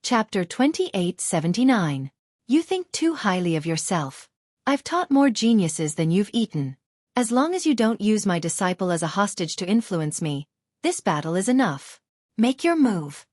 Chapter 2879. You think too highly of yourself. I've taught more geniuses than you've eaten. As long as you don't use my disciple as a hostage to influence me, this battle is enough. Make your move.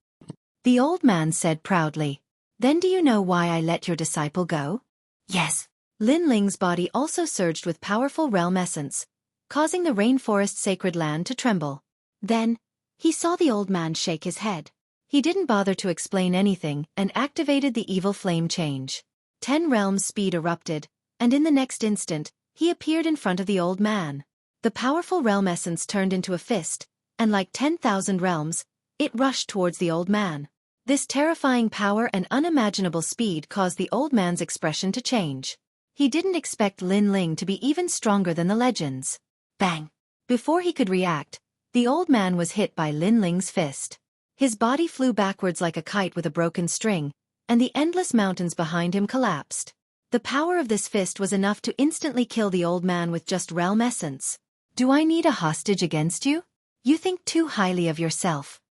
The old man said proudly. Then do you know why I let your disciple go? Yes. Lin Ling's body also surged with powerful realm essence, causing the rainforest's sacred land to tremble. Then, he saw the old man shake his head. He didn't bother to explain anything and activated the evil flame change. 10 realms speed erupted, and in the next instant, he appeared in front of the old man. The powerful realm essence turned into a fist, and like 10,000 realms, it rushed towards the old man. This terrifying power and unimaginable speed caused the old man's expression to change. He didn't expect Lin Ling to be even stronger than the legends. Bang! Before he could react, the old man was hit by Lin Ling's fist. His body flew backwards like a kite with a broken string, and the endless mountains behind him collapsed. The power of this fist was enough to instantly kill the old man with just realm essence. Do I need a hostage against you? You think too highly of yourself.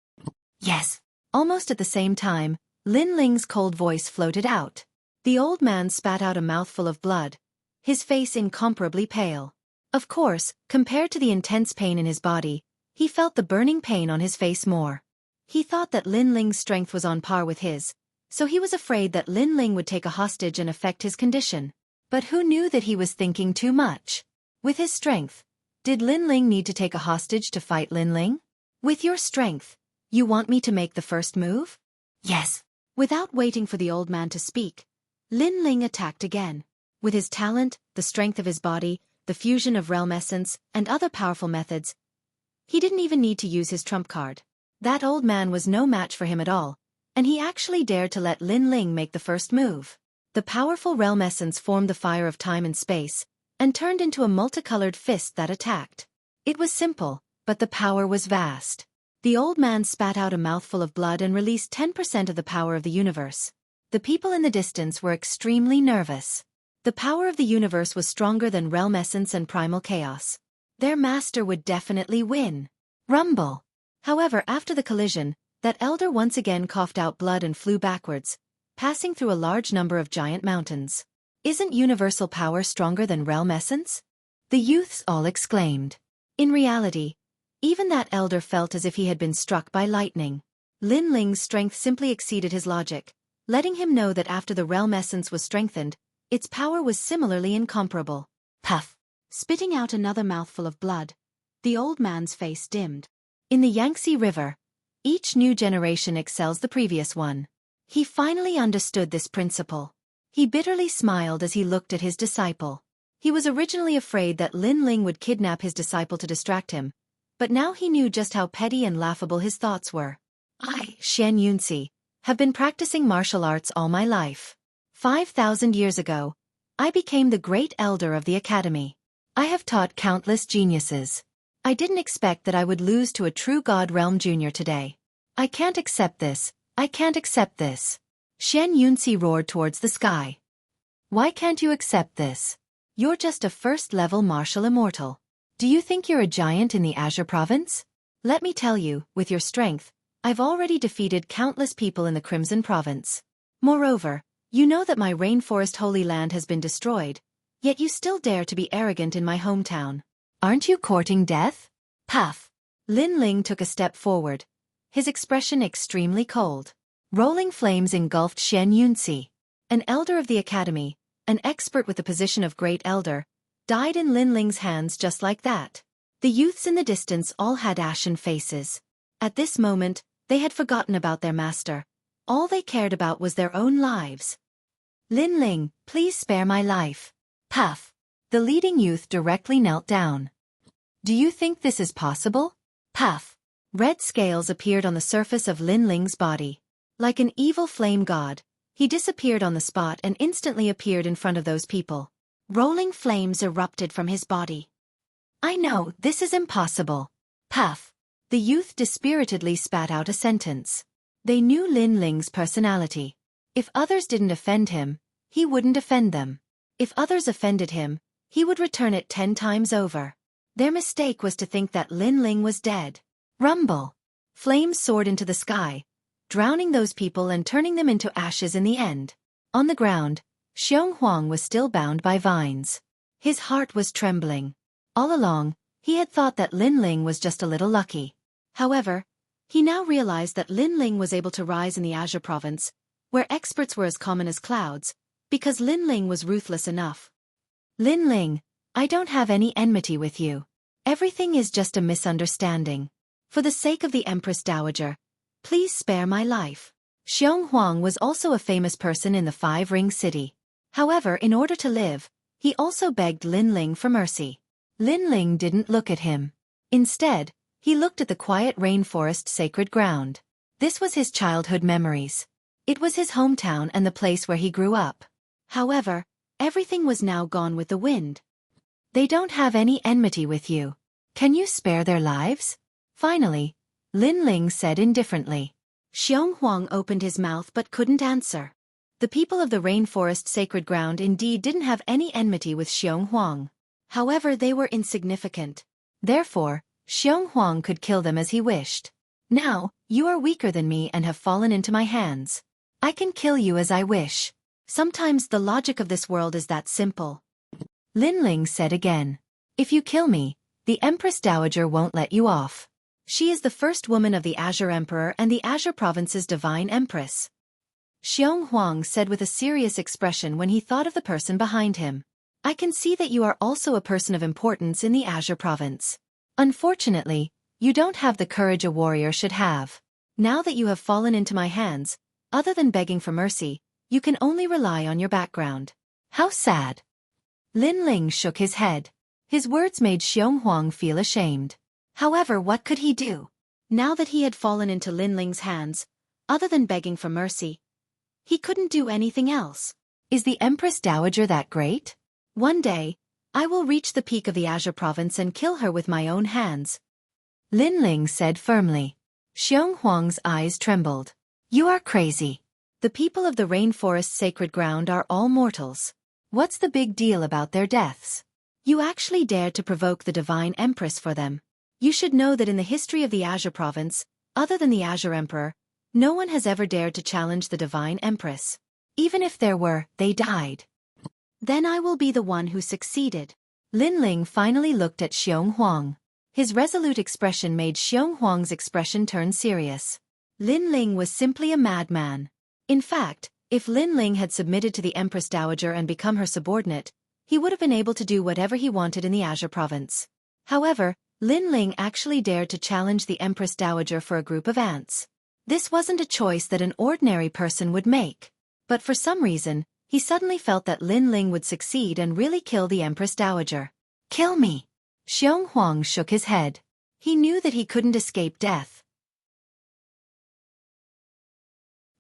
Yes. Almost at the same time, Lin Ling's cold voice floated out. The old man spat out a mouthful of blood, his face incomparably pale. Of course, compared to the intense pain in his body, he felt the burning pain on his face more. He thought that Lin Ling's strength was on par with his, so he was afraid that Lin Ling would take a hostage and affect his condition. But who knew that he was thinking too much? With his strength, did Lin Ling need to take a hostage to fight Lin Ling? With your strength, you want me to make the first move? Yes. Without waiting for the old man to speak, Lin Ling attacked again. With his talent, the strength of his body, the fusion of realm essence, and other powerful methods, he didn't even need to use his trump card. That old man was no match for him at all, and he actually dared to let Lin Ling make the first move. The powerful realm essence formed the fire of time and space, and turned into a multicolored fist that attacked. It was simple, but the power was vast. The old man spat out a mouthful of blood and released 10% of the power of the universe. The people in the distance were extremely nervous. The power of the universe was stronger than realm essence and primal chaos. Their master would definitely win. Rumble. However, after the collision, that elder once again coughed out blood and flew backwards, passing through a large number of giant mountains. Isn't universal power stronger than realm essence? The youths all exclaimed. In reality, even that elder felt as if he had been struck by lightning. Lin Ling's strength simply exceeded his logic, letting him know that after the realm essence was strengthened, its power was similarly incomparable. Puff! Spitting out another mouthful of blood, the old man's face dimmed. In the Yangtze River, each new generation excels the previous one. He finally understood this principle. He bitterly smiled as he looked at his disciple. He was originally afraid that Lin Ling would kidnap his disciple to distract him, but now he knew just how petty and laughable his thoughts were. I, Xueqi, have been practicing martial arts all my life. 5,000 years ago, I became the great elder of the academy. I have taught countless geniuses. I didn't expect that I would lose to a true God Realm Junior today. I can't accept this, I can't accept this. Xueqi roared towards the sky. Why can't you accept this? You're just a first-level martial immortal. Do you think you're a giant in the Azure Province? Let me tell you, with your strength, I've already defeated countless people in the Crimson Province. Moreover, you know that my rainforest holy land has been destroyed, yet you still dare to be arrogant in my hometown. Aren't you courting death? Puff! Lin Ling took a step forward, his expression extremely cold. Rolling flames engulfed Xueqi. An elder of the academy, an expert with the position of great elder, died in Lin Ling's hands just like that. The youths in the distance all had ashen faces. At this moment, they had forgotten about their master. All they cared about was their own lives. Lin Ling, please spare my life. Puff! The leading youth directly knelt down. Do you think this is possible? Puff! Red scales appeared on the surface of Lin Ling's body. Like an evil flame god, he disappeared on the spot and instantly appeared in front of those people. Rolling flames erupted from his body. I know, this is impossible. Puff! The youth dispiritedly spat out a sentence. They knew Lin Ling's personality. If others didn't offend him, he wouldn't offend them. If others offended him, he would return it 10 times over. Their mistake was to think that Lin Ling was dead. Rumble! Flames soared into the sky, drowning those people and turning them into ashes in the end. On the ground, Xueqi was still bound by vines. His heart was trembling. All along, he had thought that Linling was just a little lucky. However, he now realized that Linling was able to rise in the Azure province, where experts were as common as clouds, because Linling was ruthless enough. Linling, I don't have any enmity with you. Everything is just a misunderstanding. For the sake of the Empress Dowager, please spare my life. Xueqi was also a famous person in the Five-Ring City. However, in order to live, he also begged Linling for mercy. Linling didn't look at him. Instead, he looked at the quiet rainforest sacred ground. This was his childhood memories. It was his hometown and the place where he grew up. However, everything was now gone with the wind. They don't have any enmity with you. Can you spare their lives? Finally, Linling said indifferently. Xueqi opened his mouth but couldn't answer. The people of the rainforest sacred ground indeed didn't have any enmity with Xueqi. However, they were insignificant. Therefore, Xueqi could kill them as he wished. Now, you are weaker than me and have fallen into my hands. I can kill you as I wish. Sometimes the logic of this world is that simple. Linling said again. If you kill me, the Empress Dowager won't let you off. She is the first woman of the Azure Emperor and the Azure Province's divine Empress. Xueqi said with a serious expression when he thought of the person behind him. I can see that you are also a person of importance in the Azure Province. Unfortunately, you don't have the courage a warrior should have. Now that you have fallen into my hands, other than begging for mercy, you can only rely on your background. How sad. Linling shook his head. His words made Xueqi feel ashamed. However, what could he do? Now that he had fallen into Linling's hands, other than begging for mercy, he couldn't do anything else. Is the Empress Dowager that great? One day, I will reach the peak of the Azure Province and kill her with my own hands. Linling said firmly. Xueqi's eyes trembled. You are crazy. The people of the rainforest sacred ground are all mortals. What's the big deal about their deaths? You actually dared to provoke the divine Empress for them. You should know that in the history of the Azure Province, other than the Azure Emperor, no one has ever dared to challenge the divine Empress. Even if there were, they died. Then I will be the one who succeeded. Linling finally looked at Xueqi. His resolute expression made Xueqi's expression turn serious. Linling was simply a madman. In fact, if Linling had submitted to the Empress Dowager and become her subordinate, he would have been able to do whatever he wanted in the Azure Province. However, Linling actually dared to challenge the Empress Dowager for a group of ants. This wasn't a choice that an ordinary person would make. But for some reason, he suddenly felt that Linling would succeed and really kill the Empress Dowager. Kill me! Xueqi shook his head. He knew that he couldn't escape death.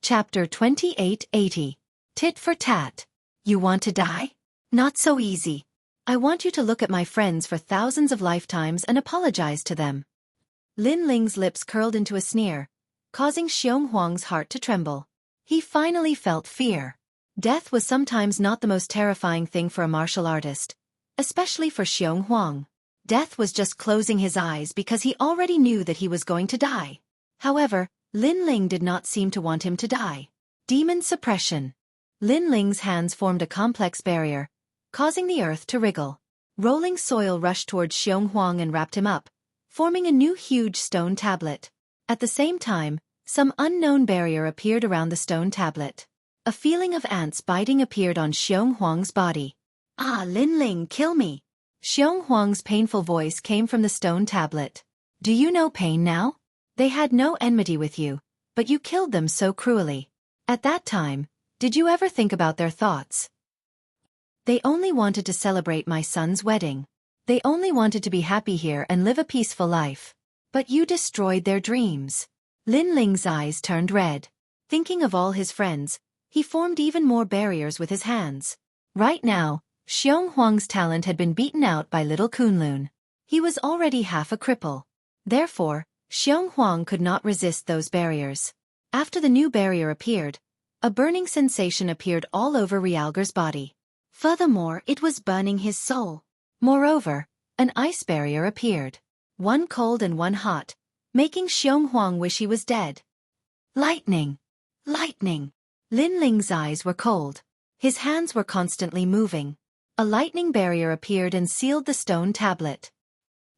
Chapter 2880. Tit for tat. You want to die? Not so easy. I want you to look at my friends for thousands of lifetimes and apologize to them. Linling's lips curled into a sneer, causing Xueqi's heart to tremble. He finally felt fear. Death was sometimes not the most terrifying thing for a martial artist, especially for Xueqi. Death was just closing his eyes because he already knew that he was going to die. However, Linling did not seem to want him to die. Demon suppression. Linling's hands formed a complex barrier, causing the earth to wriggle. Rolling soil rushed towards Xueqi and wrapped him up, forming a new huge stone tablet. At the same time, some unknown barrier appeared around the stone tablet. A feeling of ants biting appeared on Xueqi's body. Ah, Linling, kill me! Xueqi's painful voice came from the stone tablet. Do you know pain now? They had no enmity with you, but you killed them so cruelly. At that time, did you ever think about their thoughts? They only wanted to celebrate my son's wedding. They only wanted to be happy here and live a peaceful life. But you destroyed their dreams. Linling's eyes turned red. Thinking of all his friends, he formed even more barriers with his hands. Right now, Xueqi's talent had been beaten out by little Kunlun. He was already half a cripple. Therefore, Xueqi could not resist those barriers. After the new barrier appeared, a burning sensation appeared all over Realgar's body. Furthermore, it was burning his soul. Moreover, an ice barrier appeared. One cold and one hot, making Xueqi wish he was dead. Lightning! Lightning! Lin Ling's eyes were cold. His hands were constantly moving. A lightning barrier appeared and sealed the stone tablet.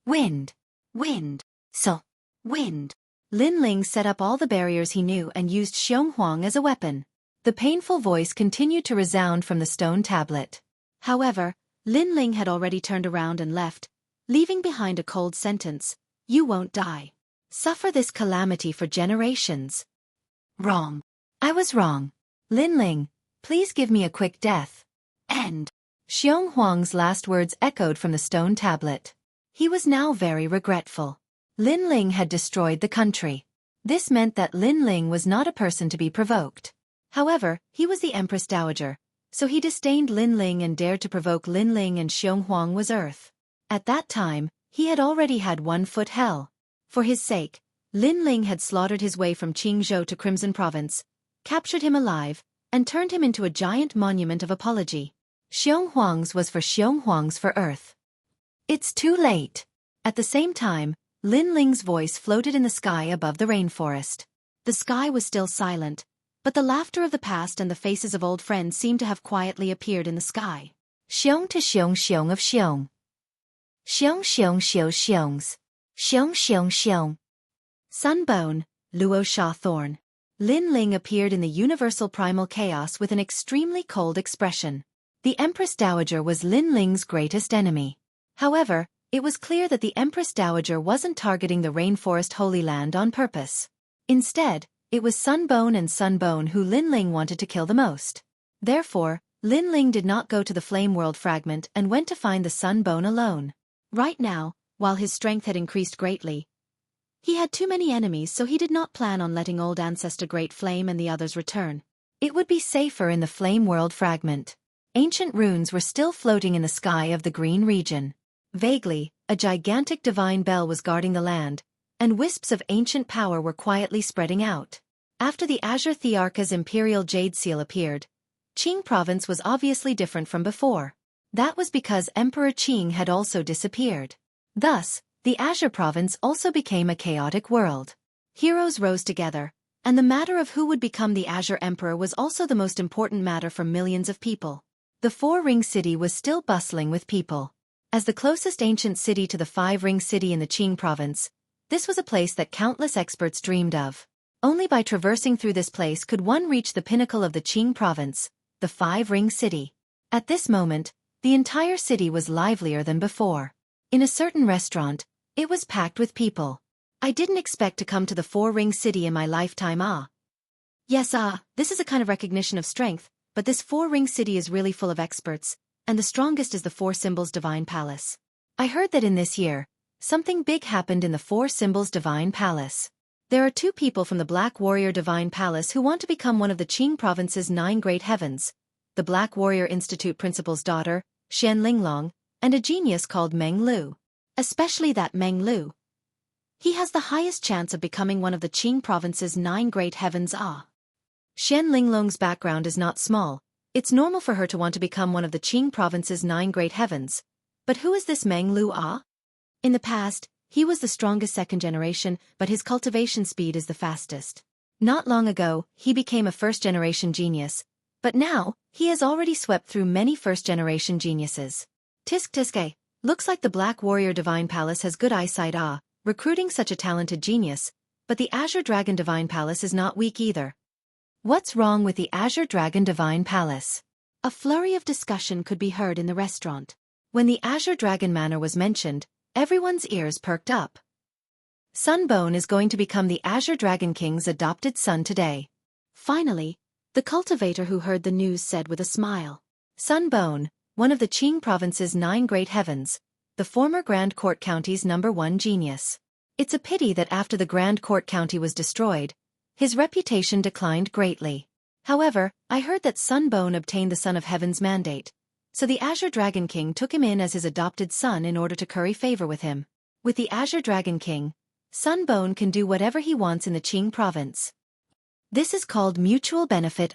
Wind! Wind! So! Wind! Lin Ling set up all the barriers he knew and used Xueqi as a weapon. The painful voice continued to resound from the stone tablet. However, Lin Ling had already turned around and left, leaving behind a cold sentence: "You won't die. Suffer this calamity for generations." Wrong. I was wrong. Lin Ling, please give me a quick death. End. Xueqi's last words echoed from the stone tablet. He was now very regretful. Lin Ling had destroyed the country. This meant that Lin Ling was not a person to be provoked. However, he was the Empress Dowager, so he disdained Lin Ling and dared to provoke Lin Ling, and Xueqi was earth. At that time, he had already had 1 foot hell. For his sake, Lin Ling had slaughtered his way from Qingzhou to Crimson Province, captured him alive, and turned him into a giant monument of apology. Xueqi's was for Xueqi's for earth. It's too late. At the same time, Lin Ling's voice floated in the sky above the rainforest. The sky was still silent, but the laughter of the past and the faces of old friends seemed to have quietly appeared in the sky. Xiong to xiong xiong of xiong. Xiong xiong xiu xiongs. Xiong xiong xiong. Sunbone, Luo Sha Thorn. Lin Ling appeared in the universal primal chaos with an extremely cold expression. The Empress Dowager was Lin Ling's greatest enemy. However, it was clear that the Empress Dowager wasn't targeting the Rainforest Holy Land on purpose. Instead, it was Sunbone and Sunbone who Lin Ling wanted to kill the most. Therefore, Lin Ling did not go to the Flame World Fragment and went to find the Sunbone alone. Right now, while his strength had increased greatly, he had too many enemies, so he did not plan on letting old ancestor Great Flame and the others return. It would be safer in the Flame World Fragment. Ancient runes were still floating in the sky of the green region. Vaguely, a gigantic divine bell was guarding the land, and wisps of ancient power were quietly spreading out. After the Azure Thearka's Imperial Jade Seal appeared, Qing Province was obviously different from before. That was because Emperor Qing had also disappeared. Thus, the Azure Province also became a chaotic world. Heroes rose together, and the matter of who would become the Azure Emperor was also the most important matter for millions of people. The Four-Ring City was still bustling with people. As the closest ancient city to the Five-Ring City in the Qing Province, this was a place that countless experts dreamed of. Only by traversing through this place could one reach the pinnacle of the Qing Province, the Five-Ring City. At this moment, the entire city was livelier than before. In a certain restaurant, it was packed with people. I didn't expect to come to the Four-Ring City in my lifetime. Yes, this is a kind of recognition of strength, but this Four-Ring City is really full of experts, and the strongest is the Four Symbols Divine Palace. I heard that in this year, something big happened in the Four Symbols Divine Palace. There are 2 people from the Black Warrior Divine Palace who want to become one of the Qing Province's 9 Great Heavens, the Black Warrior Institute Principal's daughter, Xian Linglong, and a genius called Meng Lu. Especially that Meng Lu. He has the highest chance of becoming one of the Qing Province's 9 Great Heavens. Xian Linglong's background is not small. It's normal for her to want to become one of the Qing Province's 9 Great Heavens. But who is this Meng Lu? In the past, he was the strongest second generation, but his cultivation speed is the fastest. Not long ago, he became a first-generation genius, but now, he has already swept through many first-generation geniuses. Tisk Tiske, looks like the Black Warrior Divine Palace has good eyesight. Recruiting such a talented genius, but the Azure Dragon Divine Palace is not weak either. What's wrong with the Azure Dragon Divine Palace? A flurry of discussion could be heard in the restaurant. When the Azure Dragon Manor was mentioned, everyone's ears perked up. Sunbone is going to become the Azure Dragon King's adopted son today. Finally, the cultivator who heard the news said with a smile. Sunbone, one of the Qing Province's 9 Great Heavens, the former Grand Court County's #1 genius. It's a pity that after the Grand Court County was destroyed, his reputation declined greatly. However, I heard that Sunbone obtained the Son of Heaven's mandate, so the Azure Dragon King took him in as his adopted son in order to curry favor with him. With the Azure Dragon King, Sunbone can do whatever he wants in the Qing Province. This is called mutual benefit.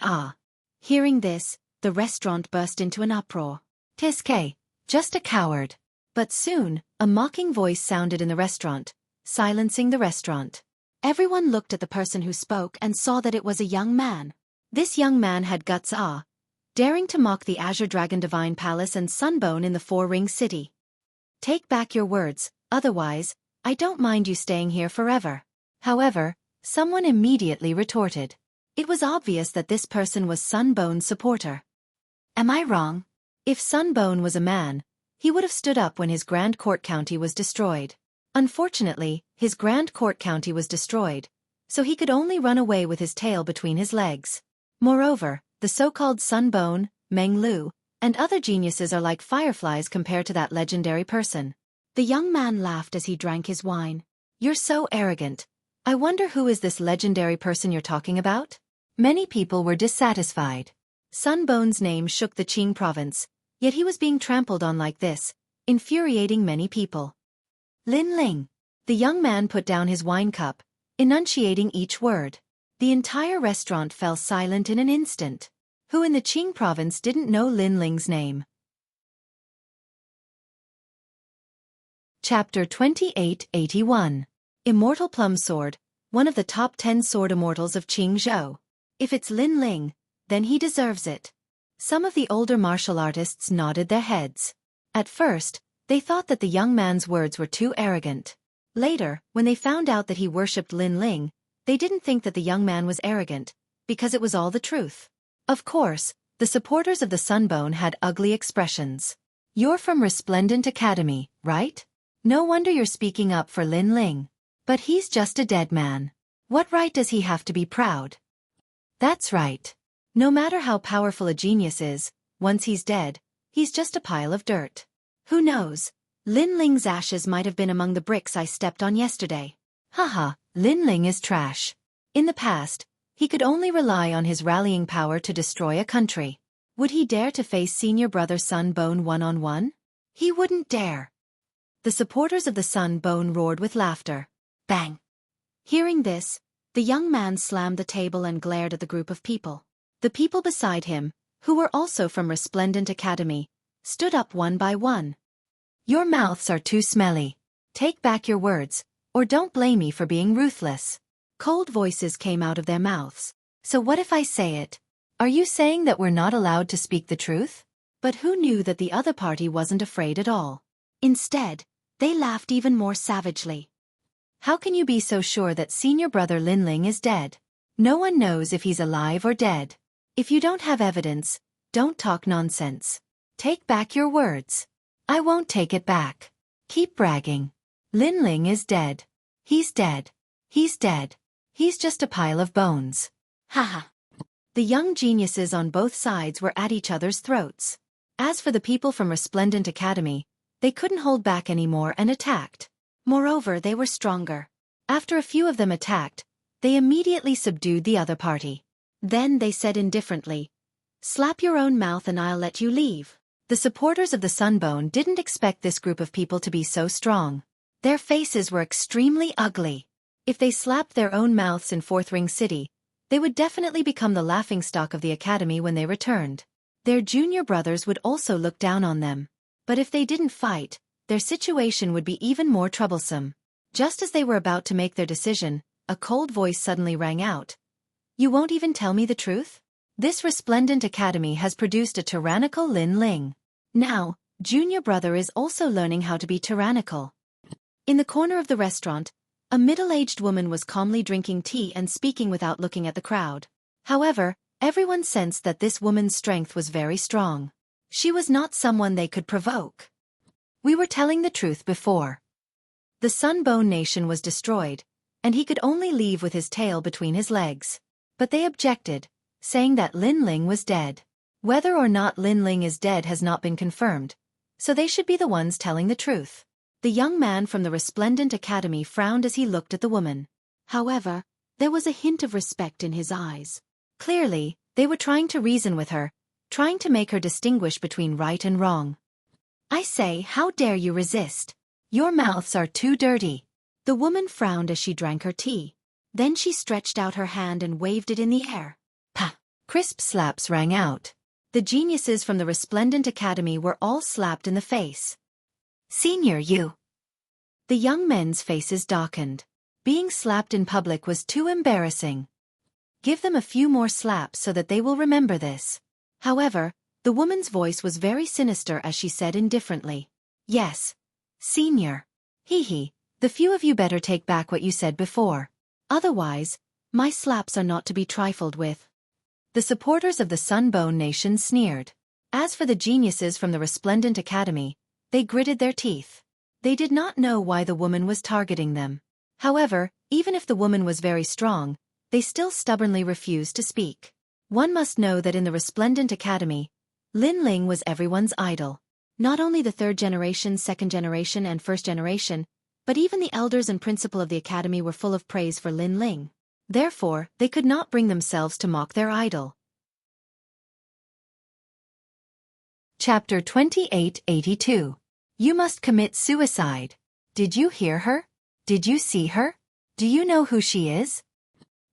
Hearing this, the restaurant burst into an uproar. Tiske, just a coward. But soon, a mocking voice sounded in the restaurant, silencing the restaurant. Everyone looked at the person who spoke and saw that it was a young man. This young man had guts daring to mock the Azure Dragon Divine Palace and Sunbone in the Four-Ring City. Take back your words, otherwise, I don't mind you staying here forever. However, someone immediately retorted. It was obvious that this person was Sunbone's supporter. Am I wrong? If Sunbone was a man, he would have stood up when his Grand Court County was destroyed. Unfortunately, his Grand Court County was destroyed, so he could only run away with his tail between his legs. Moreover, the so-called Sunbone, Meng Lu, and other geniuses are like fireflies compared to that legendary person. The young man laughed as he drank his wine. You're so arrogant. I wonder who is this legendary person you're talking about? Many people were dissatisfied. Sunbone's name shook the Qing province, yet he was being trampled on like this, infuriating many people. Lin Ling. The young man put down his wine cup, enunciating each word. The entire restaurant fell silent in an instant. Who in the Qing province didn't know Lin Ling's name? Chapter 2881. Immortal Plum Sword, one of the top 10 sword immortals of Qingzhou. If it's Lin Ling, then he deserves it. Some of the older martial artists nodded their heads. At first, they thought that the young man's words were too arrogant. Later, when they found out that he worshipped Lin Ling, they didn't think that the young man was arrogant, because it was all the truth. Of course, the supporters of the Sunbone had ugly expressions. You're from Resplendent Academy, right? No wonder you're speaking up for Lin Ling. But he's just a dead man. What right does he have to be proud? That's right. No matter how powerful a genius is, once he's dead, he's just a pile of dirt. Who knows? Lin Ling's ashes might have been among the bricks I stepped on yesterday. Haha, Lin Ling is trash. In the past, he could only rely on his rallying power to destroy a country. Would he dare to face senior brother Sunbone one-on-one? He wouldn't dare. The supporters of the Sunbone roared with laughter. Bang! Hearing this, the young man slammed the table and glared at the group of people. The people beside him, who were also from Resplendent Academy, stood up one by one. Your mouths are too smelly. Take back your words, or don't blame me for being ruthless. Cold voices came out of their mouths. So what if I say it? Are you saying that we're not allowed to speak the truth? But who knew that the other party wasn't afraid at all? Instead, they laughed even more savagely. How can you be so sure that senior brother Lin Ling is dead? No one knows if he's alive or dead. If you don't have evidence, don't talk nonsense. Take back your words. I won't take it back. Keep bragging. Lin Ling is dead. He's dead. He's dead. He's just a pile of bones. Haha. The young geniuses on both sides were at each other's throats. As for the people from Resplendent Academy, they couldn't hold back anymore and attacked. Moreover, they were stronger. After a few of them attacked, they immediately subdued the other party. Then they said indifferently, "Slap your own mouth and I'll let you leave." The supporters of the Sunbone didn't expect this group of people to be so strong. Their faces were extremely ugly. If they slapped their own mouths in Fourth Ring City, they would definitely become the laughingstock of the academy when they returned. Their junior brothers would also look down on them. But if they didn't fight, their situation would be even more troublesome. Just as they were about to make their decision, a cold voice suddenly rang out. You won't even tell me the truth? This Resplendent Academy has produced a tyrannical Lin Ling. Now, junior brother is also learning how to be tyrannical. In the corner of the restaurant, a middle-aged woman was calmly drinking tea and speaking without looking at the crowd. However, everyone sensed that this woman's strength was very strong. She was not someone they could provoke. We were telling the truth before. The Sunbone Nation was destroyed, and he could only leave with his tail between his legs. But they objected, saying that Lin Ling was dead. Whether or not Lin Ling is dead has not been confirmed, so they should be the ones telling the truth. The young man from the Resplendent Academy frowned as he looked at the woman. However, there was a hint of respect in his eyes. Clearly, they were trying to reason with her, trying to make her distinguish between right and wrong. I say, how dare you resist? Your mouths are too dirty. The woman frowned as she drank her tea. Then she stretched out her hand and waved it in the air. Pa! Crisp slaps rang out. The geniuses from the Resplendent Academy were all slapped in the face. Senior, you! The young men's faces darkened. Being slapped in public was too embarrassing. Give them a few more slaps so that they will remember this. However, the woman's voice was very sinister as she said indifferently. Yes, senior. Hee, the few of you better take back what you said before. Otherwise, my slaps are not to be trifled with. The supporters of the Sunbone Nation sneered. As for the geniuses from the Resplendent Academy, they gritted their teeth. They did not know why the woman was targeting them. However, even if the woman was very strong, they still stubbornly refused to speak. One must know that in the Resplendent Academy, Lin Ling was everyone's idol. Not only the third generation, second generation, and first generation, but even the elders and principal of the academy were full of praise for Lin Ling. Therefore, they could not bring themselves to mock their idol. Chapter 2882. You must commit suicide. Did you hear her? Did you see her? Do you know who she is?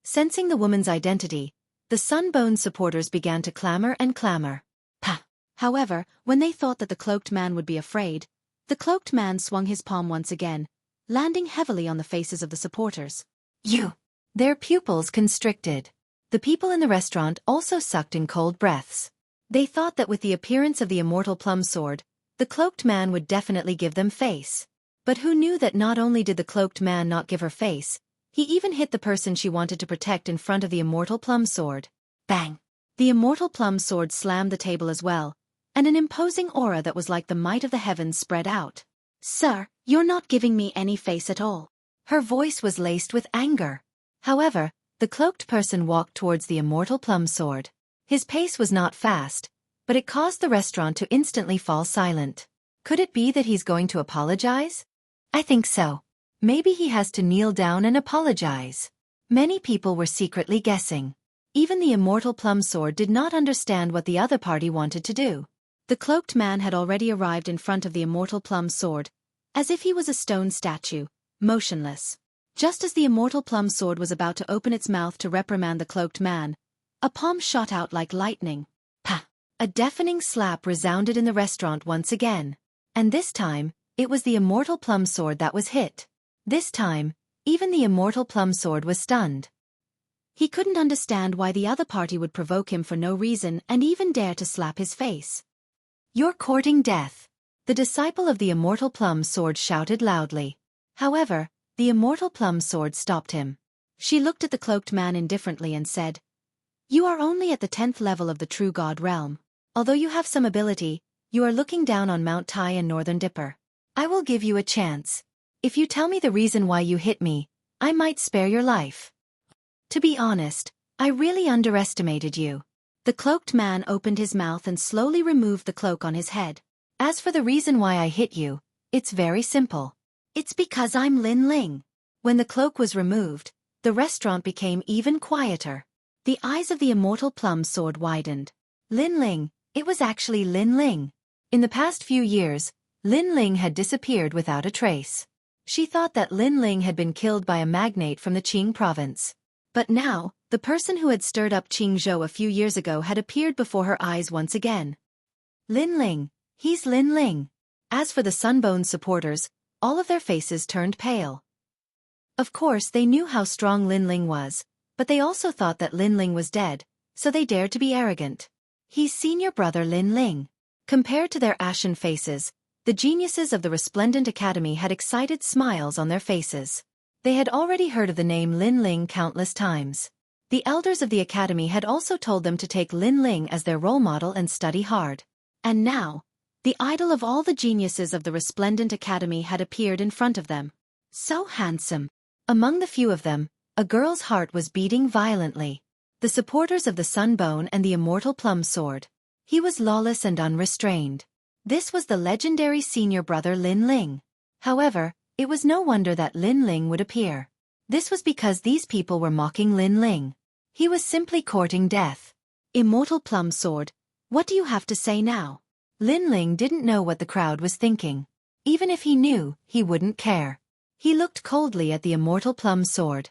Sensing the woman's identity, the Sunbone supporters began to clamor and clamor. Pah! However, when they thought that the cloaked man would be afraid, the cloaked man swung his palm once again, landing heavily on the faces of the supporters. You! Their pupils constricted. The people in the restaurant also sucked in cold breaths. They thought that with the appearance of the immortal plum sword, the cloaked man would definitely give them face. But who knew that not only did the cloaked man not give her face, he even hit the person she wanted to protect in front of the immortal plum sword. Bang! The immortal plum sword slammed the table as well, and an imposing aura that was like the might of the heavens spread out. Sir, you're not giving me any face at all. Her voice was laced with anger. However, the cloaked person walked towards the immortal plum sword. His pace was not fast, but it caused the restaurant to instantly fall silent. Could it be that he's going to apologize? I think so. Maybe he has to kneel down and apologize. Many people were secretly guessing. Even the immortal plum sword did not understand what the other party wanted to do. The cloaked man had already arrived in front of the immortal plum sword, as if he was a stone statue, motionless. Just as the immortal plum sword was about to open its mouth to reprimand the cloaked man, a palm shot out like lightning. Pah! A deafening slap resounded in the restaurant once again. And this time, it was the immortal plum sword that was hit. This time, even the immortal plum sword was stunned. He couldn't understand why the other party would provoke him for no reason and even dare to slap his face. You're courting death. The disciple of the immortal plum sword shouted loudly. However, the immortal plum sword stopped him. She looked at the cloaked man indifferently and said, You are only at the 10th level of the true god realm. Although you have some ability, you are looking down on Mount Tai and Northern Dipper. I will give you a chance. If you tell me the reason why you hit me, I might spare your life. To be honest, I really underestimated you. The cloaked man opened his mouth and slowly removed the cloak on his head. As for the reason why I hit you, it's very simple. It's because I'm Lin Ling. When the cloak was removed, the restaurant became even quieter. The eyes of the immortal plum sword widened. Lin Ling, it was actually Lin Ling. In the past few years, Lin Ling had disappeared without a trace. She thought that Lin Ling had been killed by a magnate from the Qing province. But now, the person who had stirred up Qingzhou a few years ago had appeared before her eyes once again. Lin Ling, he's Lin Ling. As for the Sunbone supporters, all of their faces turned pale. Of course they knew how strong Lin Ling was, but they also thought that Lin Ling was dead, so they dared to be arrogant. He's senior brother Lin Ling. Compared to their ashen faces, the geniuses of the Resplendent Academy had excited smiles on their faces. They had already heard of the name Lin Ling countless times. The elders of the academy had also told them to take Lin Ling as their role model and study hard. And now, the idol of all the geniuses of the Resplendent Academy had appeared in front of them. So handsome. Among the few of them, a girl's heart was beating violently. The supporters of the Sunbone and the immortal plum sword. He was lawless and unrestrained. This was the legendary senior brother Lin Ling. However, it was no wonder that Lin Ling would appear. This was because these people were mocking Lin Ling. He was simply courting death. Immortal plum sword, what do you have to say now? Lin Ling didn't know what the crowd was thinking. Even if he knew, he wouldn't care. He looked coldly at the immortal plum sword.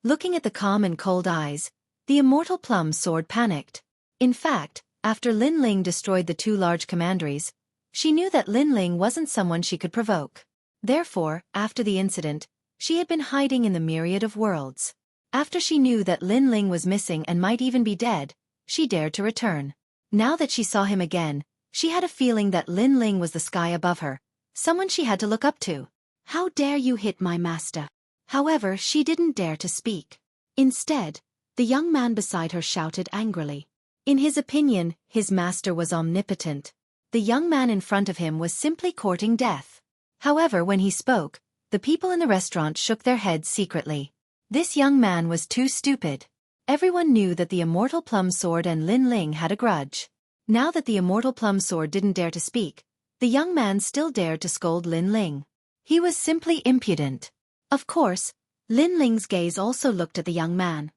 Looking at the calm and cold eyes, the immortal plum sword panicked. In fact, after Lin Ling destroyed the two large commanderies, she knew that Lin Ling wasn't someone she could provoke. Therefore, after the incident, She had been hiding in the myriad of worlds. After she knew that Lin Ling was missing and might even be dead, she dared to return. Now that she saw him again, she had a feeling that Lin Ling was the sky above her, someone she had to look up to. "How dare you hit my master?" However, she didn't dare to speak. Instead, the young man beside her shouted angrily. In his opinion, his master was omnipotent. The young man in front of him was simply courting death. However, when he spoke, the people in the restaurant shook their heads secretly. This young man was too stupid. Everyone knew that the Immortal Plum Sword and Lin Ling had a grudge. Now that the Immortal Plum Sword didn't dare to speak, the young man still dared to scold Lin Ling. He was simply impudent. Of course, Lin Ling's gaze also looked at the young man.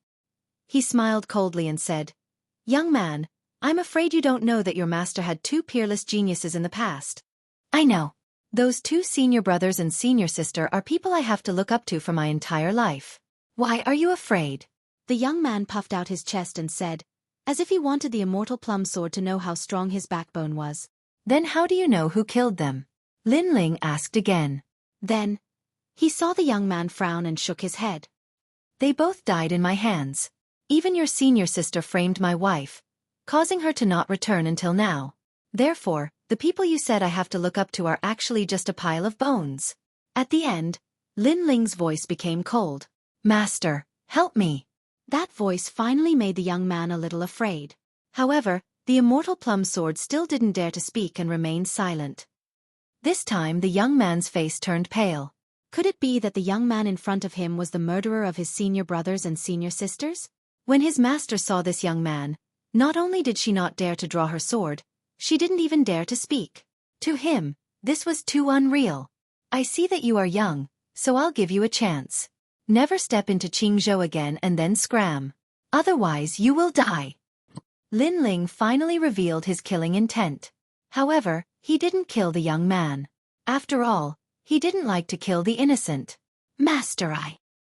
He smiled coldly and said, "Young man, I'm afraid you don't know that your master had two peerless geniuses in the past." "I know. Those two senior brothers and senior sister are people I have to look up to for my entire life. Why are you afraid?" The young man puffed out his chest and said, as if he wanted the Immortal Plum Sword to know how strong his backbone was. "Then how do you know who killed them?" Lin Ling asked again. Then, he saw the young man frown and shook his head. "They both died in my hands. Even your senior sister framed my wife, causing her to not return until now. Therefore, the people you said I have to look up to are actually just a pile of bones." At the end, Lin Ling's voice became cold. "Master, help me." That voice finally made the young man a little afraid. However, the Immortal Plum Sword still didn't dare to speak and remained silent. This time the young man's face turned pale. Could it be that the young man in front of him was the murderer of his senior brothers and senior sisters? When his master saw this young man, not only did she not dare to draw her sword, she didn't even dare to speak. To him, this was too unreal. "I see that you are young, so I'll give you a chance. Never step into Qingzhou again and then scram. Otherwise you will die." Lin Ling finally revealed his killing intent. However, he didn't kill the young man. After all, he didn't like to kill the innocent. "Master,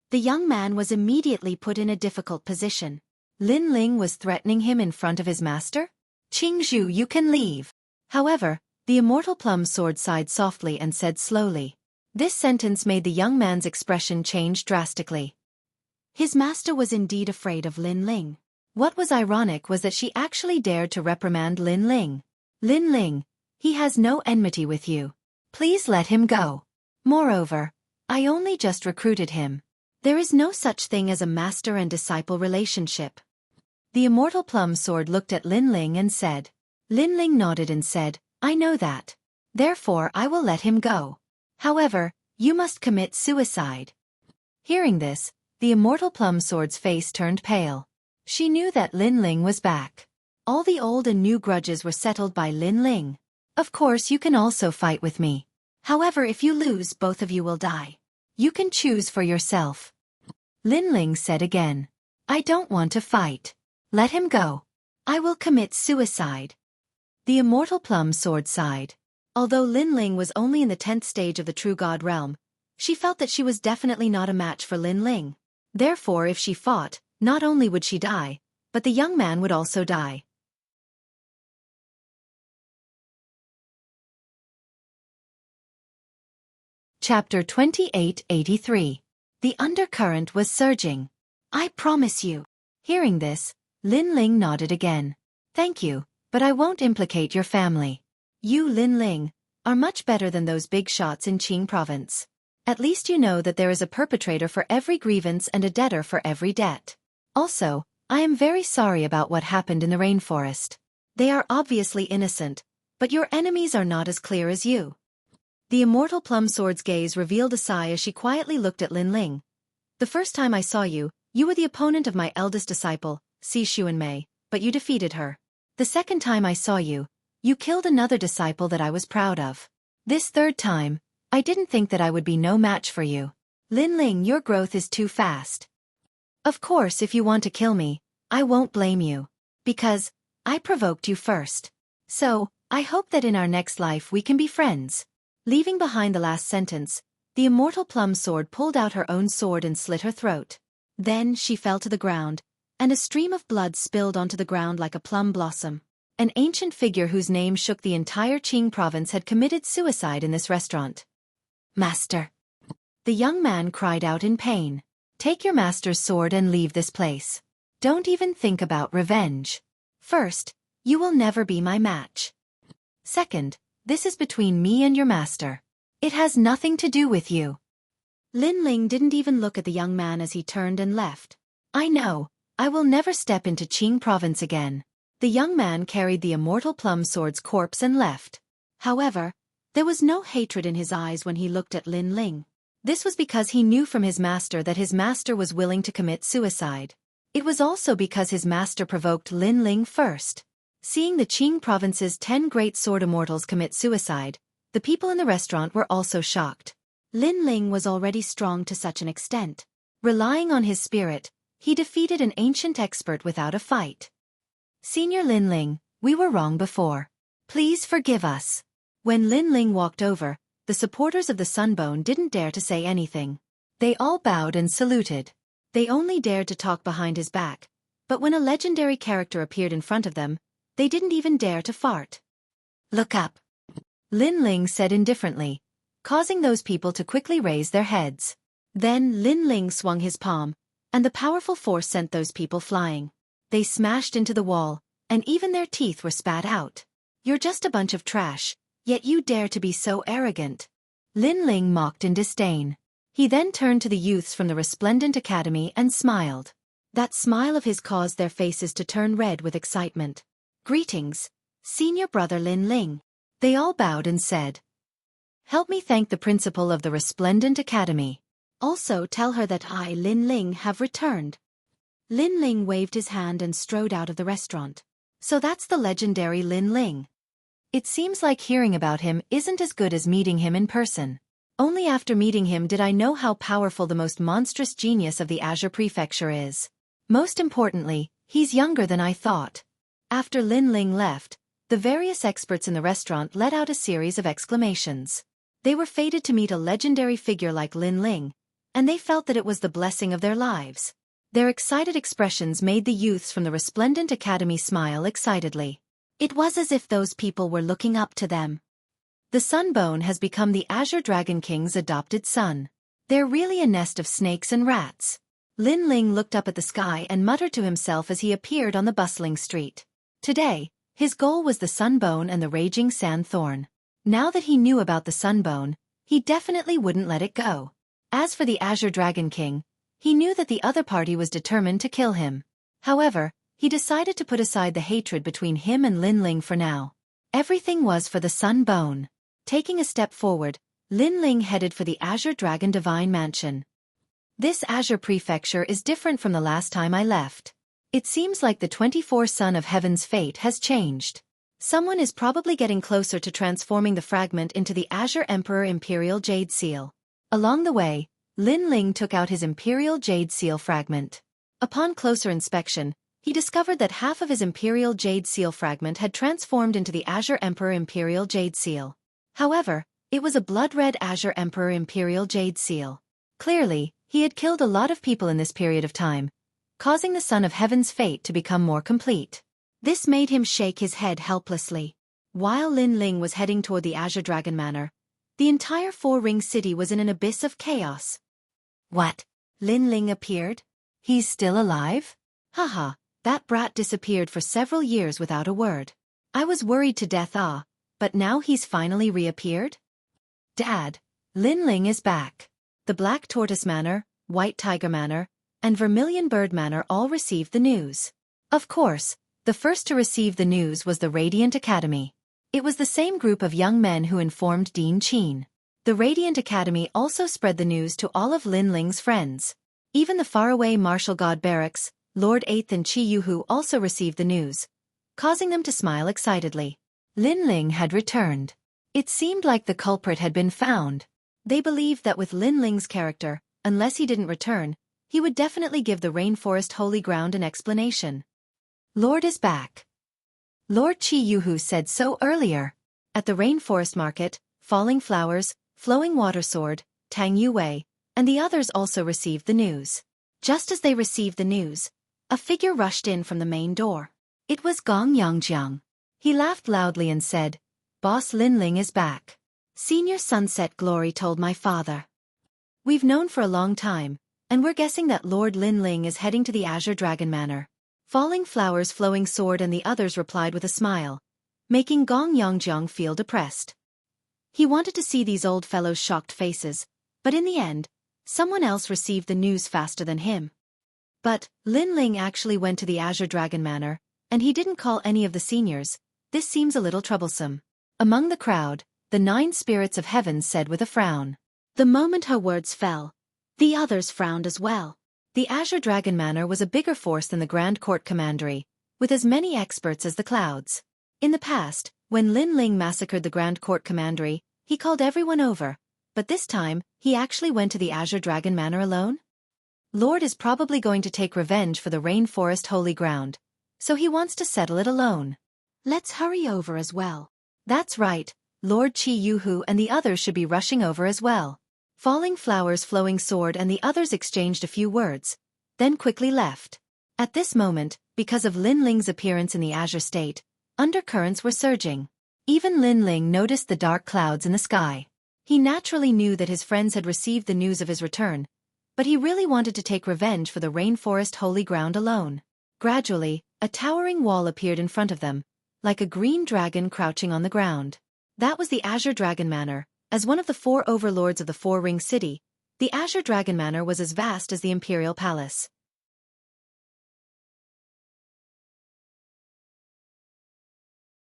The young man was immediately put in a difficult position. Lin Ling was threatening him in front of his master? "Qingzhou, you can leave." However, the Immortal Plum Sword sighed softly and said slowly. This sentence made the young man's expression change drastically. His master was indeed afraid of Lin Ling. What was ironic was that she actually dared to reprimand Lin Ling. "Lin Ling, he has no enmity with you. Please let him go. Moreover, I only just recruited him. There is no such thing as a master and disciple relationship." The Immortal Plum Sword looked at Lin Ling and said. Lin Ling nodded and said, "I know that. Therefore I will let him go. However, you must commit suicide." Hearing this, the Immortal Plum Sword's face turned pale. She knew that Lin Ling was back. All the old and new grudges were settled by Lin Ling. "Of course you can also fight with me. However, if you lose, both of you will die. You can choose for yourself." Lin Ling said again. "I don't want to fight. Let him go. I will commit suicide." The Immortal Plum Sword sighed. Although Lin Ling was only in the 10th stage of the True God realm, she felt that she was definitely not a match for Lin Ling. Therefore, if she fought, not only would she die, but the young man would also die. Chapter 2883. The undercurrent was surging. "I promise you." Hearing this, Lin Ling nodded again. "Thank you, but I won't implicate your family. You, Lin Ling, are much better than those big shots in Qing province. At least you know that there is a perpetrator for every grievance and a debtor for every debt. Also, I am very sorry about what happened in the rainforest. They are obviously innocent, but your enemies are not as clear as you." The Immortal Plum Sword's gaze revealed a sigh as she quietly looked at Lin Ling. "The first time I saw you, you were the opponent of my eldest disciple, Si Xuanmei, but you defeated her. The second time I saw you, you killed another disciple that I was proud of. This third time, I didn't think that I would be no match for you. Lin Ling, your growth is too fast. Of course, if you want to kill me, I won't blame you. Because I provoked you first. So, I hope that in our next life we can be friends." Leaving behind the last sentence, the Immortal Plum Sword pulled out her own sword and slit her throat. Then she fell to the ground, and a stream of blood spilled onto the ground like a plum blossom. An ancient figure whose name shook the entire Qing province had committed suicide in this restaurant. "Master." The young man cried out in pain. Take your master's sword and leave this place. Don't even think about revenge. First, you will never be my match. Second, this is between me and your master. It has nothing to do with you. Lin Ling didn't even look at the young man as he turned and left. I know, I will never step into Qing province again. The young man carried the immortal plum sword's corpse and left. However, there was no hatred in his eyes when he looked at Lin Ling. This was because he knew from his master that his master was willing to commit suicide. It was also because his master provoked Lin Ling first. Seeing the Qing province's 10 great sword immortals commit suicide, the people in the restaurant were also shocked. Lin Ling was already strong to such an extent. Relying on his spirit, he defeated an ancient expert without a fight. Senior Lin Ling, we were wrong before. Please forgive us. When Lin Ling walked over, the supporters of the Sunbone didn't dare to say anything. They all bowed and saluted. They only dared to talk behind his back, but when a legendary character appeared in front of them, they didn't even dare to fart. Look up. Lin Ling said indifferently, causing those people to quickly raise their heads. Then Lin Ling swung his palm, and the powerful force sent those people flying. They smashed into the wall, and even their teeth were spat out. You're just a bunch of trash, yet you dare to be so arrogant. Lin Ling mocked in disdain. He then turned to the youths from the Resplendent Academy and smiled. That smile of his caused their faces to turn red with excitement. Greetings, senior brother Lin Ling. They all bowed and said, help me thank the principal of the Resplendent Academy. Also tell her that I, Lin Ling, have returned. Lin Ling waved his hand and strode out of the restaurant. So that's the legendary Lin Ling. It seems like hearing about him isn't as good as meeting him in person. Only after meeting him did I know how powerful the most monstrous genius of the Azure Prefecture is. Most importantly, he's younger than I thought. After Lin Ling left, the various experts in the restaurant let out a series of exclamations. They were fated to meet a legendary figure like Lin Ling, and they felt that it was the blessing of their lives. Their excited expressions made the youths from the Resplendent Academy smile excitedly. It was as if those people were looking up to them. The Sunbone has become the Azure Dragon King's adopted son. They're really a nest of snakes and rats. Lin Ling looked up at the sky and muttered to himself as he appeared on the bustling street. Today, his goal was the Sunbone and the Raging Sandthorn. Now that he knew about the Sunbone, he definitely wouldn't let it go. As for the Azure Dragon King, he knew that the other party was determined to kill him. However, he decided to put aside the hatred between him and Lin Ling for now. Everything was for the Sunbone. Taking a step forward, Lin Ling headed for the Azure Dragon Divine Mansion. This Azure Prefecture is different from the last time I left. It seems like the 24 Son of Heaven's fate has changed. Someone is probably getting closer to transforming the fragment into the Azure Emperor Imperial Jade Seal. Along the way, Lin Ling took out his Imperial Jade Seal fragment. Upon closer inspection, he discovered that half of his Imperial Jade Seal fragment had transformed into the Azure Emperor Imperial Jade Seal. However, it was a blood-red Azure Emperor Imperial Jade Seal. Clearly, he had killed a lot of people in this period of time, causing the Son of Heaven's fate to become more complete. This made him shake his head helplessly. While Lin Ling was heading toward the Azure Dragon Manor, the entire Four-Ring City was in an abyss of chaos. What? Lin Ling appeared? He's still alive? Haha, that brat disappeared for several years without a word. I was worried to death but now he's finally reappeared? Dad, Lin Ling is back. The Black Tortoise Manor, White Tiger Manor, and Vermilion Bird Manor all received the news. Of course, the first to receive the news was the Radiant Academy. It was the same group of young men who informed Dean Qin. The Radiant Academy also spread the news to all of Lin Ling's friends. Even the faraway Martial God Barracks, Lord Eighth and Chi Yuhu also received the news, causing them to smile excitedly. Lin Ling had returned. It seemed like the culprit had been found. They believed that with Lin Ling's character, unless he didn't return, he would definitely give the Rainforest Holy Ground an explanation. Lord is back. Lord Chi Yuhu said so earlier. At the Rainforest Market, Falling Flowers, Flowing Water Sword, Tang Yue, and the others also received the news. Just as they received the news, a figure rushed in from the main door. It was Gong Yangjiang. He laughed loudly and said, Boss Lin Ling is back. Senior Sunset Glory told my father. We've known for a long time, and we're guessing that Lord Lin Ling is heading to the Azure Dragon Manor. Falling Flowers, Flowing Sword and the others replied with a smile, making Gong Yongjiang feel depressed. He wanted to see these old fellows' shocked faces, but in the end, someone else received the news faster than him. But Lin Ling actually went to the Azure Dragon Manor, and he didn't call any of the seniors. This seems a little troublesome. Among the crowd, the 9 spirits of heaven said with a frown. The moment her words fell, the others frowned as well. The Azure Dragon Manor was a bigger force than the Grand Court Commandery, with as many experts as the clouds. In the past, when Lin Ling massacred the Grand Court Commandery, he called everyone over, but this time, he actually went to the Azure Dragon Manor alone? Lord is probably going to take revenge for the Rainforest Holy Ground, so he wants to settle it alone. Let's hurry over as well. That's right, Lord Qi Yuhu and the others should be rushing over as well. Falling Flowers, Flowing Sword and the others exchanged a few words, then quickly left. At this moment, because of Lin Ling's appearance in the Azure State, undercurrents were surging. Even Lin Ling noticed the dark clouds in the sky. He naturally knew that his friends had received the news of his return, but he really wanted to take revenge for the Rainforest Holy Ground alone. Gradually, a towering wall appeared in front of them, like a green dragon crouching on the ground. That was the Azure Dragon Manor. As one of the 4 overlords of the 4-ring city, the Azure Dragon Manor was as vast as the Imperial Palace.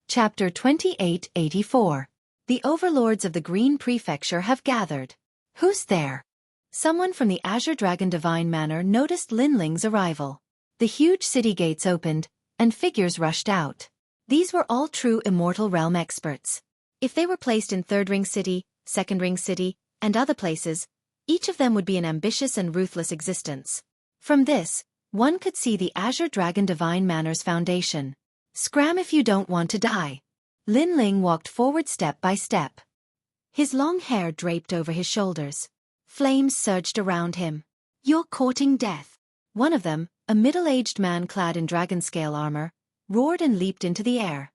Chapter 2884. The overlords of the Green Prefecture have gathered. Who's there? Someone from the Azure Dragon Divine Manor noticed Lin Ling's arrival. The huge city gates opened, and figures rushed out. These were all true Immortal Realm experts. If they were placed in 3rd Ring City, 2nd Ring City, and other places, each of them would be an ambitious and ruthless existence. From this, one could see the Azure Dragon Divine Manor's foundation. Scram if you don't want to die. Lin Ling walked forward step by step. His long hair draped over his shoulders. Flames surged around him. You're courting death. One of them, a middle-aged man clad in dragon-scale armor, roared and leaped into the air.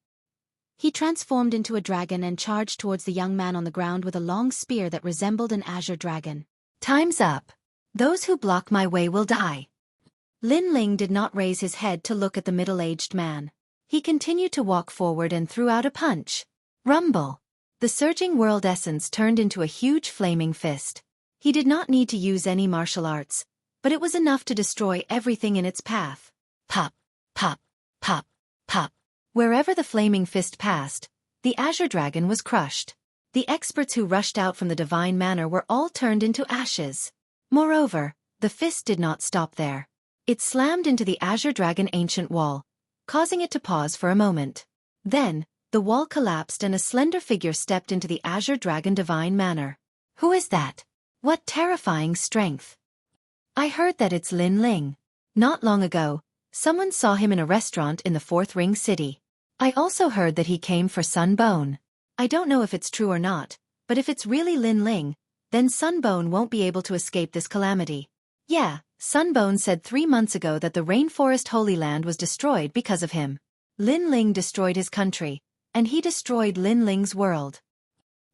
He transformed into a dragon and charged towards the young man on the ground with a long spear that resembled an azure dragon. Time's up. Those who block my way will die. Lin Ling did not raise his head to look at the middle-aged man. He continued to walk forward and threw out a punch. Rumble. The surging world essence turned into a huge flaming fist. He did not need to use any martial arts, but it was enough to destroy everything in its path. Pop, pop, pop, pop. Wherever the flaming fist passed, the Azure Dragon was crushed. The experts who rushed out from the Divine Manor were all turned into ashes. Moreover, the fist did not stop there. It slammed into the Azure Dragon ancient wall, causing it to pause for a moment. Then, the wall collapsed and a slender figure stepped into the Azure Dragon Divine Manor. Who is that? What terrifying strength! I heard that it's Lin Ling. Not long ago, someone saw him in a restaurant in the 4th Ring City. I also heard that he came for Sunbone. I don't know if it's true or not, but if it's really Lin Ling, then Sunbone won't be able to escape this calamity. Yeah, Sunbone said 3 months ago that the Rainforest Holy Land was destroyed because of him. Lin Ling destroyed his country, and he destroyed Lin Ling's world.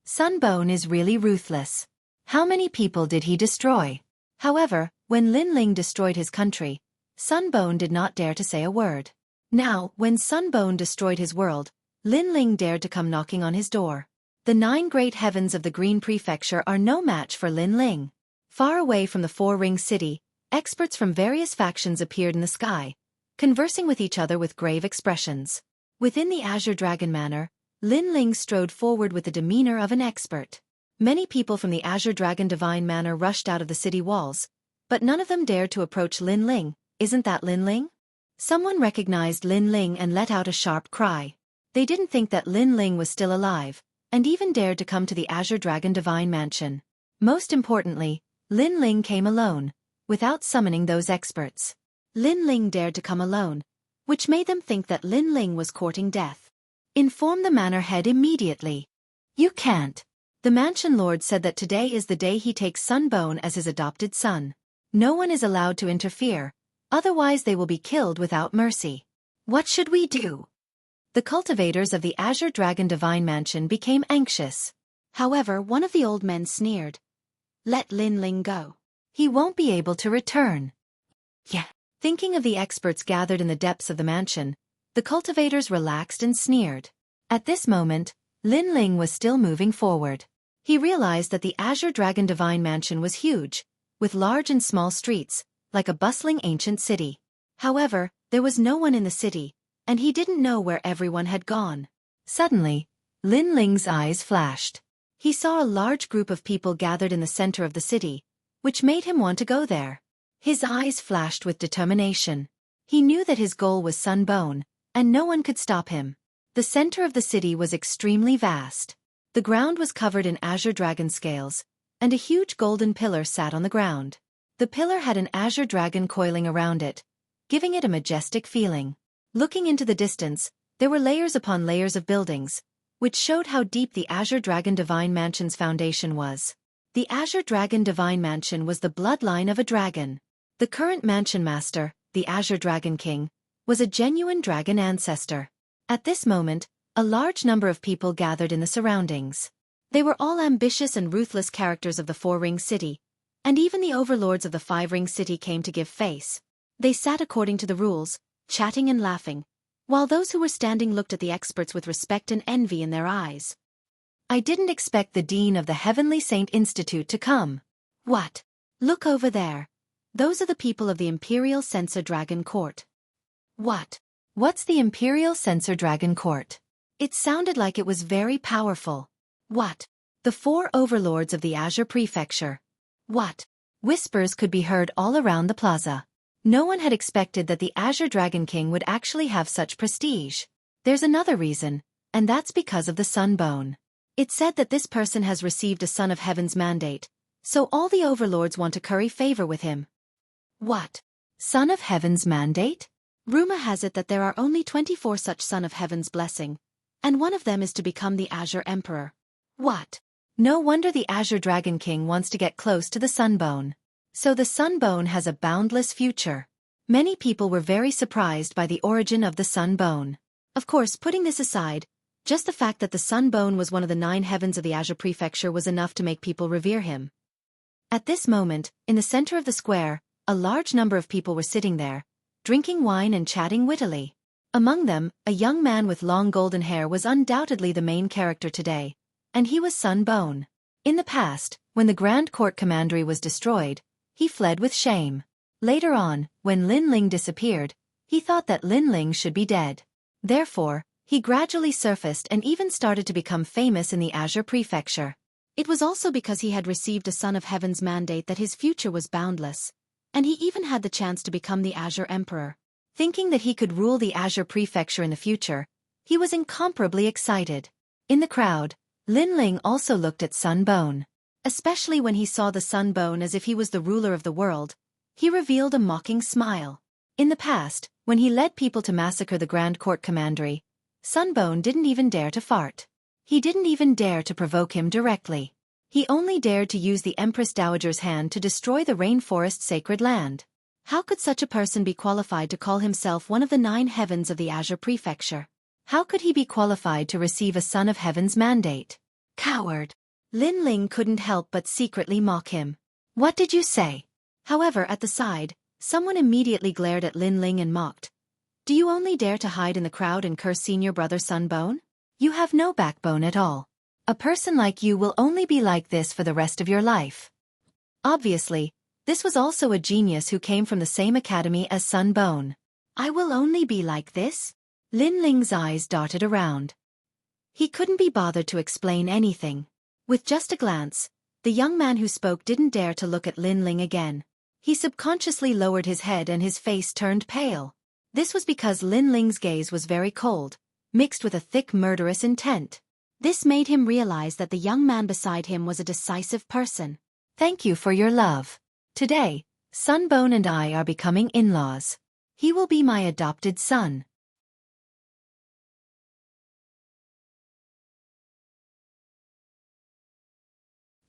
Sunbone is really ruthless. How many people did he destroy? However, when Lin Ling destroyed his country, Sunbone did not dare to say a word. Now, when Sunbone destroyed his world, Lin Ling dared to come knocking on his door. The 9 great heavens of the Green Prefecture are no match for Lin Ling. Far away from the 4-Ring City, experts from various factions appeared in the sky, conversing with each other with grave expressions. Within the Azure Dragon Manor, Lin Ling strode forward with the demeanor of an expert. Many people from the Azure Dragon Divine Manor rushed out of the city walls, but none of them dared to approach Lin Ling. Isn't that Lin Ling? Someone recognized Lin Ling and let out a sharp cry. They didn't think that Lin Ling was still alive, and even dared to come to the Azure Dragon Divine Mansion. Most importantly, Lin Ling came alone, without summoning those experts. Lin Ling dared to come alone, which made them think that Lin Ling was courting death. Inform the manor head immediately. You can't. The mansion lord said that today is the day he takes Sunbone as his adopted son. No one is allowed to interfere, otherwise they will be killed without mercy. What should we do? The cultivators of the Azure Dragon Divine Mansion became anxious. However, one of the old men sneered. Let Lin Ling go. He won't be able to return. Yeah. Thinking of the experts gathered in the depths of the mansion, the cultivators relaxed and sneered. At this moment, Lin Ling was still moving forward. He realized that the Azure Dragon Divine Mansion was huge, with large and small streets, like a bustling ancient city. However, there was no one in the city, and he didn't know where everyone had gone. Suddenly, Lin Ling's eyes flashed. He saw a large group of people gathered in the center of the city, which made him want to go there. His eyes flashed with determination. He knew that his goal was Sunbone, and no one could stop him. The center of the city was extremely vast. The ground was covered in azure dragon scales, and a huge golden pillar sat on the ground. The pillar had an azure dragon coiling around it, giving it a majestic feeling. Looking into the distance, there were layers upon layers of buildings, which showed how deep the Azure Dragon Divine Mansion's foundation was. The Azure Dragon Divine Mansion was the bloodline of a dragon. The current mansion master, the Azure Dragon King, was a genuine dragon ancestor. At this moment, a large number of people gathered in the surroundings. They were all ambitious and ruthless characters of the Four-Ring City, and even the overlords of the Five-Ring City came to give face. They sat according to the rules, chatting and laughing, while those who were standing looked at the experts with respect and envy in their eyes. I didn't expect the Dean of the Heavenly Saint Institute to come. What? Look over there. Those are the people of the Imperial Censor Dragon Court. What? What's the Imperial Censor Dragon Court? It sounded like it was very powerful. What? The four overlords of the Azure Prefecture. What? Whispers could be heard all around the plaza. No one had expected that the Azure Dragon King would actually have such prestige. There's another reason, and that's because of the Sunbone. It's said that this person has received a Son of Heaven's mandate, so all the overlords want to curry favor with him. What? Son of Heaven's mandate? Rumor has it that there are only 24 such Son of Heaven's blessing, and one of them is to become the Azure Emperor. What? No wonder the Azure Dragon King wants to get close to the Sunbone. So the Sunbone has a boundless future. Many people were very surprised by the origin of the Sunbone. Of course, putting this aside, just the fact that the Sunbone was one of the 9 heavens of the Azure Prefecture was enough to make people revere him. At this moment, in the center of the square, a large number of people were sitting there, drinking wine and chatting wittily. Among them, a young man with long golden hair was undoubtedly the main character today, and he was Sunbone. In the past, when the Grand Court Commandery was destroyed, he fled with shame. Later on, when Lin Ling disappeared, he thought that Lin Ling should be dead. Therefore, he gradually surfaced and even started to become famous in the Azure Prefecture. It was also because he had received a Son of Heaven's mandate that his future was boundless, and he even had the chance to become the Azure Emperor. Thinking that he could rule the Azure Prefecture in the future, he was incomparably excited. In the crowd, Lin Ling also looked at Sunbone. Especially when he saw the Sunbone as if he was the ruler of the world, he revealed a mocking smile. In the past, when he led people to massacre the Grand Court Commandery, Sunbone didn't even dare to fart. He didn't even dare to provoke him directly. He only dared to use the Empress Dowager's hand to destroy the rainforest sacred land. How could such a person be qualified to call himself one of the 9 heavens of the Azure Prefecture? How could he be qualified to receive a Son of Heaven's mandate? Coward! Lin Ling couldn't help but secretly mock him. What did you say? However, at the side, someone immediately glared at Lin Ling and mocked. Do you only dare to hide in the crowd and curse senior brother Sunbone? You have no backbone at all. A person like you will only be like this for the rest of your life. Obviously, this was also a genius who came from the same academy as Sunbone. I will only be like this? Lin Ling's eyes darted around. He couldn't be bothered to explain anything. With just a glance, the young man who spoke didn't dare to look at Lin Ling again. He subconsciously lowered his head and his face turned pale. This was because Lin Ling's gaze was very cold, mixed with a thick murderous intent. This made him realize that the young man beside him was a decisive person. Thank you for your love. Today, Sunbone and I are becoming in-laws. He will be my adopted son.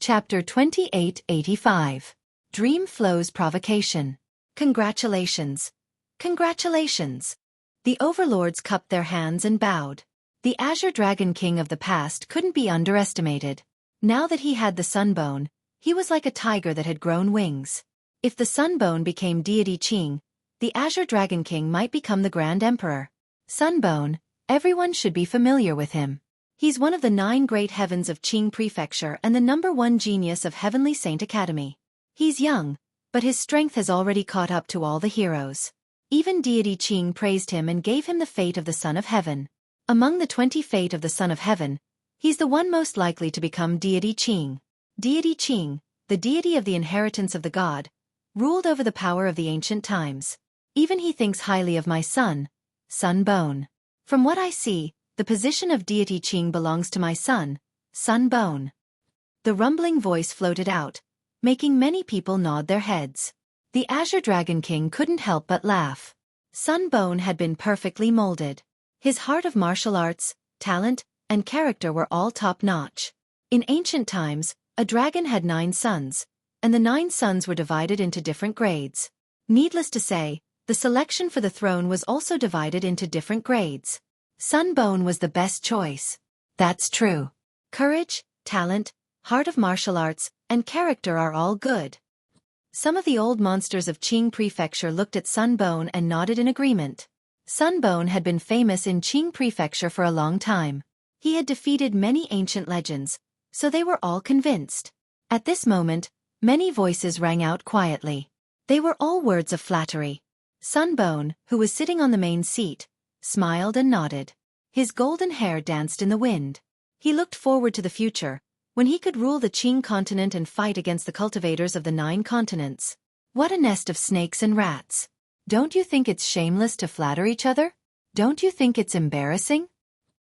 Chapter 2885. Dream Flow's Provocation. Congratulations. Congratulations. The overlords cupped their hands and bowed. The Azure Dragon King of the past couldn't be underestimated. Now that he had the Sunbone, He was like a tiger that had grown wings. If the Sunbone became deity Qing, the Azure Dragon King might become the Grand Emperor. Sunbone, everyone should be familiar with him. He's one of the 9 great heavens of Qing Prefecture and the #1 genius of Heavenly Saint Academy. He's young, but his strength has already caught up to all the heroes. Even deity Qing praised him and gave him the fate of the Son of Heaven. Among the 20 fate of the Son of Heaven, he's the one most likely to become deity Qing. Deity Qing, the deity of the inheritance of the god, ruled over the power of the ancient times. Even he thinks highly of my son, Sunbone. From what I see, the position of deity Qing belongs to my son, Sunbone. The rumbling voice floated out, making many people nod their heads. The Azure Dragon King couldn't help but laugh. Sunbone had been perfectly molded. His heart of martial arts, talent, and character were all top-notch. In ancient times, a dragon had 9 sons, and the 9 sons were divided into different grades. Needless to say, the selection for the throne was also divided into different grades. Sunbone was the best choice. That's true. Courage, talent, heart of martial arts, and character are all good. Some of the old monsters of Qing Prefecture looked at Sunbone and nodded in agreement. Sunbone had been famous in Qing Prefecture for a long time. He had defeated many ancient legends, so they were all convinced. At this moment, many voices rang out quietly. They were all words of flattery. Sunbone, who was sitting on the main seat, smiled and nodded. His golden hair danced in the wind. He looked forward to the future, when he could rule the Qing continent and fight against the cultivators of the 9 continents. What a nest of snakes and rats. Don't you think it's shameless to flatter each other? Don't you think it's embarrassing?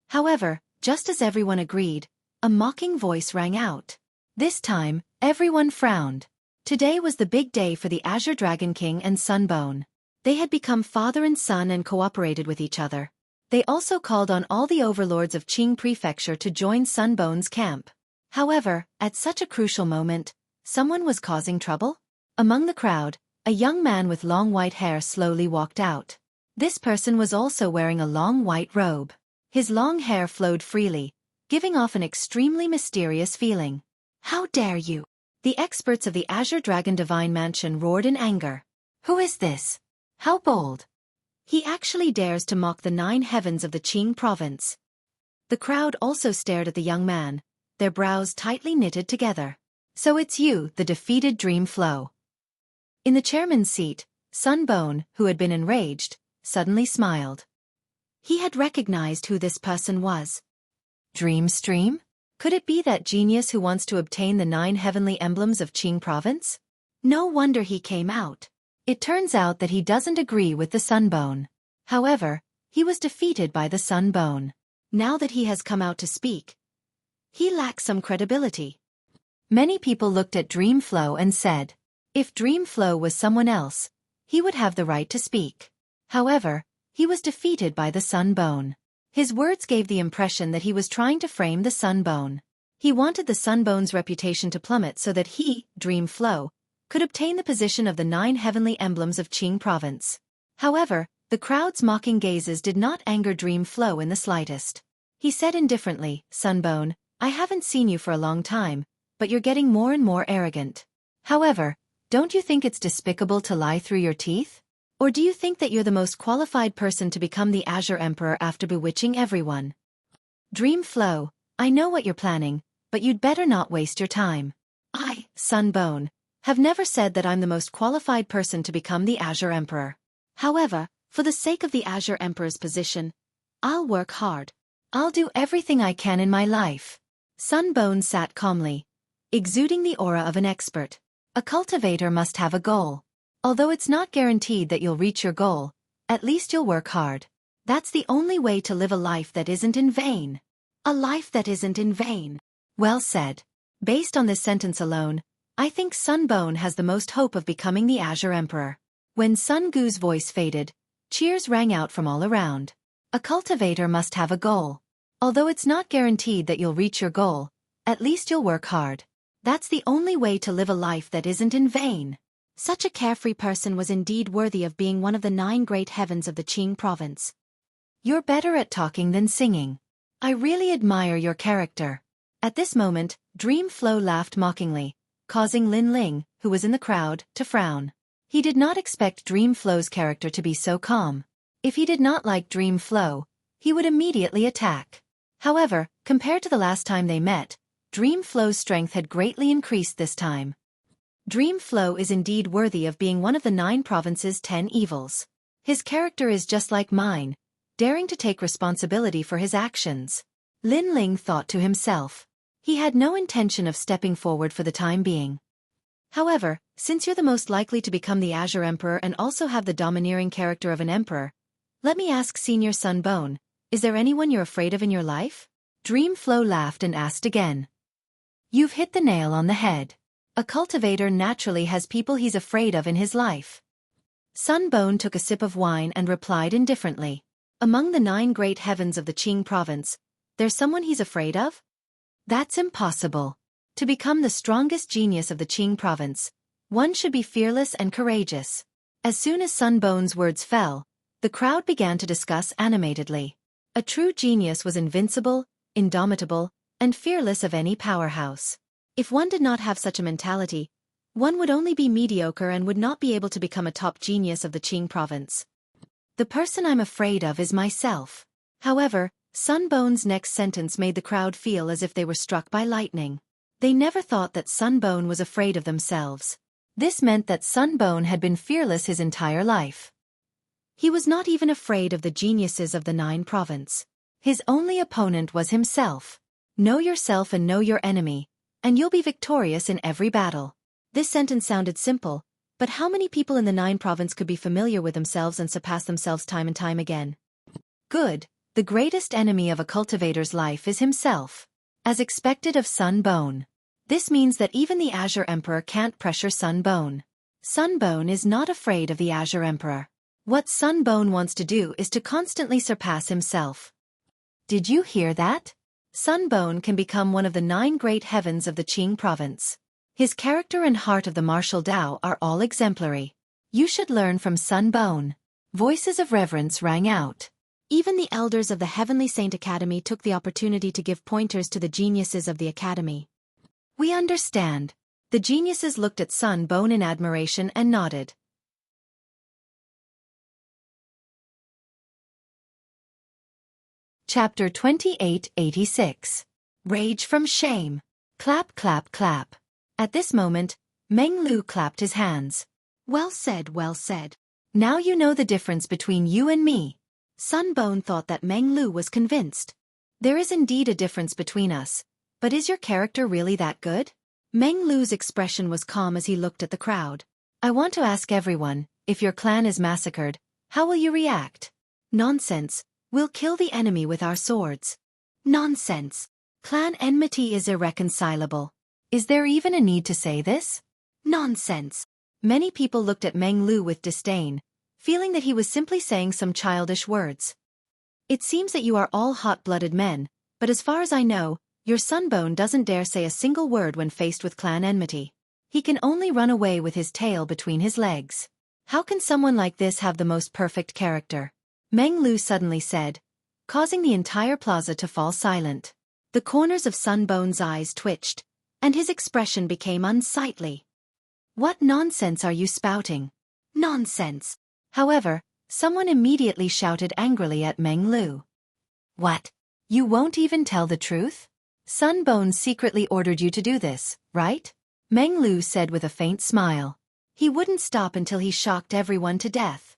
However, just as everyone agreed, a mocking voice rang out. This time, everyone frowned. Today was the big day for the Azure Dragon King and Sunbone. They had become father and son and cooperated with each other. They also called on all the overlords of Qing Prefecture to join Sunbone's camp. However, at such a crucial moment, someone was causing trouble. Among the crowd, a young man with long white hair slowly walked out. This person was also wearing a long white robe. His long hair flowed freely, giving off an extremely mysterious feeling. How dare you! The experts of the Azure Dragon Divine Mansion roared in anger. Who is this? How bold! He actually dares to mock the 9 heavens of the Qing province. The crowd also stared at the young man, their brows tightly knitted together. So it's you, the defeated Dream Flow. In the chairman's seat, Sunbone, who had been enraged, suddenly smiled. He had recognized who this person was. Dreamstream? Could it be that genius who wants to obtain the 9 heavenly emblems of Qing province? No wonder he came out. It turns out that he doesn't agree with the Sunbone. However, he was defeated by the Sunbone. Now that he has come out to speak, he lacks some credibility. Many people looked at Dreamflow and said, if Dreamflow was someone else, he would have the right to speak. However, he was defeated by the Sunbone. His words gave the impression that he was trying to frame the Sunbone. He wanted the Sunbone's reputation to plummet so that he, Dreamflow, could obtain the position of the 9 heavenly emblems of Qing province. However, the crowd's mocking gazes did not anger Dreamflow in the slightest. He said indifferently, Sunbone, I haven't seen you for a long time, but you're getting more and more arrogant. However, don't you think it's despicable to lie through your teeth? Or do you think that you're the most qualified person to become the Azure Emperor after bewitching everyone? Dreamflow, I know what you're planning, but you'd better not waste your time. I, Sunbone, have never said that I'm the most qualified person to become the Azure Emperor. However, for the sake of the Azure Emperor's position, I'll work hard. I'll do everything I can in my life. Sunbone sat calmly, exuding the aura of an expert. A cultivator must have a goal. Although it's not guaranteed that you'll reach your goal, at least you'll work hard. That's the only way to live a life that isn't in vain. A life that isn't in vain. Well said. Based on this sentence alone, I think Sunbone has the most hope of becoming the Azure Emperor. When Sun Gu's voice faded, cheers rang out from all around. A cultivator must have a goal. Although it's not guaranteed that you'll reach your goal, at least you'll work hard. That's the only way to live a life that isn't in vain. Such a carefree person was indeed worthy of being one of the 9 great heavens of the Qing province. You're better at talking than singing. I really admire your character. At this moment, Dreamflow laughed mockingly, causing Lin Ling, who was in the crowd, to frown. He did not expect Dream Flow's character to be so calm. If he did not like Dream Flow, he would immediately attack. However, compared to the last time they met, Dream Flow's strength had greatly increased this time. Dream Flow is indeed worthy of being one of the 9 provinces' 10 evils. His character is just like mine, daring to take responsibility for his actions. Lin Ling thought to himself. He had no intention of stepping forward for the time being. However, since you're the most likely to become the Azure Emperor and also have the domineering character of an emperor, let me ask Senior Sunbone, is there anyone you're afraid of in your life? Dream Flow laughed and asked again. You've hit the nail on the head. A cultivator naturally has people he's afraid of in his life. Sunbone took a sip of wine and replied indifferently. Among the 9 great heavens of the Qing province, there's someone he's afraid of? That's impossible. To become the strongest genius of the Qing province, one should be fearless and courageous. As soon as Sunbone's words fell, the crowd began to discuss animatedly. A true genius was invincible, indomitable, and fearless of any powerhouse. If one did not have such a mentality, one would only be mediocre and would not be able to become a top genius of the Qing province. The person I'm afraid of is myself. However, Sunbone's next sentence made the crowd feel as if they were struck by lightning. They never thought that Sunbone was afraid of themselves. This meant that Sunbone had been fearless his entire life. He was not even afraid of the geniuses of the 9 province. His only opponent was himself. Know yourself and know your enemy, and you'll be victorious in every battle. This sentence sounded simple, but how many people in the 9 province could be familiar with themselves and surpass themselves time and time again? Good. The greatest enemy of a cultivator's life is himself. As expected of Sunbone. This means that even the Azure Emperor can't pressure Sunbone. Sunbone is not afraid of the Azure Emperor. What Sunbone wants to do is to constantly surpass himself. Did you hear that? Sunbone can become one of the 9 great heavens of the Qing province. His character and heart of the martial Tao are all exemplary. You should learn from Sunbone. Voices of reverence rang out. Even the elders of the Heavenly Saint Academy took the opportunity to give pointers to the geniuses of the academy. We understand. The geniuses looked at Sunbone in admiration and nodded. Chapter 2886. Rage from Shame. Clap, clap, clap. At this moment, Meng Lu clapped his hands. Well said, well said. Now you know the difference between you and me. Sunbone thought that Meng Lu was convinced. There is indeed a difference between us, but is your character really that good? Meng Lu's expression was calm as he looked at the crowd. I want to ask everyone, if your clan is massacred, how will you react? Nonsense. We'll kill the enemy with our swords. Nonsense. Clan enmity is irreconcilable. Is there even a need to say this? Nonsense. Many people looked at Meng Lu with disdain, feeling that he was simply saying some childish words. It seems that you are all hot-blooded men, but as far as I know, your Sunbone doesn't dare say a single word when faced with clan enmity. He can only run away with his tail between his legs. How can someone like this have the most perfect character? Meng Lu suddenly said, causing the entire plaza to fall silent. The corners of Sunbone's eyes twitched, and his expression became unsightly. What nonsense are you spouting? Nonsense. However, someone immediately shouted angrily at Meng Lu. What? You won't even tell the truth? Sunbone secretly ordered you to do this, right? Meng Lu said with a faint smile. He wouldn't stop until he shocked everyone to death.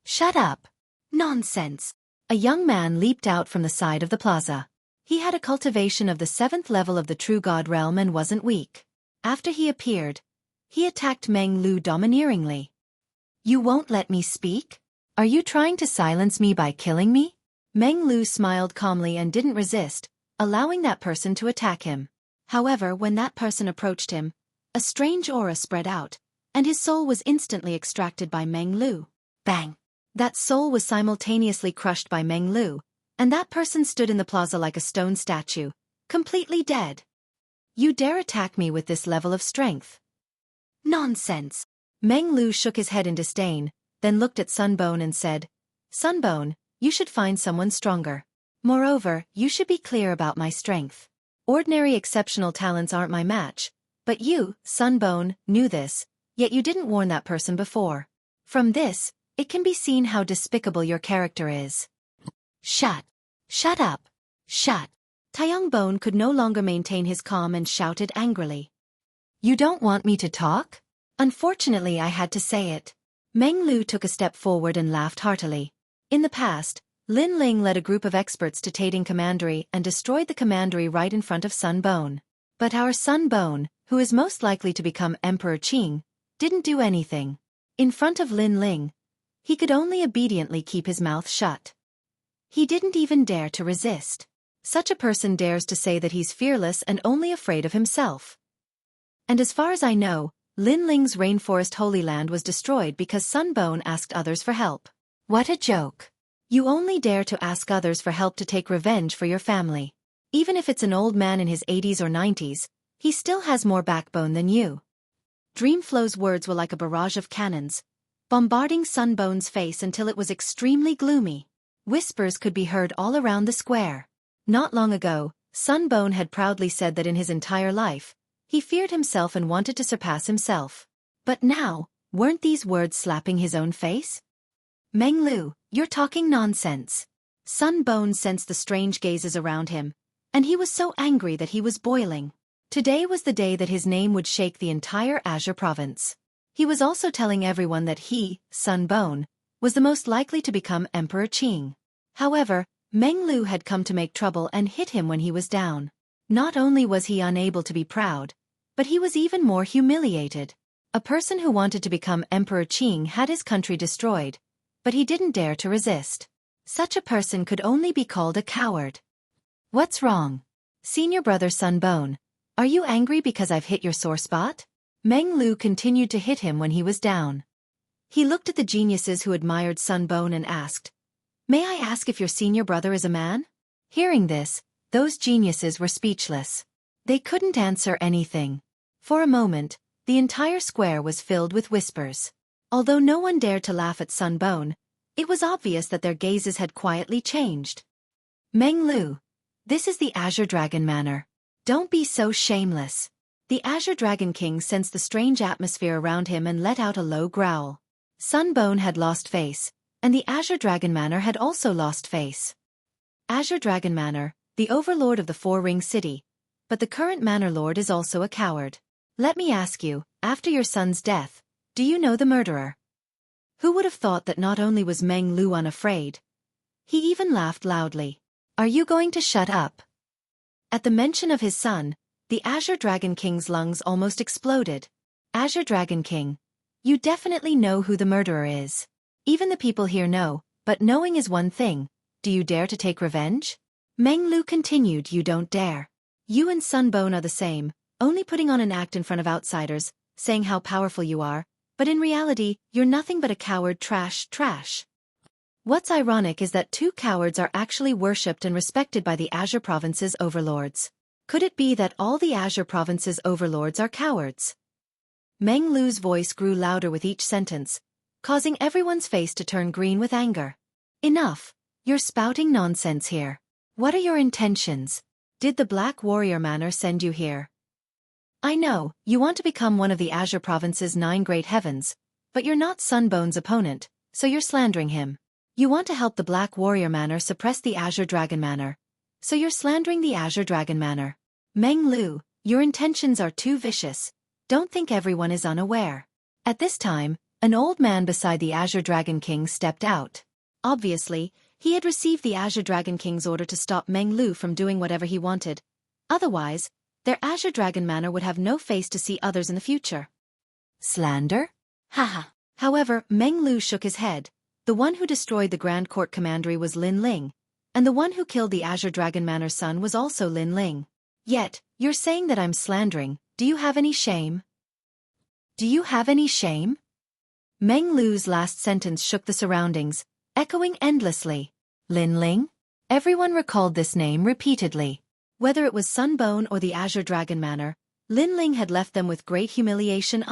Shut up. Nonsense. A young man leaped out from the side of the plaza. He had a cultivation of the 7th level of the True God realm and wasn't weak. After he appeared, he attacked Meng Lu domineeringly. You won't let me speak? Are you trying to silence me by killing me? Meng Lu smiled calmly and didn't resist, allowing that person to attack him. However, when that person approached him, a strange aura spread out, and his soul was instantly extracted by Meng Lu. Bang! That soul was simultaneously crushed by Meng Lu, and that person stood in the plaza like a stone statue, completely dead. You dare attack me with this level of strength? Nonsense. Meng Lu shook his head in disdain, then looked at Sunbone and said, Sunbone, you should find someone stronger. Moreover, you should be clear about my strength. Ordinary exceptional talents aren't my match, But you, Sunbone, knew this, yet you didn't warn that person before. From this, it can be seen how despicable your character is. Shut. Shut up. Shut. Taeyongbone could no longer maintain his calm and shouted angrily. You don't want me to talk? Unfortunately, I had to say it. Meng Lu took a step forward and laughed heartily. In the past, Lin Ling led a group of experts to Tating Commandery and destroyed the commandery right in front of Sunbone. But our Sunbone, who is most likely to become Emperor Qing, didn't do anything. In front of Lin Ling, he could only obediently keep his mouth shut. He didn't even dare to resist. Such a person dares to say that he's fearless and only afraid of himself. And as far as I know, Lin Ling's rainforest Holy Land was destroyed because Sunbone asked others for help. What a joke. You only dare to ask others for help to take revenge for your family. Even if it's an old man in his 80s or 90s, he still has more backbone than you. Dreamflow's words were like a barrage of cannons, bombarding Sunbone's face until it was extremely gloomy. Whispers could be heard all around the square. Not long ago, Sunbone had proudly said that in his entire life, he feared himself and wanted to surpass himself. But now, weren't these words slapping his own face? Meng Lu, you're talking nonsense. Sunbone sensed the strange gazes around him, and he was so angry that he was boiling. Today was the day that his name would shake the entire Azure province. He was also telling everyone that he, Sunbone, was the most likely to become Emperor Qing. However, Meng Lu had come to make trouble and hit him when he was down. Not only was he unable to be proud, but he was even more humiliated. A person who wanted to become Emperor Qing had his country destroyed, but he didn't dare to resist. Such a person could only be called a coward. What's wrong? Senior brother Sunbone, are you angry because I've hit your sore spot? Meng Lu continued to hit him when he was down. He looked at the geniuses who admired Sunbone and asked, May I ask if your senior brother is a man? Hearing this, those geniuses were speechless. They couldn't answer anything. For a moment, the entire square was filled with whispers. Although no one dared to laugh at Sunbone, it was obvious that their gazes had quietly changed. Meng Lu, this is the Azure Dragon Manor. Don't be so shameless. The Azure Dragon King sensed the strange atmosphere around him and let out a low growl. Sunbone had lost face, and the Azure Dragon Manor had also lost face. Azure Dragon Manor, the overlord of the Four-Ring City, but the current Manor Lord is also a coward. Let me ask you, after your son's death, do you know the murderer? Who would have thought that not only was Meng Lu unafraid, he even laughed loudly. Are you going to shut up? At the mention of his son, the Azure Dragon King's lungs almost exploded. Azure Dragon King, you definitely know who the murderer is. Even the people here know, but knowing is one thing. Do you dare to take revenge? Meng Lu continued, You don't dare. You and Sunbone are the same, only putting on an act in front of outsiders, saying how powerful you are, but in reality, you're nothing but a coward. Trash. What's ironic is that two cowards are actually worshipped and respected by the Azure Province's overlords. Could it be that all the Azure Province's overlords are cowards? Meng Lu's voice grew louder with each sentence, causing everyone's face to turn green with anger. Enough. You're spouting nonsense here. What are your intentions? Did the Black Warrior Manor send you here? I know, you want to become one of the Azure Province's 9 great heavens, but you're not Sunbone's opponent, so you're slandering him. You want to help the Black Warrior Manor suppress the Azure Dragon Manor, so you're slandering the Azure Dragon Manor. Meng Lu, your intentions are too vicious. Don't think everyone is unaware. At this time, an old man beside the Azure Dragon King stepped out. Obviously, he had received the Azure Dragon King's order to stop Meng Lu from doing whatever he wanted. Otherwise, their Azure Dragon Manor would have no face to see others in the future. Slander? Haha. However, Meng Lu shook his head. The one who destroyed the Grand Court Commandery was Lin Ling, and the one who killed the Azure Dragon Manor's son was also Lin Ling. Yet, you're saying that I'm slandering. Do you have any shame? Do you have any shame? Meng Lu's last sentence shook the surroundings, echoing endlessly. Lin Ling? Everyone recalled this name repeatedly. Whether it was Sunbone or the Azure Dragon Manor, Lin Ling had left them with great humiliation.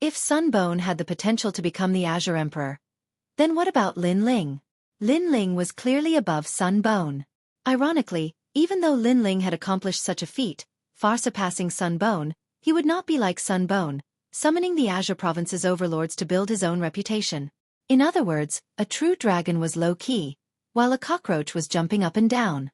If Sunbone had the potential to become the Azure Emperor, then what about Lin Ling? Lin Ling was clearly above Sunbone. Ironically, even though Lin Ling had accomplished such a feat, far surpassing Sunbone, He would not be like Sunbone, summoning the Azure Province's overlords to build his own reputation. In other words, a true dragon was low-key, while a cockroach was jumping up and down.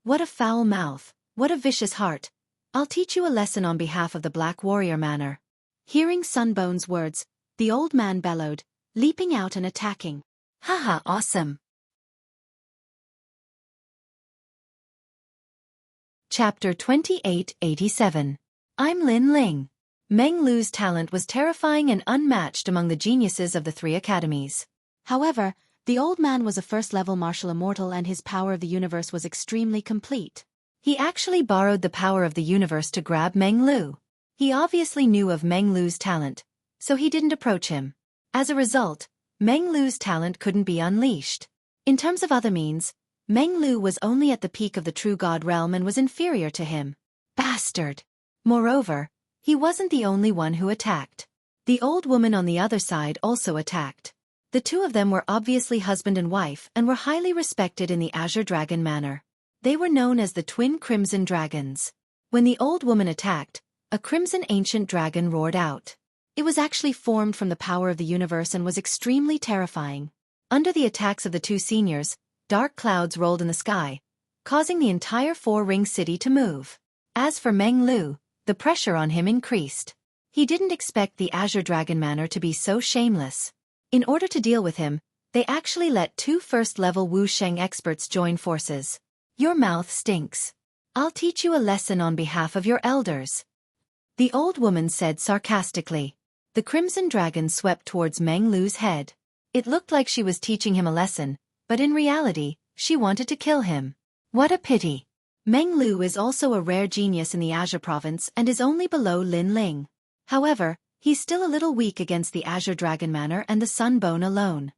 What a foul mouth, what a vicious heart. I'll teach you a lesson on behalf of the Black Warrior Manor. Hearing Sunbone's words, the old man bellowed, leaping out and attacking. Haha, awesome. Chapter 2887. I'm Lin Ling. Meng Lu's talent was terrifying and unmatched among the geniuses of the three academies. However, the old man was a first-level martial immortal and his power of the universe was extremely complete. He actually borrowed the power of the universe to grab Meng Lu. He obviously knew of Meng Lu's talent, so he didn't approach him. As a result, Meng Lu's talent couldn't be unleashed. In terms of other means, Meng Lu was only at the peak of the true god realm and was inferior to him. Bastard! Moreover, he wasn't the only one who attacked. The old woman on the other side also attacked. The two of them were obviously husband and wife and were highly respected in the Azure Dragon Manor. They were known as the Twin Crimson Dragons. When the old woman attacked, a crimson ancient dragon roared out. It was actually formed from the power of the universe and was extremely terrifying. Under the attacks of the two seniors, dark clouds rolled in the sky, causing the entire four-ring city to move. As for Meng Lu, the pressure on him increased. He didn't expect the Azure Dragon Manor to be so shameless. In order to deal with him, they actually let two first-level Wu Sheng experts join forces. Your mouth stinks. I'll teach you a lesson on behalf of your elders. The old woman said sarcastically. The Crimson Dragon swept towards Meng Lu's head. It looked like she was teaching him a lesson, but in reality, she wanted to kill him. What a pity. Meng Lu is also a rare genius in the Azure Province and is only below Lin Ling. However, he's still a little weak against the Azure Dragon Manor and the Sunbone alone.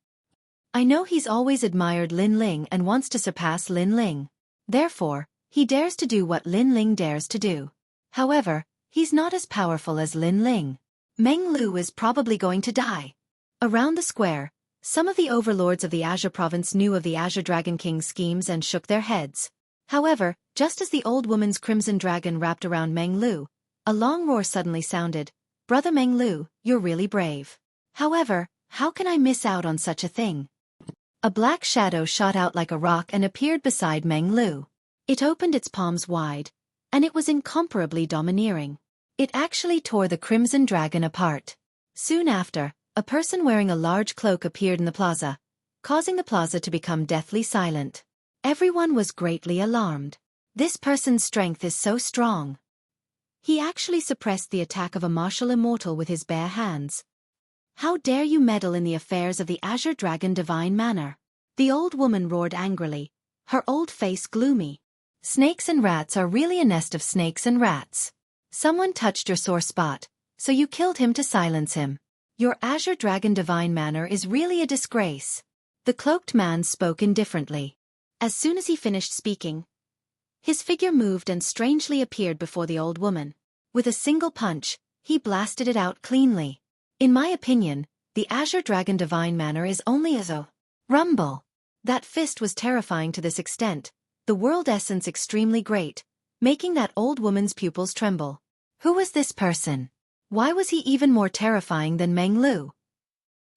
I know he's always admired Lin Ling and wants to surpass Lin Ling. Therefore, he dares to do what Lin Ling dares to do. However, he's not as powerful as Lin Ling. Meng Lu is probably going to die. Around the square, some of the overlords of the Azure Province knew of the Azure Dragon King's schemes and shook their heads. However, just as the old woman's crimson dragon wrapped around Meng Lu, a long roar suddenly sounded. Brother Meng Lu, you're really brave. However, how can I miss out on such a thing? A black shadow shot out like a rock and appeared beside Meng Lu. It opened its palms wide, and it was incomparably domineering. It actually tore the crimson dragon apart. Soon after, a person wearing a large cloak appeared in the plaza, causing the plaza to become deathly silent. Everyone was greatly alarmed. This person's strength is so strong. He actually suppressed the attack of a martial immortal with his bare hands. How dare you meddle in the affairs of the Azure Dragon Divine Manor? The old woman roared angrily, her old face gloomy. Snakes and rats are really a nest of snakes and rats. Someone touched your sore spot, so you killed him to silence him. Your Azure Dragon Divine Manor is really a disgrace. The cloaked man spoke indifferently. As soon as he finished speaking, his figure moved and strangely appeared before the old woman. With a single punch, he blasted it out cleanly. In my opinion, the Azure Dragon Divine Manor is only as a rumble. That fist was terrifying to this extent, the world essence extremely great, making that old woman's pupils tremble. Who was this person? Why was he even more terrifying than Meng Lu?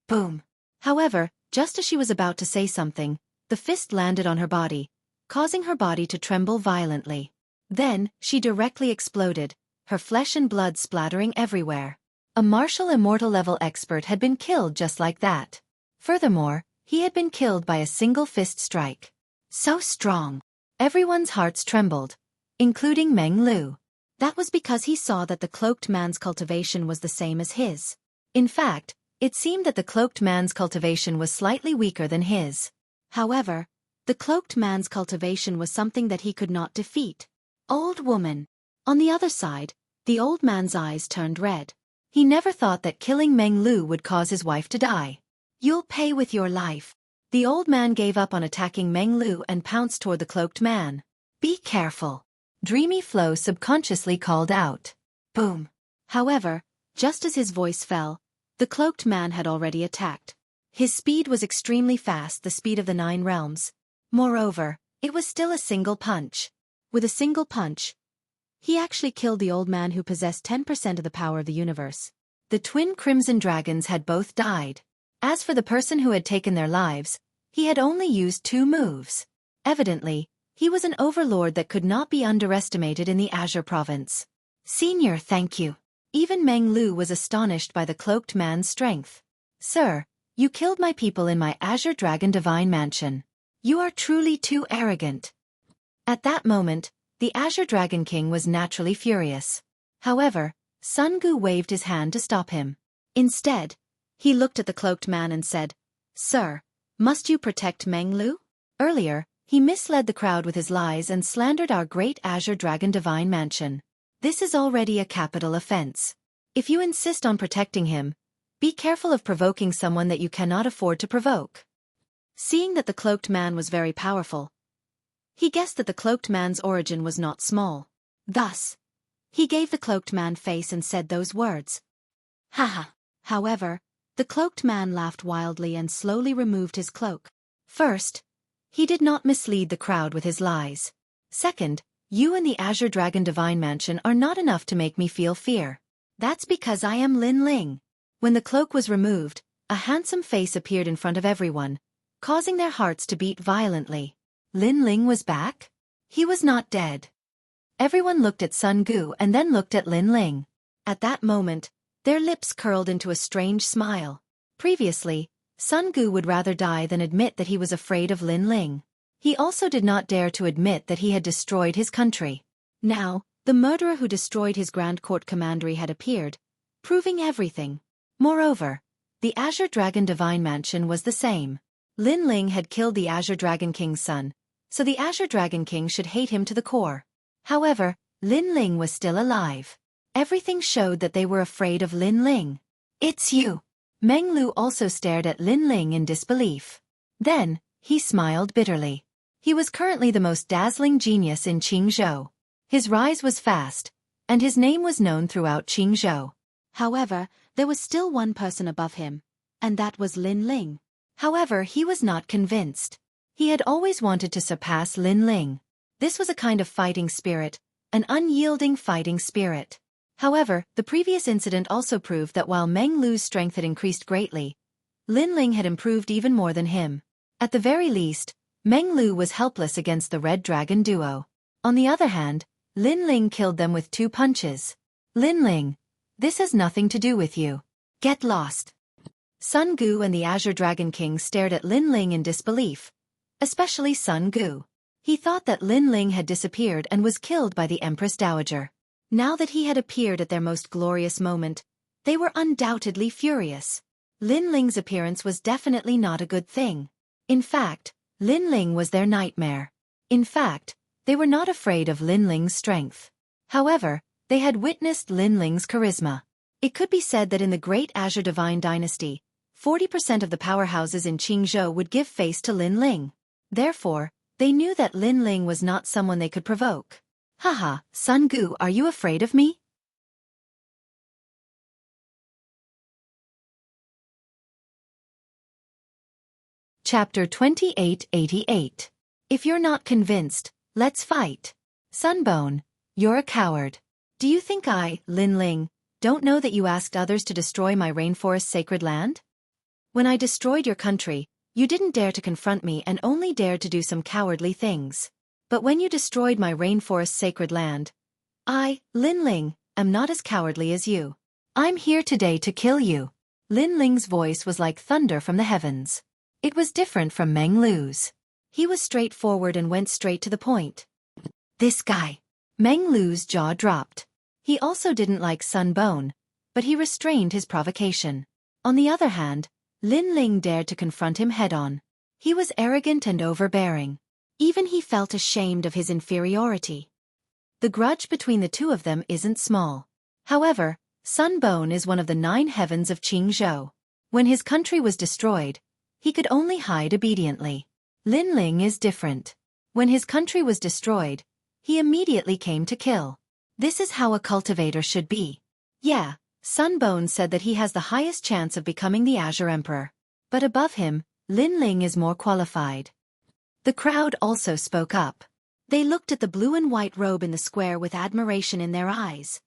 Boom. However, just as she was about to say something, the fist landed on her body, causing her body to tremble violently. Then, she directly exploded, her flesh and blood splattering everywhere. A martial immortal level expert had been killed just like that. Furthermore, he had been killed by a single fist strike. So strong. Everyone's hearts trembled, including Meng Lu. That was because he saw that the cloaked man's cultivation was the same as his. In fact, it seemed that the cloaked man's cultivation was slightly weaker than his. However, the cloaked man's cultivation was something that he could not defeat. Old woman. On the other side, the old man's eyes turned red. He never thought that killing Meng Lu would cause his wife to die. You'll pay with your life. The old man gave up on attacking Meng Lu and pounced toward the cloaked man. Be careful. Dreamy Flow subconsciously called out. Boom. However, just as his voice fell, the cloaked man had already attacked. His speed was extremely fast, the speed of the 9 realms. Moreover, it was still a single punch. With a single punch, He actually killed the old man who possessed 10% of the power of the universe. The twin crimson dragons had both died. As for the person who had taken their lives, he had only used 2 moves. Evidently, he was an overlord that could not be underestimated in the Azure province. Senior, thank you. Even Meng Lu was astonished by the cloaked man's strength. Sir, you killed my people in my Azure Dragon Divine Mansion. You are truly too arrogant. At that moment, the Azure Dragon King was naturally furious. However, Sun Gu waved his hand to stop him. Instead, he looked at the cloaked man and said, Sir, must you protect Meng Lu? Earlier, he misled the crowd with his lies and slandered our great Azure Dragon Divine Mansion. This is already a capital offense. If you insist on protecting him, be careful of provoking someone that you cannot afford to provoke. Seeing that the cloaked man was very powerful, he guessed that the cloaked man's origin was not small. Thus, he gave the cloaked man face and said those words. Haha. However, the cloaked man laughed wildly and slowly removed his cloak. First, he did not mislead the crowd with his lies. Second, you and the Azure Dragon Divine Mansion are not enough to make me feel fear. That's because I am Lin Ling. When the cloak was removed, a handsome face appeared in front of everyone, causing their hearts to beat violently. Lin Ling was back? He was not dead. Everyone looked at Sun Gu and then looked at Lin Ling. At that moment, their lips curled into a strange smile. Previously, Sun Gu would rather die than admit that he was afraid of Lin Ling. He also did not dare to admit that he had destroyed his country. Now, the murderer who destroyed his Grand Court Commandery had appeared, proving everything. Moreover, the Azure Dragon Divine Mansion was the same. Lin Ling had killed the Azure Dragon King's son, so the Azure Dragon King should hate him to the core. However, Lin Ling was still alive. Everything showed that they were afraid of Lin Ling. It's you. Meng Lu also stared at Lin Ling in disbelief. Then, he smiled bitterly. He was currently the most dazzling genius in Qingzhou. His rise was fast, and his name was known throughout Qingzhou. However, there was still one person above him, and that was Lin Ling. However, he was not convinced. He had always wanted to surpass Lin Ling. This was a kind of fighting spirit, an unyielding fighting spirit. However, the previous incident also proved that while Meng Lu's strength had increased greatly, Lin Ling had improved even more than him. At the very least, Meng Lu was helpless against the Red Dragon duo. On the other hand, Lin Ling killed them with 2 punches. Lin Ling, this has nothing to do with you. Get lost. Sun Gu and the Azure Dragon King stared at Lin Ling in disbelief, especially Sun Gu. He thought that Lin Ling had disappeared and was killed by the Empress Dowager. Now that he had appeared at their most glorious moment, they were undoubtedly furious. Lin Ling's appearance was definitely not a good thing. In fact, Lin Ling was their nightmare. In fact, they were not afraid of Lin Ling's strength. However, they had witnessed Lin Ling's charisma. It could be said that in the Great Azure Divine Dynasty, 40% of the powerhouses in Qingzhou would give face to Lin Ling. Therefore, they knew that Lin Ling was not someone they could provoke. Haha, Sun Gu, are you afraid of me? Chapter 2888. If you're not convinced, let's fight. Sunbone, you're a coward. Do you think I, Lin Ling, don't know that you asked others to destroy my rainforest's sacred land? When I destroyed your country, you didn't dare to confront me and only dared to do some cowardly things. But when you destroyed my rainforest's sacred land, I, Lin Ling, am not as cowardly as you. I'm here today to kill you. Lin Ling's voice was like thunder from the heavens. It was different from Meng Lu's. He was straightforward and went straight to the point. This guy. Meng Lu's jaw dropped. He also didn't like Sunbone, but he restrained his provocation. On the other hand, Lin Ling dared to confront him head-on. He was arrogant and overbearing. Even he felt ashamed of his inferiority. The grudge between the two of them isn't small. However, Sunbone is one of the 9 heavens of Qingzhou. When his country was destroyed, he could only hide obediently. Lin Ling is different. When his country was destroyed, he immediately came to kill. This is how a cultivator should be. Yeah, Sunbone said that he has the highest chance of becoming the Azure Emperor. But above him, Lin Ling is more qualified. The crowd also spoke up. They looked at the blue and white robe in the square with admiration in their eyes.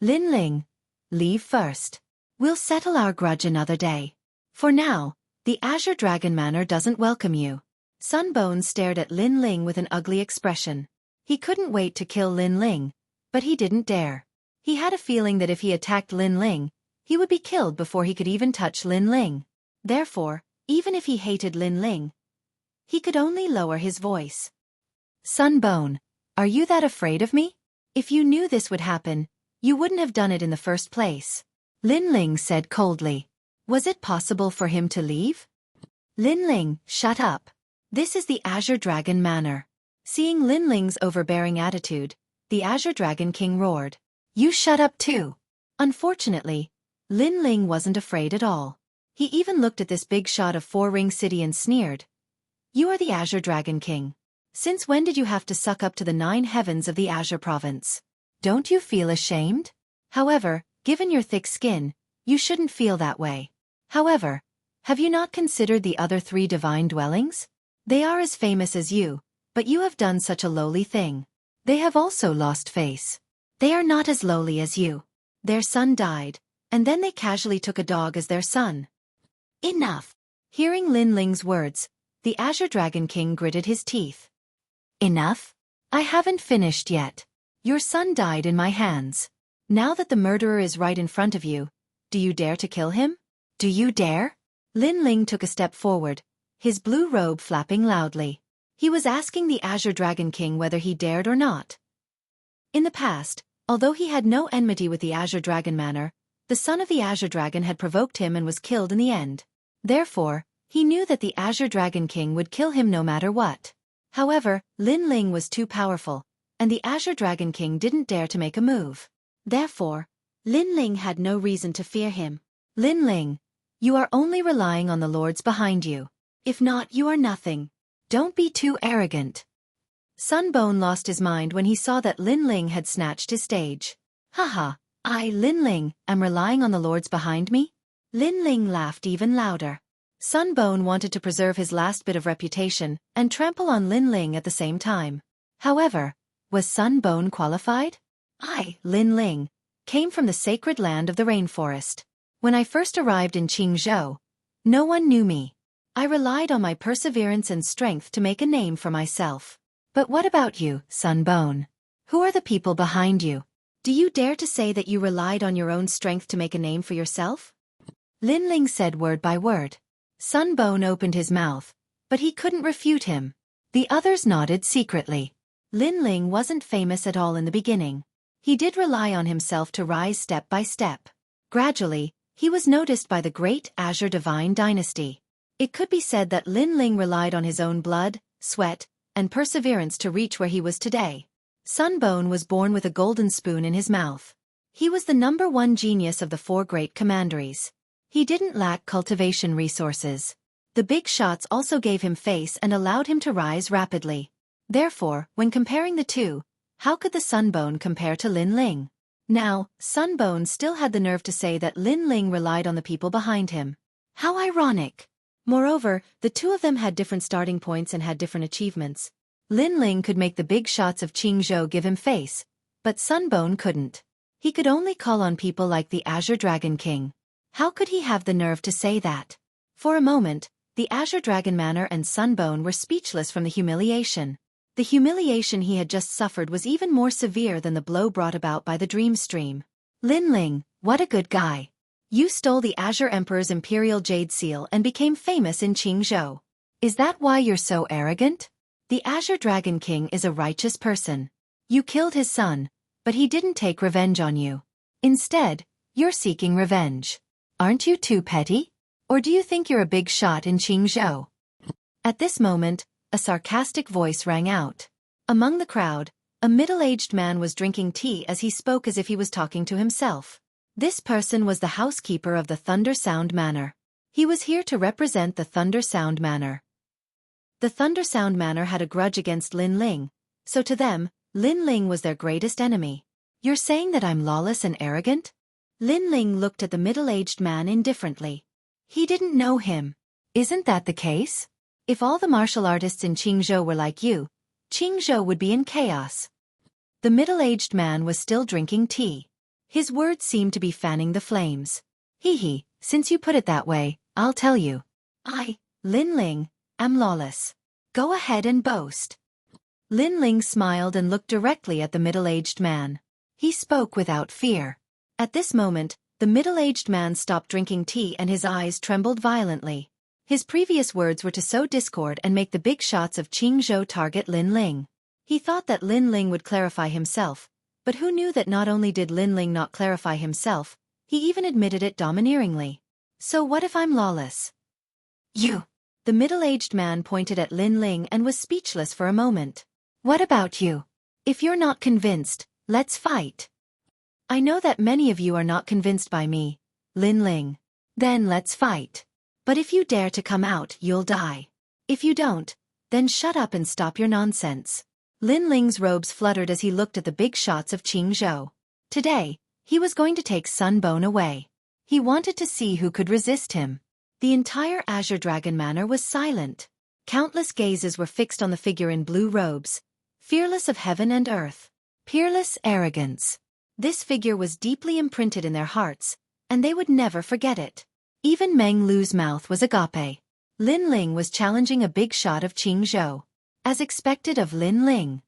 Lin Ling, leave first. We'll settle our grudge another day. For now, the Azure Dragon Manor doesn't welcome you. Sunbone stared at Lin Ling with an ugly expression. He couldn't wait to kill Lin Ling, but he didn't dare. He had a feeling that if he attacked Lin Ling, he would be killed before he could even touch Lin Ling. Therefore, even if he hated Lin Ling, he could only lower his voice. Sunbone, are you that afraid of me? If you knew this would happen, you wouldn't have done it in the first place. Lin Ling said coldly. Was it possible for him to leave? Lin Ling, shut up. This is the Azure Dragon Manor. Seeing Lin Ling's overbearing attitude, the Azure Dragon King roared. You shut up too. Unfortunately, Lin Ling wasn't afraid at all. He even looked at this big shot of Four-Ring City and sneered. You are the Azure Dragon King. Since when did you have to suck up to the 9 heavens of the Azure Province? Don't you feel ashamed? However, given your thick skin, you shouldn't feel that way. However, have you not considered the other 3 divine dwellings? They are as famous as you, but you have done such a lowly thing. They have also lost face. They are not as lowly as you. Their son died, and then they casually took a dog as their son. Enough. Hearing Lin Ling's words, the Azure Dragon King gritted his teeth. Enough? I haven't finished yet. Your son died in my hands. Now that the murderer is right in front of you, do you dare to kill him? Do you dare? Lin Ling took a step forward, his blue robe flapping loudly. He was asking the Azure Dragon King whether he dared or not. In the past, although he had no enmity with the Azure Dragon Manor, the son of the Azure Dragon had provoked him and was killed in the end. Therefore, he knew that the Azure Dragon King would kill him no matter what. However, Lin Ling was too powerful, and the Azure Dragon King didn't dare to make a move. Therefore, Lin Ling had no reason to fear him. Lin Ling, you are only relying on the lords behind you. If not, you are nothing. Don't be too arrogant. Sunbone lost his mind when he saw that Lin Ling had snatched his stage. Haha, I, Lin Ling, am relying on the lords behind me? Lin Ling laughed even louder. Sunbone wanted to preserve his last bit of reputation and trample on Lin Ling at the same time. However, was Sunbone qualified? I, Lin Ling, came from the sacred land of the rainforest. When I first arrived in Qingzhou, no one knew me. I relied on my perseverance and strength to make a name for myself. But what about you, Sunbone? Who are the people behind you? Do you dare to say that you relied on your own strength to make a name for yourself? Lin Ling said word by word. Sunbone opened his mouth, but he couldn't refute him. The others nodded secretly. Lin Ling wasn't famous at all in the beginning. He did rely on himself to rise step by step. Gradually, he was noticed by the great Azure Divine Dynasty. It could be said that Lin Ling relied on his own blood, sweat, and perseverance to reach where he was today. Sunbone was born with a golden spoon in his mouth. He was the #1 genius of the 4 great commanderies. He didn't lack cultivation resources. The big shots also gave him face and allowed him to rise rapidly. Therefore, when comparing the two, how could the Sunbone compare to Lin Ling? Now, Sunbone still had the nerve to say that Lin Ling relied on the people behind him. How ironic! Moreover, the two of them had different starting points and had different achievements. Lin Ling could make the big shots of Qingzhou give him face, but Sunbone couldn't. He could only call on people like the Azure Dragon King. How could he have the nerve to say that? For a moment, the Azure Dragon Manor and Sunbone were speechless from the humiliation. The humiliation he had just suffered was even more severe than the blow brought about by the dream stream. Lin Ling, what a good guy. You stole the Azure Emperor's Imperial Jade Seal and became famous in Qingzhou. Is that why you're so arrogant? The Azure Dragon King is a righteous person. You killed his son, but he didn't take revenge on you. Instead, you're seeking revenge. Aren't you too petty? Or do you think you're a big shot in Qingzhou? At this moment, a sarcastic voice rang out. Among the crowd, a middle-aged man was drinking tea as he spoke as if he was talking to himself. This person was the housekeeper of the Thunder Sound Manor. He was here to represent the Thunder Sound Manor. The Thunder Sound Manor had a grudge against Lin Ling, so to them, Lin Ling was their greatest enemy. You're saying that I'm lawless and arrogant? Lin Ling looked at the middle-aged man indifferently. He didn't know him. Isn't that the case? If all the martial artists in Qingzhou were like you, Qingzhou would be in chaos. The middle-aged man was still drinking tea. His words seemed to be fanning the flames. Hee, since you put it that way, I'll tell you. I, Lin Ling, am lawless. Go ahead and boast. Lin Ling smiled and looked directly at the middle-aged man. He spoke without fear. At this moment, the middle-aged man stopped drinking tea and his eyes trembled violently. His previous words were to sow discord and make the big shots of Qingzhou target Lin Ling. He thought that Lin Ling would clarify himself, but who knew that not only did Lin Ling not clarify himself, he even admitted it domineeringly. So what if I'm lawless? You. The middle-aged man pointed at Lin Ling and was speechless for a moment. What about you? If you're not convinced, let's fight. I know that many of you are not convinced by me, Lin Ling. Then let's fight. But if you dare to come out, you'll die. If you don't, then shut up and stop your nonsense. Lin Ling's robes fluttered as he looked at the big shots of Qingzhou. Today, he was going to take Sunbone away. He wanted to see who could resist him. The entire Azure Dragon Manor was silent. Countless gazes were fixed on the figure in blue robes, fearless of heaven and earth. Peerless arrogance. This figure was deeply imprinted in their hearts, and they would never forget it. Even Meng Lu's mouth was agape. Lin Ling was challenging a big shot of Qingzhou. As expected of Lin Ling.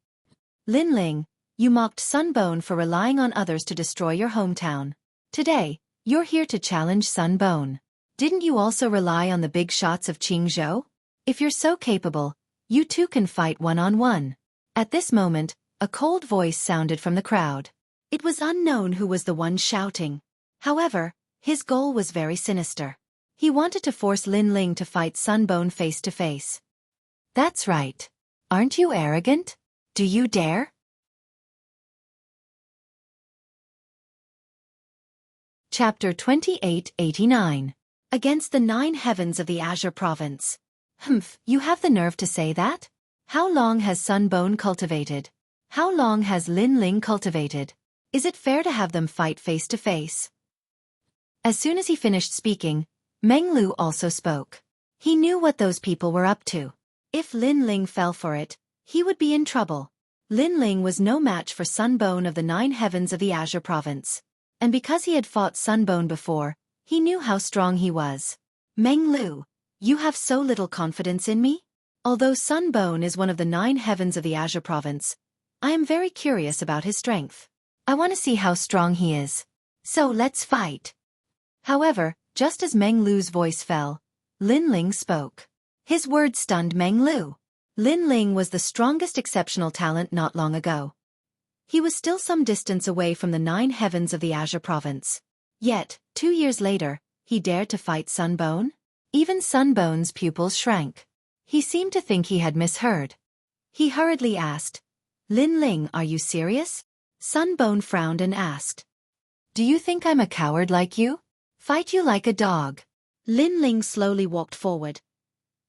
Lin Ling, you mocked Sunbone for relying on others to destroy your hometown. Today, you're here to challenge Sunbone. Didn't you also rely on the big shots of Qingzhou? If you're so capable, you two can fight one-on-one. At this moment, a cold voice sounded from the crowd. It was unknown who was the one shouting. However, his goal was very sinister. He wanted to force Lin Ling to fight Sunbone face to face. That's right. Aren't you arrogant? Do you dare? Chapter 2889. Against the 9 heavens of the Azure Province. Humph, you have the nerve to say that? How long has Sunbone cultivated? How long has Lin Ling cultivated? Is it fair to have them fight face to face? As soon as he finished speaking, Meng Lu also spoke. He knew what those people were up to. If Lin Ling fell for it, he would be in trouble. Lin Ling was no match for Sunbone of the 9 heavens of the Azure Province. And because he had fought Sunbone before, he knew how strong he was. Meng Lu, you have so little confidence in me? Although Sunbone is one of the 9 heavens of the Azure Province, I am very curious about his strength. I want to see how strong he is. So let's fight. However, just as Meng Lu's voice fell, Lin Ling spoke. His words stunned Meng Lu. Lin Ling was the strongest exceptional talent not long ago. He was still some distance away from the 9 heavens of the Azure Province. Yet, 2 years later, he dared to fight Sunbone? Even Sunbone's pupils shrank. He seemed to think he had misheard. He hurriedly asked, Lin Ling, are you serious? Sunbone frowned and asked, do you think I'm a coward like you? Fight you like a dog. Lin Ling slowly walked forward,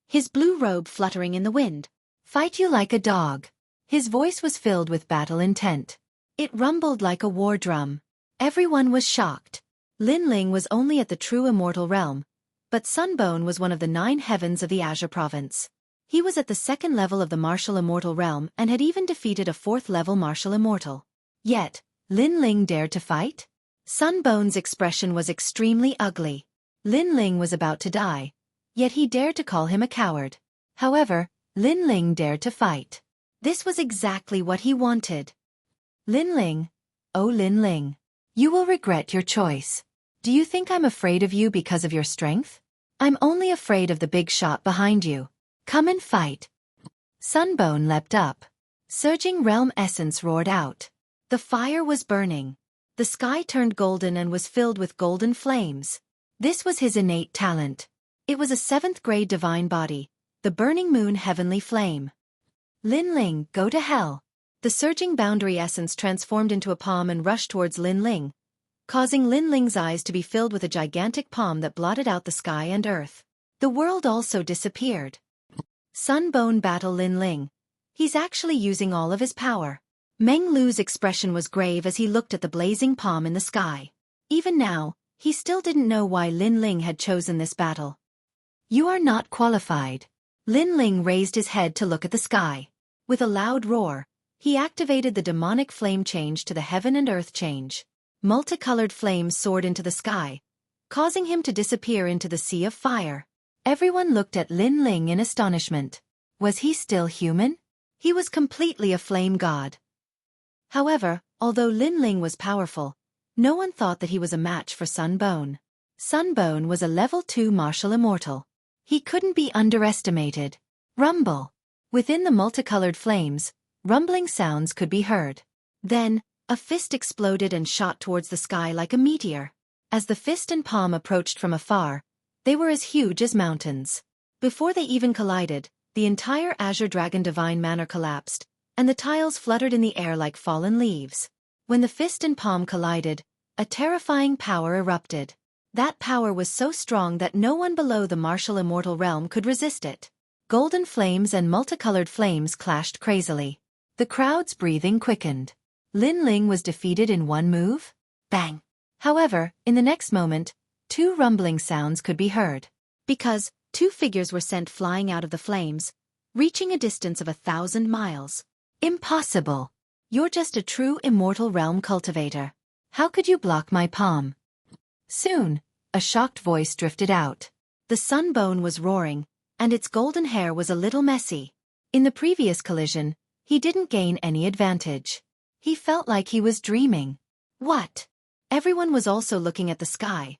his blue robe fluttering in the wind. Fight you like a dog. His voice was filled with battle intent. It rumbled like a war drum. Everyone was shocked. Lin Ling was only at the true immortal realm, but Sunbone was one of the 9 heavens of the Azure Province. He was at the 2nd level of the martial immortal realm and had even defeated a 4th level martial immortal. Yet, Lin Ling dared to fight? Sunbone's expression was extremely ugly. Lin Ling was about to die, yet he dared to call him a coward. However, Lin Ling dared to fight. This was exactly what he wanted. Lin Ling, oh Lin Ling, you will regret your choice. Do you think I'm afraid of you because of your strength? I'm only afraid of the big shot behind you. Come and fight. Sunbone leapt up. Surging realm essence roared out. The fire was burning. The sky turned golden and was filled with golden flames. This was his innate talent. It was a 7th grade divine body, the burning moon heavenly flame. Lin Ling, go to hell. The surging boundary essence transformed into a palm and rushed towards Lin Ling, causing Lin Ling's eyes to be filled with a gigantic palm that blotted out the sky and earth. The world also disappeared. Sunbone battle Lin Ling. He's actually using all of his power. Meng Lu's expression was grave as he looked at the blazing palm in the sky. Even now, he still didn't know why Lin Ling had chosen this battle. You are not qualified. Lin Ling raised his head to look at the sky. With a loud roar, he activated the demonic flame change to the heaven and earth change. Multicolored flames soared into the sky, causing him to disappear into the sea of fire. Everyone looked at Lin Ling in astonishment. Was he still human? He was completely a flame god. However, although Lin Ling was powerful, no one thought that he was a match for Sunbone. Sunbone was a level 2 martial immortal. He couldn't be underestimated. Rumble. Within the multicolored flames, rumbling sounds could be heard. Then, a fist exploded and shot towards the sky like a meteor. As the fist and palm approached from afar, they were as huge as mountains. Before they even collided, the entire Azure Dragon Divine Manor collapsed, and the tiles fluttered in the air like fallen leaves. When the fist and palm collided, a terrifying power erupted. That power was so strong that no one below the martial immortal realm could resist it. Golden flames and multicolored flames clashed crazily. The crowd's breathing quickened. Lin Ling was defeated in one move? Bang! However, in the next moment, 2 rumbling sounds could be heard. Because 2 figures were sent flying out of the flames, reaching a distance of 1,000 miles. Impossible! You're just a true immortal realm cultivator. How could you block my palm? Soon, a shocked voice drifted out. The Sunbone was roaring, and its golden hair was a little messy. In the previous collision, he didn't gain any advantage. He felt like he was dreaming. What? Everyone was also looking at the sky,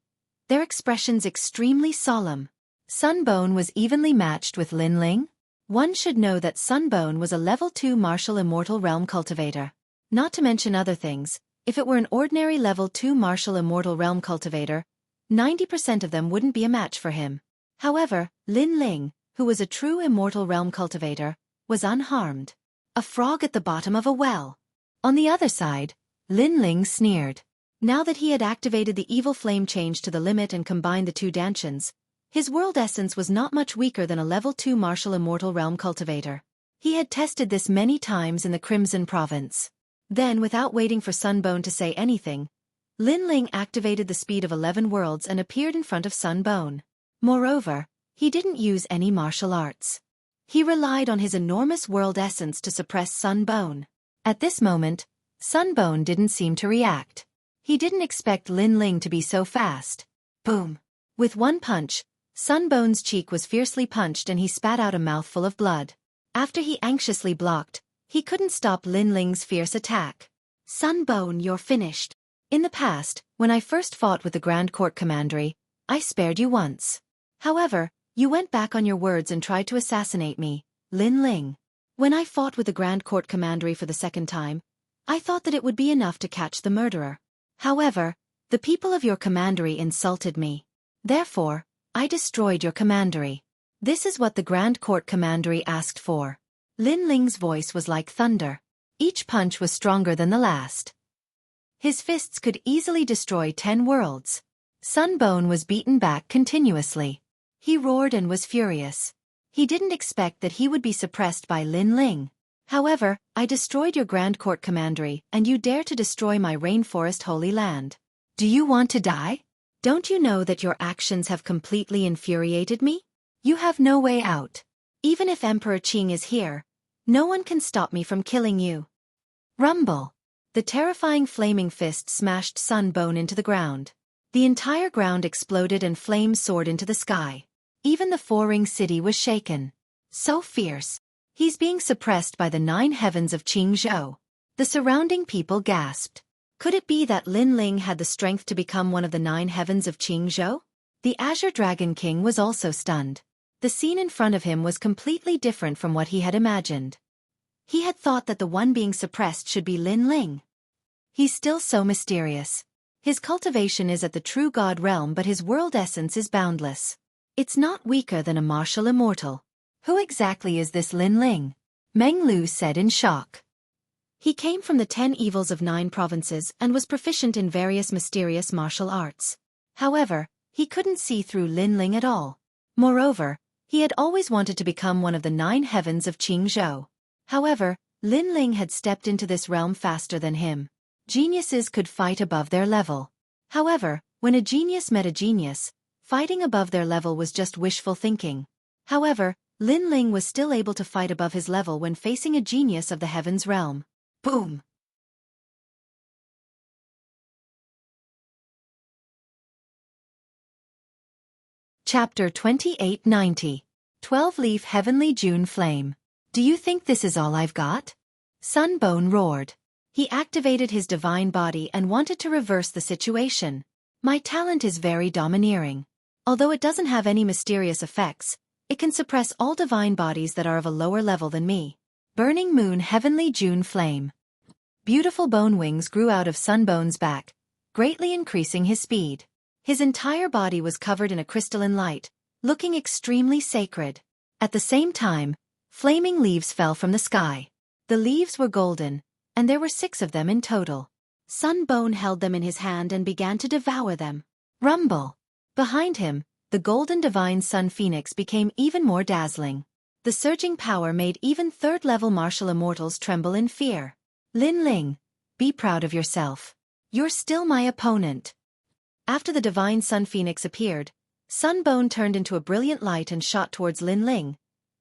their expressions extremely solemn. Sunbone was evenly matched with Lin Ling. One should know that Sunbone was a level 2 martial immortal realm cultivator. Not to mention other things, if it were an ordinary level 2 martial immortal realm cultivator, 90% of them wouldn't be a match for him. However, Lin Ling, who was a true immortal realm cultivator, was unharmed. A frog at the bottom of a well. On the other side, Lin Ling sneered. Now that he had activated the evil flame change to the limit and combined the 2 dantians, his world essence was not much weaker than a level 2 martial immortal realm cultivator. He had tested this many times in the Crimson Province. Then, without waiting for Sunbone to say anything, Lin Ling activated the speed of 11 worlds and appeared in front of Sunbone. Moreover, he didn't use any martial arts. He relied on his enormous world essence to suppress Sunbone. At this moment, Sunbone didn't seem to react. He didn't expect Lin Ling to be so fast. Boom! With one punch, Sunbone's cheek was fiercely punched and he spat out a mouthful of blood. After he anxiously blocked, he couldn't stop Lin Ling's fierce attack. Sunbone, you're finished. In the past, when I first fought with the Grand Court Commandery, I spared you once. However, you went back on your words and tried to assassinate me, Lin Ling. When I fought with the Grand Court Commandery for the second time, I thought that it would be enough to catch the murderer. However, the people of your commandery insulted me. Therefore, I destroyed your commandery. This is what the Grand Court Commandery asked for. Lin Ling's voice was like thunder. Each punch was stronger than the last. His fists could easily destroy 10 worlds. Sunbone was beaten back continuously. He roared and was furious. He didn't expect that he would be suppressed by Lin Ling. However, I destroyed your Grand Court Commandery and you dare to destroy my rainforest holy land. Do you want to die? Don't you know that your actions have completely infuriated me? You have no way out. Even if Emperor Qing is here, no one can stop me from killing you. Rumble. The terrifying flaming fist smashed Sunbone into the ground. The entire ground exploded and flames soared into the sky. Even the 4-ring city was shaken. So fierce. He's being suppressed by the 9 heavens of Qingzhou. The surrounding people gasped. Could it be that Lin Ling had the strength to become one of the 9 heavens of Qingzhou? The Azure Dragon King was also stunned. The scene in front of him was completely different from what he had imagined. He had thought that the one being suppressed should be Lin Ling. He's still so mysterious. His cultivation is at the true god realm, but his world essence is boundless. It's not weaker than a martial immortal. Who exactly is this Lin Ling? Meng Lu said in shock. He came from the 10 evils of 9 provinces and was proficient in various mysterious martial arts. However, he couldn't see through Lin Ling at all. Moreover, he had always wanted to become one of the 9 heavens of Qingzhou. However, Lin Ling had stepped into this realm faster than him. Geniuses could fight above their level. However, when a genius met a genius, fighting above their level was just wishful thinking. However, Lin Ling was still able to fight above his level when facing a genius of the heavens realm. Boom! Chapter 2890. 12-Leaf Heavenly June Flame. Do you think this is all I've got? Sunbone roared. He activated his divine body and wanted to reverse the situation. My talent is very domineering. Although it doesn't have any mysterious effects, it can suppress all divine bodies that are of a lower level than me. Burning Moon Heavenly June Flame. Beautiful bone wings grew out of Sunbone's back, greatly increasing his speed. His entire body was covered in a crystalline light, looking extremely sacred. At the same time, flaming leaves fell from the sky. The leaves were golden, and there were 6 of them in total. Sunbone held them in his hand and began to devour them. Rumble! Behind him, the golden divine sun phoenix became even more dazzling. The surging power made even 3rd-level martial immortals tremble in fear. Lin Ling, be proud of yourself. You're still my opponent. After the divine sun phoenix appeared, Sunbone turned into a brilliant light and shot towards Lin Ling.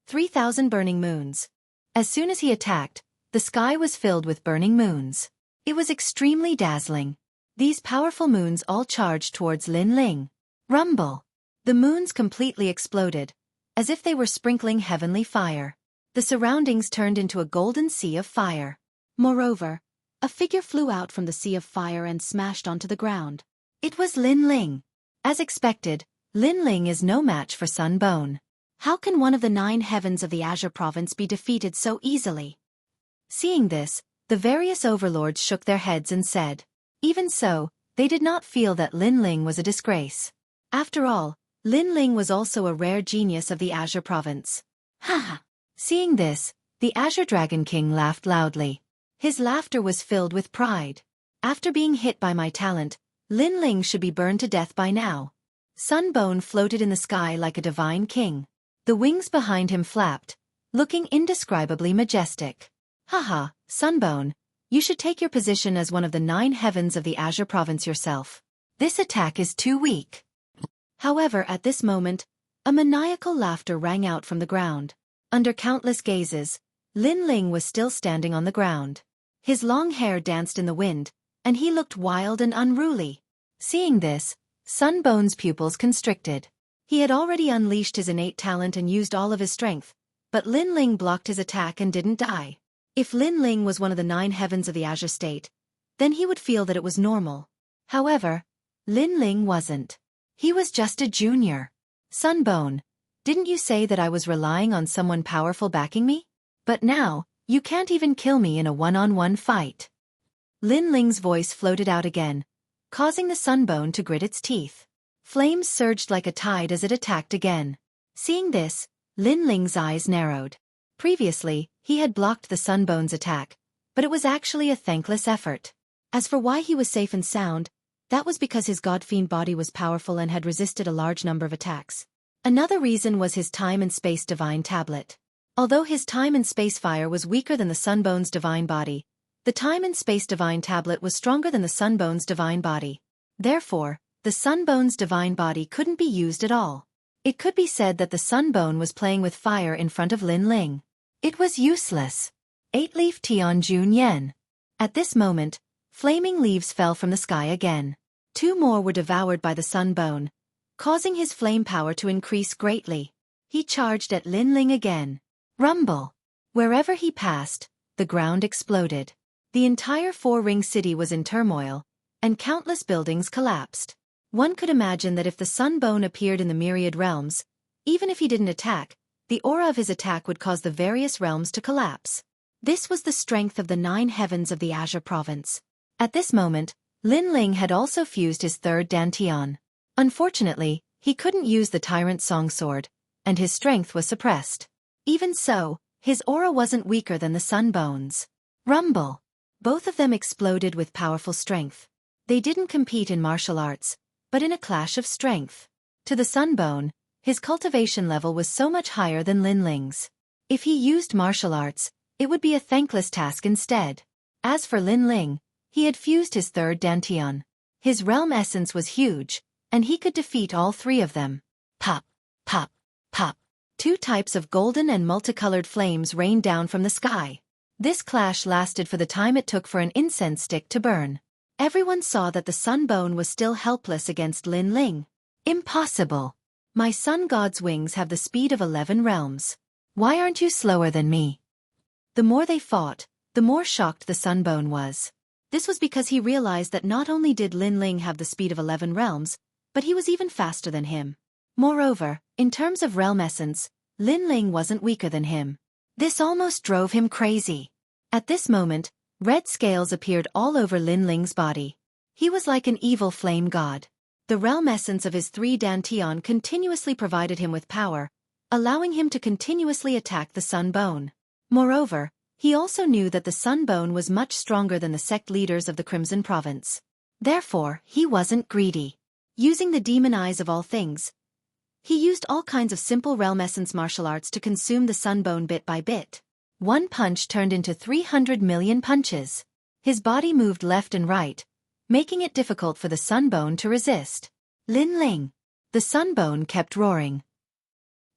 3,000 burning moons. As soon as he attacked, the sky was filled with burning moons. It was extremely dazzling. These powerful moons all charged towards Lin Ling. Rumble! The moons completely exploded, as if they were sprinkling heavenly fire. The surroundings turned into a golden sea of fire. Moreover, a figure flew out from the sea of fire and smashed onto the ground. It was Lin Ling. As expected, Lin Ling is no match for Sunbone. How can one of the 9 heavens of the Azure province be defeated so easily? Seeing this, the various overlords shook their heads and said. Even so, they did not feel that Lin Ling was a disgrace. After all, Lin Ling was also a rare genius of the Azure province. Haha! Seeing this, the Azure Dragon King laughed loudly. His laughter was filled with pride. After being hit by my talent, Lin Ling should be burned to death by now. Sunbone floated in the sky like a divine king. The wings behind him flapped, looking indescribably majestic. Haha, Sunbone, you should take your position as one of the 9 heavens of the Azure province yourself. This attack is too weak. However, at this moment, a maniacal laughter rang out from the ground. Under countless gazes, Lin Ling was still standing on the ground. His long hair danced in the wind, and he looked wild and unruly. Seeing this, Sunbone's pupils constricted. He had already unleashed his innate talent and used all of his strength, but Lin Ling blocked his attack and didn't die. If Lin Ling was one of the 9 heavens of the Azure state, then he would feel that it was normal. However, Lin Ling wasn't. He was just a junior. Sunbone, didn't you say that I was relying on someone powerful backing me? But now, you can't even kill me in a one-on-one fight. Lin Ling's voice floated out again, causing the Sunbone to grit its teeth. Flames surged like a tide as it attacked again. Seeing this, Lin Ling's eyes narrowed. Previously, he had blocked the Sunbone's attack, but it was actually a thankless effort. As for why he was safe and sound, that was because his god-fiend body was powerful and had resisted a large number of attacks. Another reason was his time and space divine tablet. Although his time and space fire was weaker than the Sunbone's divine body, the time and space divine tablet was stronger than the Sunbone's divine body. Therefore, the Sunbone's divine body couldn't be used at all. It could be said that the Sunbone was playing with fire in front of Lin Ling. It was useless. 8-Leaf Tian Jun Yen. At this moment, flaming leaves fell from the sky again. 2 more were devoured by the Sunbone, causing his flame power to increase greatly. He charged at Lin Ling again. Rumble! Wherever he passed, the ground exploded. The entire 4-ring city was in turmoil, and countless buildings collapsed. One could imagine that if the Sunbone appeared in the myriad realms, even if he didn't attack, the aura of his attack would cause the various realms to collapse. This was the strength of the 9 heavens of the Azure province. At this moment, Lin Ling had also fused his 3rd Dantian. Unfortunately, he couldn't use the Tyrant Song Sword, and his strength was suppressed. Even so, his aura wasn't weaker than the Sunbone's. Rumble! Both of them exploded with powerful strength. They didn't compete in martial arts, but in a clash of strength. To the Sunbone, his cultivation level was so much higher than Lin Ling's. If he used martial arts, it would be a thankless task instead. As for Lin Ling, he had fused his 3rd Dantian. His realm essence was huge, and he could defeat all 3 of them. Pop, pop, pop. Two types of golden and multicolored flames rained down from the sky. This clash lasted for the time it took for an incense stick to burn. Everyone saw that the sun bone was still helpless against Lin Ling. Impossible! My sun god's wings have the speed of 11 realms. Why aren't you slower than me? The more they fought, the more shocked the sun bone was. This was because he realized that not only did Lin Ling have the speed of 11 realms, but he was even faster than him. Moreover, in terms of realm essence, Lin Ling wasn't weaker than him. This almost drove him crazy. At this moment, red scales appeared all over Lin Ling's body. He was like an evil flame god. The realm essence of his 3 dantian continuously provided him with power, allowing him to continuously attack the sun bone. Moreover, he also knew that the sun bone was much stronger than the sect leaders of the Crimson Province. Therefore, he wasn't greedy. Using the demon eyes of all things, he used all kinds of simple realm essence martial arts to consume the sun bone bit by bit. One punch turned into 300 million punches. His body moved left and right, making it difficult for the sun bone to resist. Lin Ling. The sun bone kept roaring.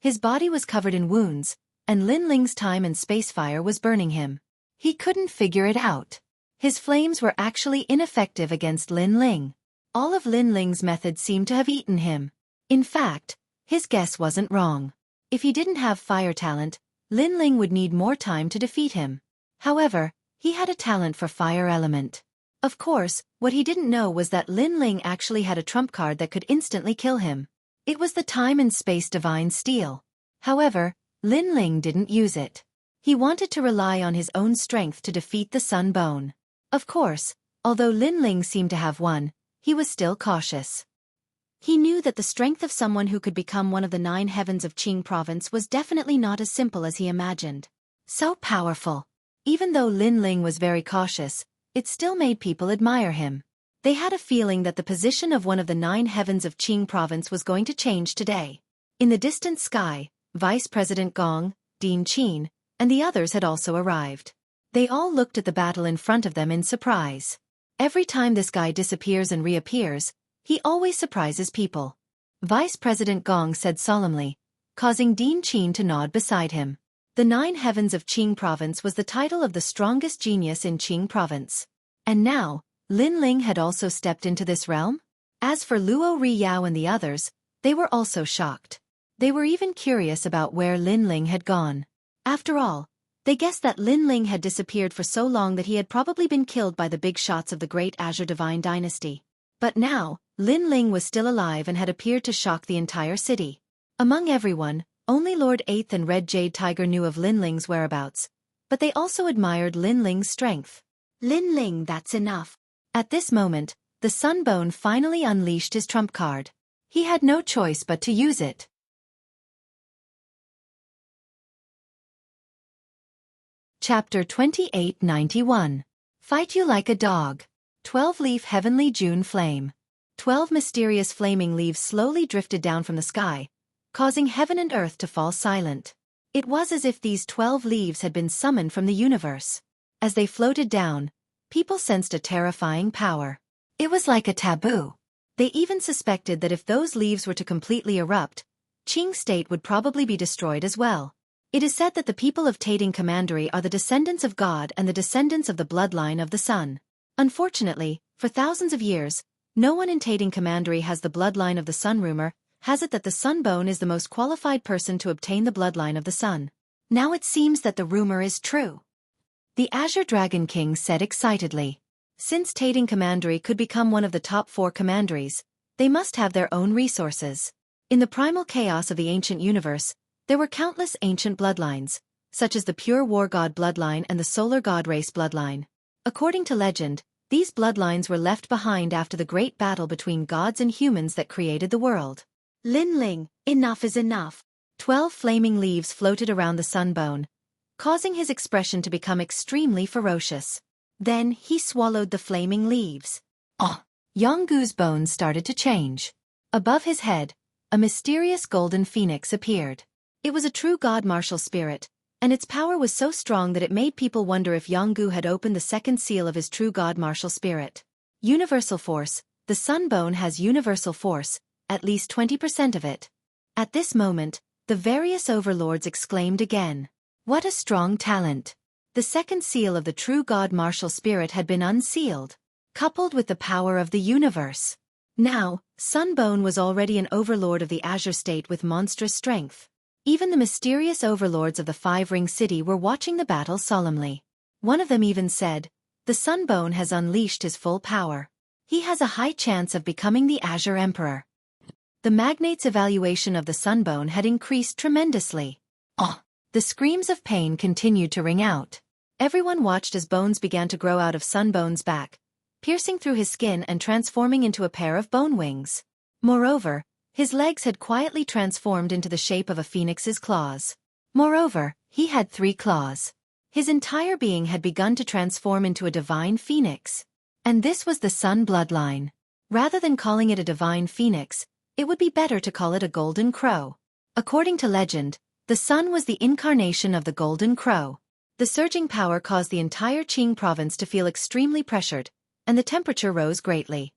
His body was covered in wounds, and Lin Ling's time and space fire was burning him. He couldn't figure it out. His flames were actually ineffective against Lin Ling. All of Lin Ling's methods seemed to have eaten him. In fact, his guess wasn't wrong. If he didn't have fire talent, Lin Ling would need more time to defeat him. However, he had a talent for fire element. Of course, what he didn't know was that Lin Ling actually had a trump card that could instantly kill him. It was the time and space divine steel. However, Lin Ling didn't use it. He wanted to rely on his own strength to defeat the sun bone. Of course, although Lin Ling seemed to have won, he was still cautious. He knew that the strength of someone who could become one of the 9 heavens of Qing province was definitely not as simple as he imagined. So powerful. Even though Lin Ling was very cautious, it still made people admire him. They had a feeling that the position of one of the 9 heavens of Qing province was going to change today. In the distant sky, Vice President Gong, Dean Qin, and the others had also arrived. They all looked at the battle in front of them in surprise. Every time this guy disappears and reappears, he always surprises people. Vice President Gong said solemnly, causing Dean Qin to nod beside him. The 9 heavens of Qing province was the title of the strongest genius in Qing province. And now, Lin Ling had also stepped into this realm? As for Luo Riyao and the others, they were also shocked. They were even curious about where Lin Ling had gone. After all, they guessed that Lin Ling had disappeared for so long that he had probably been killed by the big shots of the Great Azure Divine Dynasty. But now, Lin Ling was still alive and had appeared to shock the entire city. Among everyone, only Lord Eighth and Red Jade Tiger knew of Lin Ling's whereabouts, but they also admired Lin Ling's strength. Lin Ling, that's enough. At this moment, the Sun Bone finally unleashed his trump card. He had no choice but to use it. Chapter 2891. Fight You Like a Dog. 12-leaf Heavenly June Flame. 12 mysterious flaming leaves slowly drifted down from the sky, causing heaven and earth to fall silent. It was as if these 12 leaves had been summoned from the universe. As they floated down, people sensed a terrifying power. It was like a taboo. They even suspected that if those leaves were to completely erupt, Qing state would probably be destroyed as well. It is said that the people of Tating Commandery are the descendants of God and the descendants of the bloodline of the sun. Unfortunately, for thousands of years, no one in Tating Commandery has the bloodline of the sun. Rumor has it that the Sun Bone is the most qualified person to obtain the bloodline of the sun. Now it seems that the rumor is true. The Azure Dragon King said excitedly. Since Tating Commandery could become one of the top 4 commanderies, they must have their own resources. In the primal chaos of the ancient universe, there were countless ancient bloodlines, such as the pure war god bloodline and the solar god race bloodline. According to legend, these bloodlines were left behind after the great battle between gods and humans that created the world. Lin Ling, enough is enough. 12 flaming leaves floated around the Sun Bone, causing his expression to become extremely ferocious. Then he swallowed the flaming leaves. Yonggu's bones started to change. Above his head, a mysterious golden phoenix appeared. It was a true god martial spirit, and its power was so strong that it made people wonder if Yonggu had opened the second seal of his true god martial spirit. Universal force. The Sun Bone has universal force, at least 20% of it. At this moment, The various overlords exclaimed again. What a strong talent! The second seal of the true god martial spirit had been unsealed, coupled with the power of the universe. Now, Sunbone was already an overlord of the Azure State with monstrous strength. Even the mysterious overlords of the Five-Ring City were watching the battle solemnly. One of them even said, "The Sunbone has unleashed his full power. He has a high chance of becoming the Azure Emperor." The magnate's evaluation of the Sunbone had increased tremendously. The screams of pain continued to ring out. Everyone watched as bones began to grow out of Sunbone's back, piercing through his skin and transforming into a pair of bone wings. Moreover, his legs had quietly transformed into the shape of a phoenix's claws. Moreover, he had 3 claws. His entire being had begun to transform into a divine phoenix. And this was the Sun bloodline. Rather than calling it a divine phoenix, it would be better to call it a golden crow. According to legend, the Sun was the incarnation of the golden crow. The surging power caused the entire Qing province to feel extremely pressured, and the temperature rose greatly.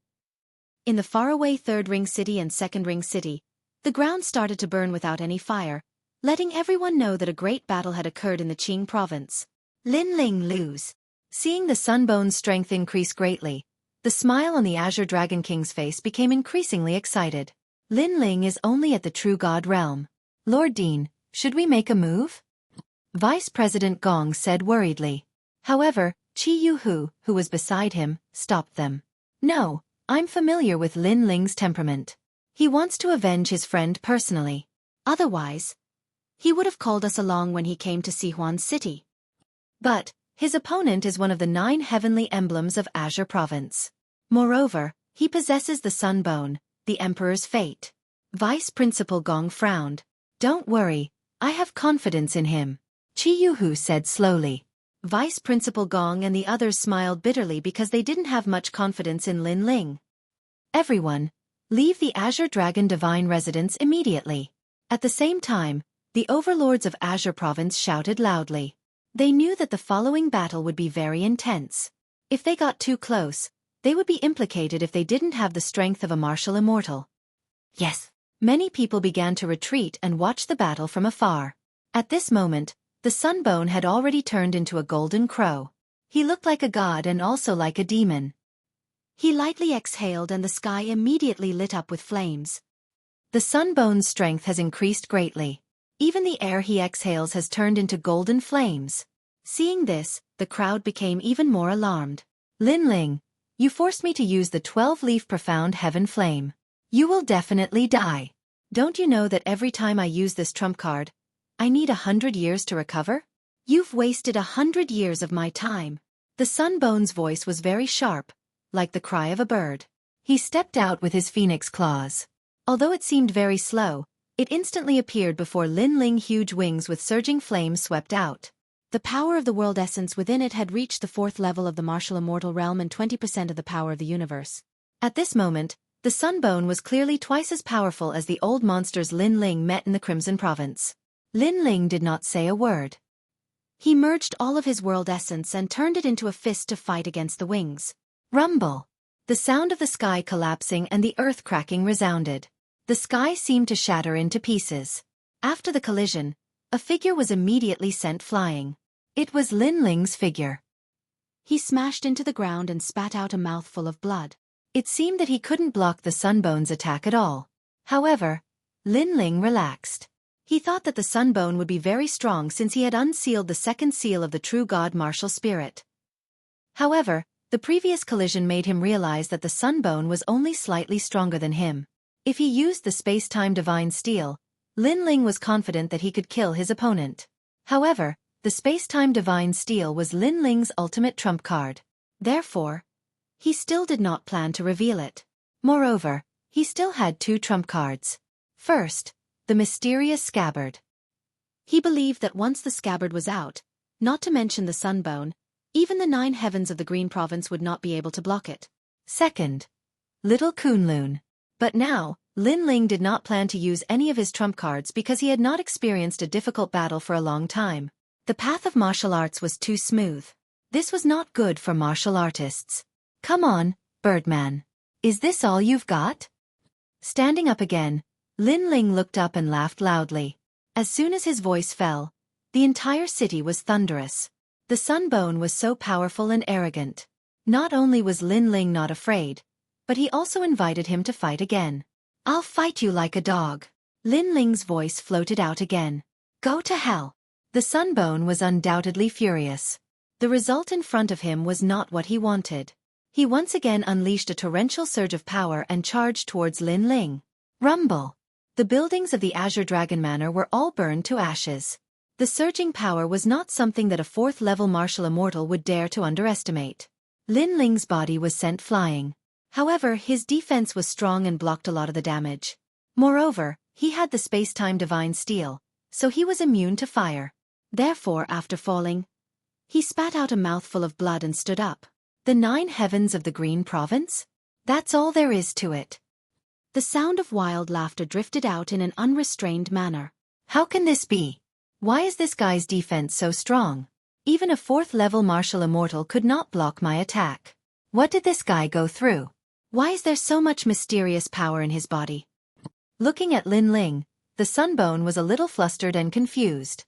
In the faraway Third Ring City and Second Ring City, the ground started to burn without any fire, letting everyone know that a great battle had occurred in the Qing province. Lin Ling lose. Seeing the Sunbone's strength increase greatly, the smile on the Azure Dragon King's face became increasingly excited. Lin Ling is only at the True God realm. Lord Dean, should we make a move? Vice President Gong said worriedly. However, Qi Yuhu, who was beside him, stopped them. No, I'm familiar with Lin Ling's temperament. He wants to avenge his friend personally. Otherwise, he would have called us along when he came to Sihuan City. But, his opponent is one of the 9 heavenly emblems of Azure Province. Moreover, he possesses the Sunbone, the Emperor's fate. Vice Principal Gong frowned. Don't worry, I have confidence in him, Qi Yuhu said slowly. Vice Principal Gong and the others smiled bitterly because they didn't have much confidence in Lin Ling. Everyone, leave the Azure Dragon Divine Residence immediately. At the same time, the overlords of Azure Province shouted loudly. They knew that the following battle would be very intense. If they got too close, they would be implicated if they didn't have the strength of a martial immortal. Yes. Many people began to retreat and watch the battle from afar. At this moment, the Sunbone had already turned into a golden crow. He looked like a god and also like a demon. He lightly exhaled and the sky immediately lit up with flames. The Sunbone's strength has increased greatly. Even the air he exhales has turned into golden flames. Seeing this, the crowd became even more alarmed. Lin Ling, you forced me to use the 12-leaf profound heaven flame. You will definitely die. Don't you know that every time I use this trump card, I need 100 years to recover? You've wasted 100 years of my time. The Sunbone's voice was very sharp, like the cry of a bird. He stepped out with his phoenix claws. Although it seemed very slow, it instantly appeared before Lin Ling. Huge wings with surging flames swept out. The power of the world essence within it had reached the 4th level of the martial immortal realm and 20% of the power of the universe. At this moment, the Sunbone was clearly twice as powerful as the old monsters Lin Ling met in the Crimson Province. Lin Ling did not say a word. He merged all of his world essence and turned it into a fist to fight against the wings. Rumble! The sound of the sky collapsing and the earth cracking resounded. The sky seemed to shatter into pieces. After the collision, a figure was immediately sent flying. It was Lin Ling's figure. He smashed into the ground and spat out a mouthful of blood. It seemed that he couldn't block the Sunbone's attack at all. However, Lin Ling relaxed. He thought that the Sunbone would be very strong since he had unsealed the second seal of the true god martial spirit. However, the previous collision made him realize that the Sunbone was only slightly stronger than him. If he used the space-time divine steel, Lin Ling was confident that he could kill his opponent. However, the space-time divine steel was Lin Ling's ultimate trump card. Therefore, he still did not plan to reveal it. Moreover, he still had 2 trump cards. First, the mysterious scabbard. He believed that once the scabbard was out, not to mention the Sunbone, even the 9 heavens of the Green Province would not be able to block it. Second, Little Kunlun. But now, Lin Ling did not plan to use any of his trump cards because he had not experienced a difficult battle for a long time. The path of martial arts was too smooth. This was not good for martial artists. Come on, Birdman. Is this all you've got? Standing up again, Lin Ling looked up and laughed loudly. As soon as his voice fell, the entire city was thunderous. The Sunbone was so powerful and arrogant. Not only was Lin Ling not afraid, but he also invited him to fight again. "I'll fight you like a dog." Lin Ling's voice floated out again. "Go to hell." The Sunbone was undoubtedly furious. The result in front of him was not what he wanted. He once again unleashed a torrential surge of power and charged towards Lin Ling. Rumble! The buildings of the Azure Dragon Manor were all burned to ashes. The surging power was not something that a fourth-level martial immortal would dare to underestimate. Lin Ling's body was sent flying. However, his defense was strong and blocked a lot of the damage. Moreover, he had the space-time divine steel, so he was immune to fire. Therefore, after falling, he spat out a mouthful of blood and stood up. The 9 heavens of the Green Province? That's all there is to it. The sound of wild laughter drifted out in an unrestrained manner. How can this be? Why is this guy's defense so strong? Even a 4th-level martial immortal could not block my attack. What did this guy go through? Why is there so much mysterious power in his body? Looking at Lin Ling, the Sunbone was a little flustered and confused.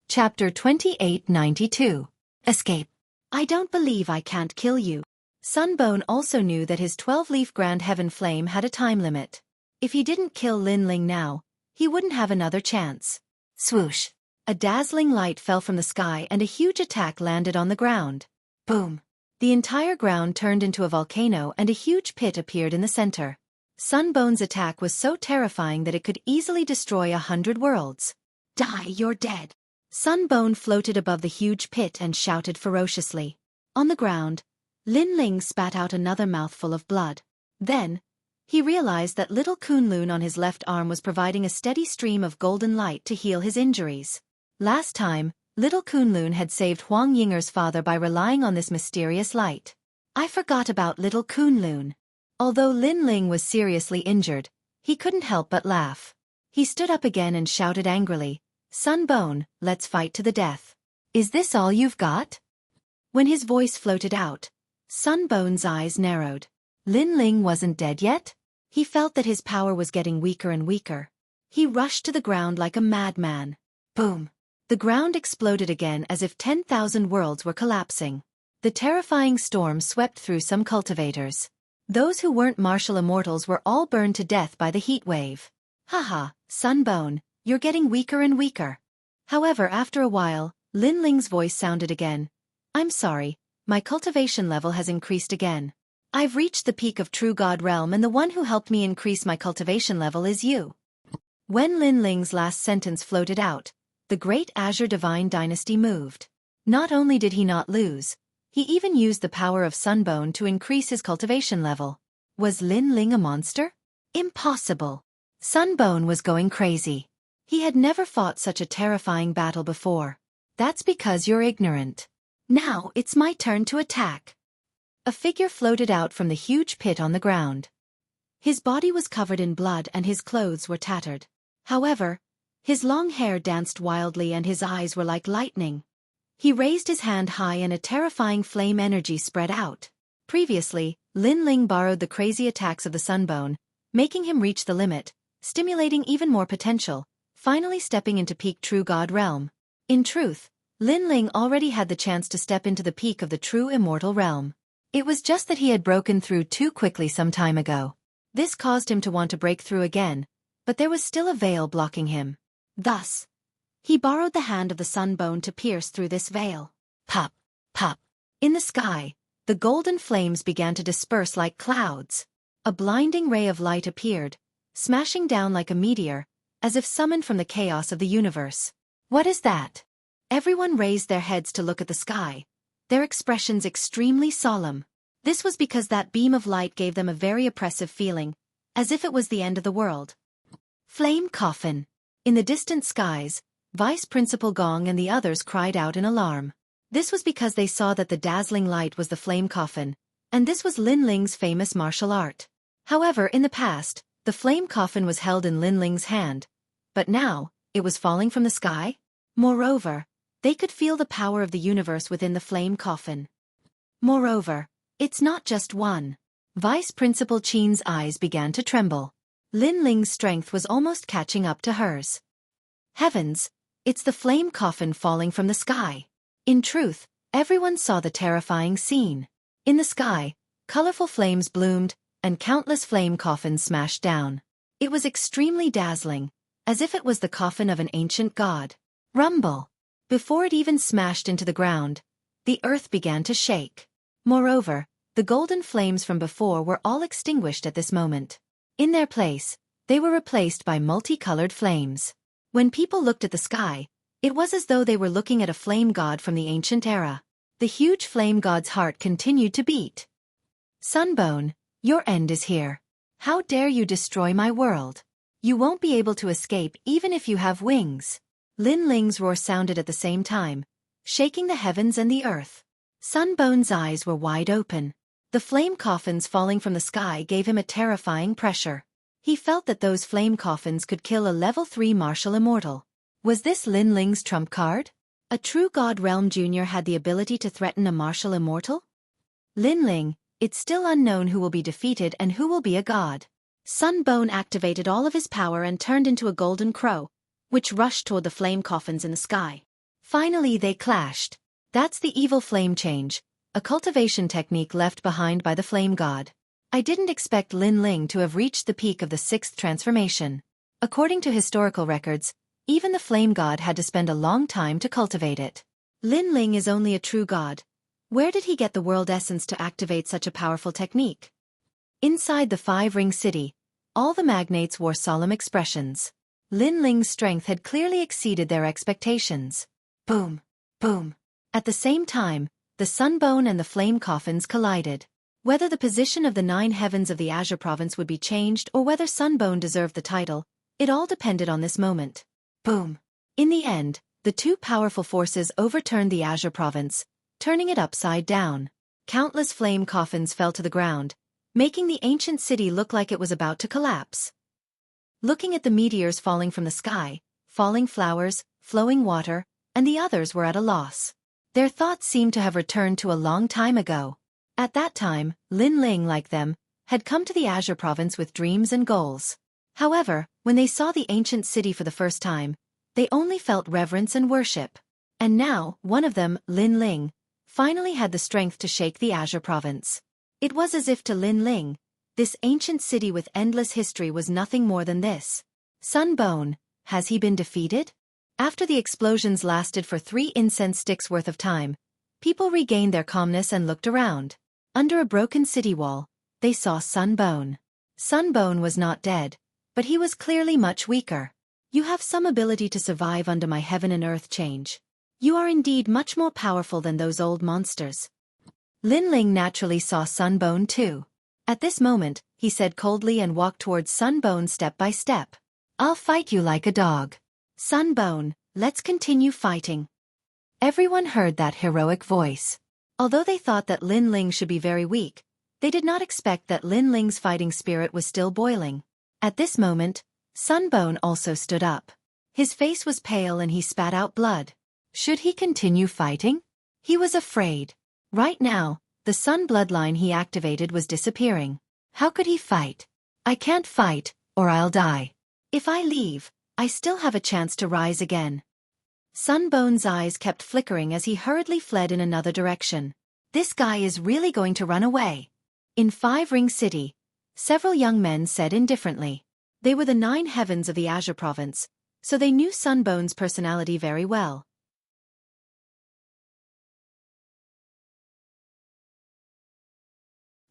Chapter 2892. Escape. I don't believe I can't kill you. Sunbone also knew that his 12-leaf Grand Heaven Flame had a time limit. If he didn't kill Lin Ling now, he wouldn't have another chance. Swoosh! A dazzling light fell from the sky and a huge attack landed on the ground. Boom! The entire ground turned into a volcano and a huge pit appeared in the center. Sunbone's attack was so terrifying that it could easily destroy 100 worlds. Die, you're dead. Sunbone floated above the huge pit and shouted ferociously. On the ground, Lin Ling spat out another mouthful of blood. Then, he realized that little Kunlun on his left arm was providing a steady stream of golden light to heal his injuries. Last time, little Kunlun had saved Huang Yinger's father by relying on this mysterious light. I forgot about little Kunlun. Although Lin Ling was seriously injured, he couldn't help but laugh. He stood up again and shouted angrily, "Sunbone, let's fight to the death. Is this all you've got?" When his voice floated out, Sunbone's eyes narrowed. Lin Ling wasn't dead yet? He felt that his power was getting weaker and weaker. He rushed to the ground like a madman. Boom! The ground exploded again as if 10,000 worlds were collapsing. The terrifying storm swept through some cultivators. Those who weren't martial immortals were all burned to death by the heat wave. Haha, Sunbone, you're getting weaker and weaker. However, after a while, Lin Ling's voice sounded again. I'm sorry, my cultivation level has increased again. I've reached the peak of True God Realm and the one who helped me increase my cultivation level is you. When Lin Ling's last sentence floated out, the great Azure Divine Dynasty moved. Not only did he not lose, he even used the power of Sunbone to increase his cultivation level. Was Lin Ling a monster? Impossible. Sunbone was going crazy. He had never fought such a terrifying battle before. That's because you're ignorant. Now it's my turn to attack. A figure floated out from the huge pit on the ground. His body was covered in blood and his clothes were tattered. However, his long hair danced wildly and his eyes were like lightning. He raised his hand high and a terrifying flame energy spread out. Previously, Lin Ling borrowed the crazy attacks of the Sunbone, making him reach the limit, stimulating even more potential, finally stepping into peak True God Realm. In truth, Lin Ling already had the chance to step into the peak of the true immortal realm. It was just that he had broken through too quickly some time ago. This caused him to want to break through again, but there was still a veil blocking him. Thus, he borrowed the hand of the Sunbone to pierce through this veil. Pop, pop. In the sky, the golden flames began to disperse like clouds. A blinding ray of light appeared, smashing down like a meteor, as if summoned from the chaos of the universe. What is that? Everyone raised their heads to look at the sky, their expressions extremely solemn. This was because that beam of light gave them a very oppressive feeling, as if it was the end of the world. Flame coffin. In the distant skies, Vice Principal Gong and the others cried out in alarm. This was because they saw that the dazzling light was the flame coffin, and this was Lin Ling's famous martial art. However, in the past, the flame coffin was held in Lin Ling's hand, but now, it was falling from the sky? Moreover, they could feel the power of the universe within the flame coffin. Moreover, it's not just one. Vice Principal Qin's eyes began to tremble. Lin Ling's strength was almost catching up to hers. Heavens! It's the flame coffin falling from the sky. In truth, everyone saw the terrifying scene. In the sky, colorful flames bloomed, and countless flame coffins smashed down. It was extremely dazzling, as if it was the coffin of an ancient god. Rumble! Before it even smashed into the ground, the earth began to shake. Moreover, the golden flames from before were all extinguished at this moment. In their place, they were replaced by multicolored flames. When people looked at the sky, it was as though they were looking at a flame god from the ancient era. The huge flame god's heart continued to beat. Sunbone, your end is here. How dare you destroy my world? You won't be able to escape even if you have wings. Lin Ling's roar sounded at the same time, shaking the heavens and the earth. Sunbone's eyes were wide open. The flame coffins falling from the sky gave him a terrifying pressure. He felt that those flame coffins could kill a level 3 martial immortal. Was this Lin Ling's trump card? A true God Realm Jr. had the ability to threaten a martial immortal? Lin Ling, it's still unknown who will be defeated and who will be a god. Sunbone activated all of his power and turned into a golden crow, which rushed toward the flame coffins in the sky. Finally they clashed. That's the evil flame change, a cultivation technique left behind by the flame god. I didn't expect Lin Ling to have reached the peak of the 6th transformation. According to historical records, even the flame god had to spend a long time to cultivate it. Lin Ling is only a true god. Where did he get the world essence to activate such a powerful technique? Inside the 5-ring city, all the magnates wore solemn expressions. Lin Ling's strength had clearly exceeded their expectations. Boom! Boom! At the same time, the sunbone and the flame coffins collided. Whether the position of the 9 heavens of the Azure province would be changed or whether Sunbone deserved the title, it all depended on this moment. Boom! In the end, the 2 powerful forces overturned the Azure province, turning it upside down. Countless flame coffins fell to the ground, making the ancient city look like it was about to collapse. Looking at the meteors falling from the sky, falling flowers, flowing water, and the others were at a loss. Their thoughts seemed to have returned to a long time ago. At that time, Lin Ling, like them, had come to the Azure province with dreams and goals. However, when they saw the ancient city for the first time, they only felt reverence and worship. And now, one of them, Lin Ling, finally had the strength to shake the Azure province. It was as if to Lin Ling, this ancient city with endless history was nothing more than this. Sunbone, has he been defeated? After the explosions lasted for 3 incense sticks worth of time, people regained their calmness and looked around. Under a broken city wall, they saw Sunbone. Sunbone was not dead, but he was clearly much weaker. You have some ability to survive under my heaven and earth change. You are indeed much more powerful than those old monsters. Lin Ling naturally saw Sunbone too. At this moment, he said coldly and walked towards Sunbone step by step. I'll fight you like a dog. Sunbone, let's continue fighting. Everyone heard that heroic voice. Although they thought that Lin Ling should be very weak, they did not expect that Lin Ling's fighting spirit was still boiling. At this moment, Sunbone also stood up. His face was pale and he spat out blood. Should he continue fighting? He was afraid. Right now, the Sun bloodline he activated was disappearing. How could he fight? I can't fight, or I'll die. If I leave, I still have a chance to rise again. Sunbone's eyes kept flickering as he hurriedly fled in another direction. This guy is really going to run away. In 5-ring city, several young men said indifferently. They were the 9 heavens of the Azure province, so they knew Sunbone's personality very well.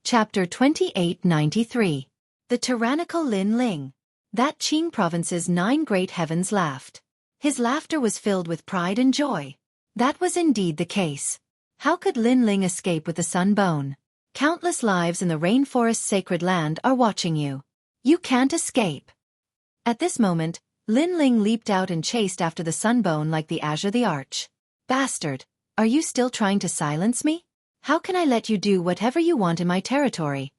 Chapter 2893. The Tyrannical Lin Ling. That Qing province's 9 great heavens laughed. His laughter was filled with pride and joy. That was indeed the case. How could Lin Ling escape with the Sunbone? Countless lives in the rainforest's sacred land are watching you. You can't escape. At this moment, Lin Ling leaped out and chased after the Sunbone like the Azure the Arch. Bastard, are you still trying to silence me? How can I let you do whatever you want in my territory?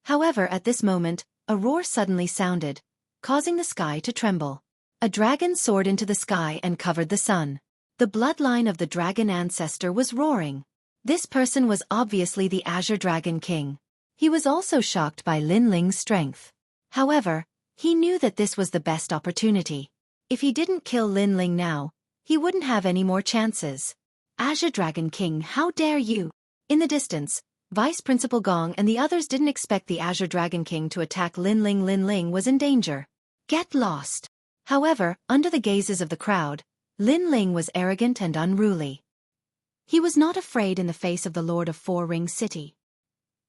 However, at this moment, a roar suddenly sounded, causing the sky to tremble. A dragon soared into the sky and covered the sun. The bloodline of the dragon ancestor was roaring. This person was obviously the Azure Dragon King. He was also shocked by Lin Ling's strength. However, he knew that this was the best opportunity. If he didn't kill Lin Ling now, he wouldn't have any more chances. Azure Dragon King, how dare you! In the distance, Vice Principal Gong and the others didn't expect the Azure Dragon King to attack Lin Ling. Lin Ling was in danger. Get lost! However, under the gazes of the crowd, Lin Ling was arrogant and unruly. He was not afraid in the face of the Lord of Four Ring City.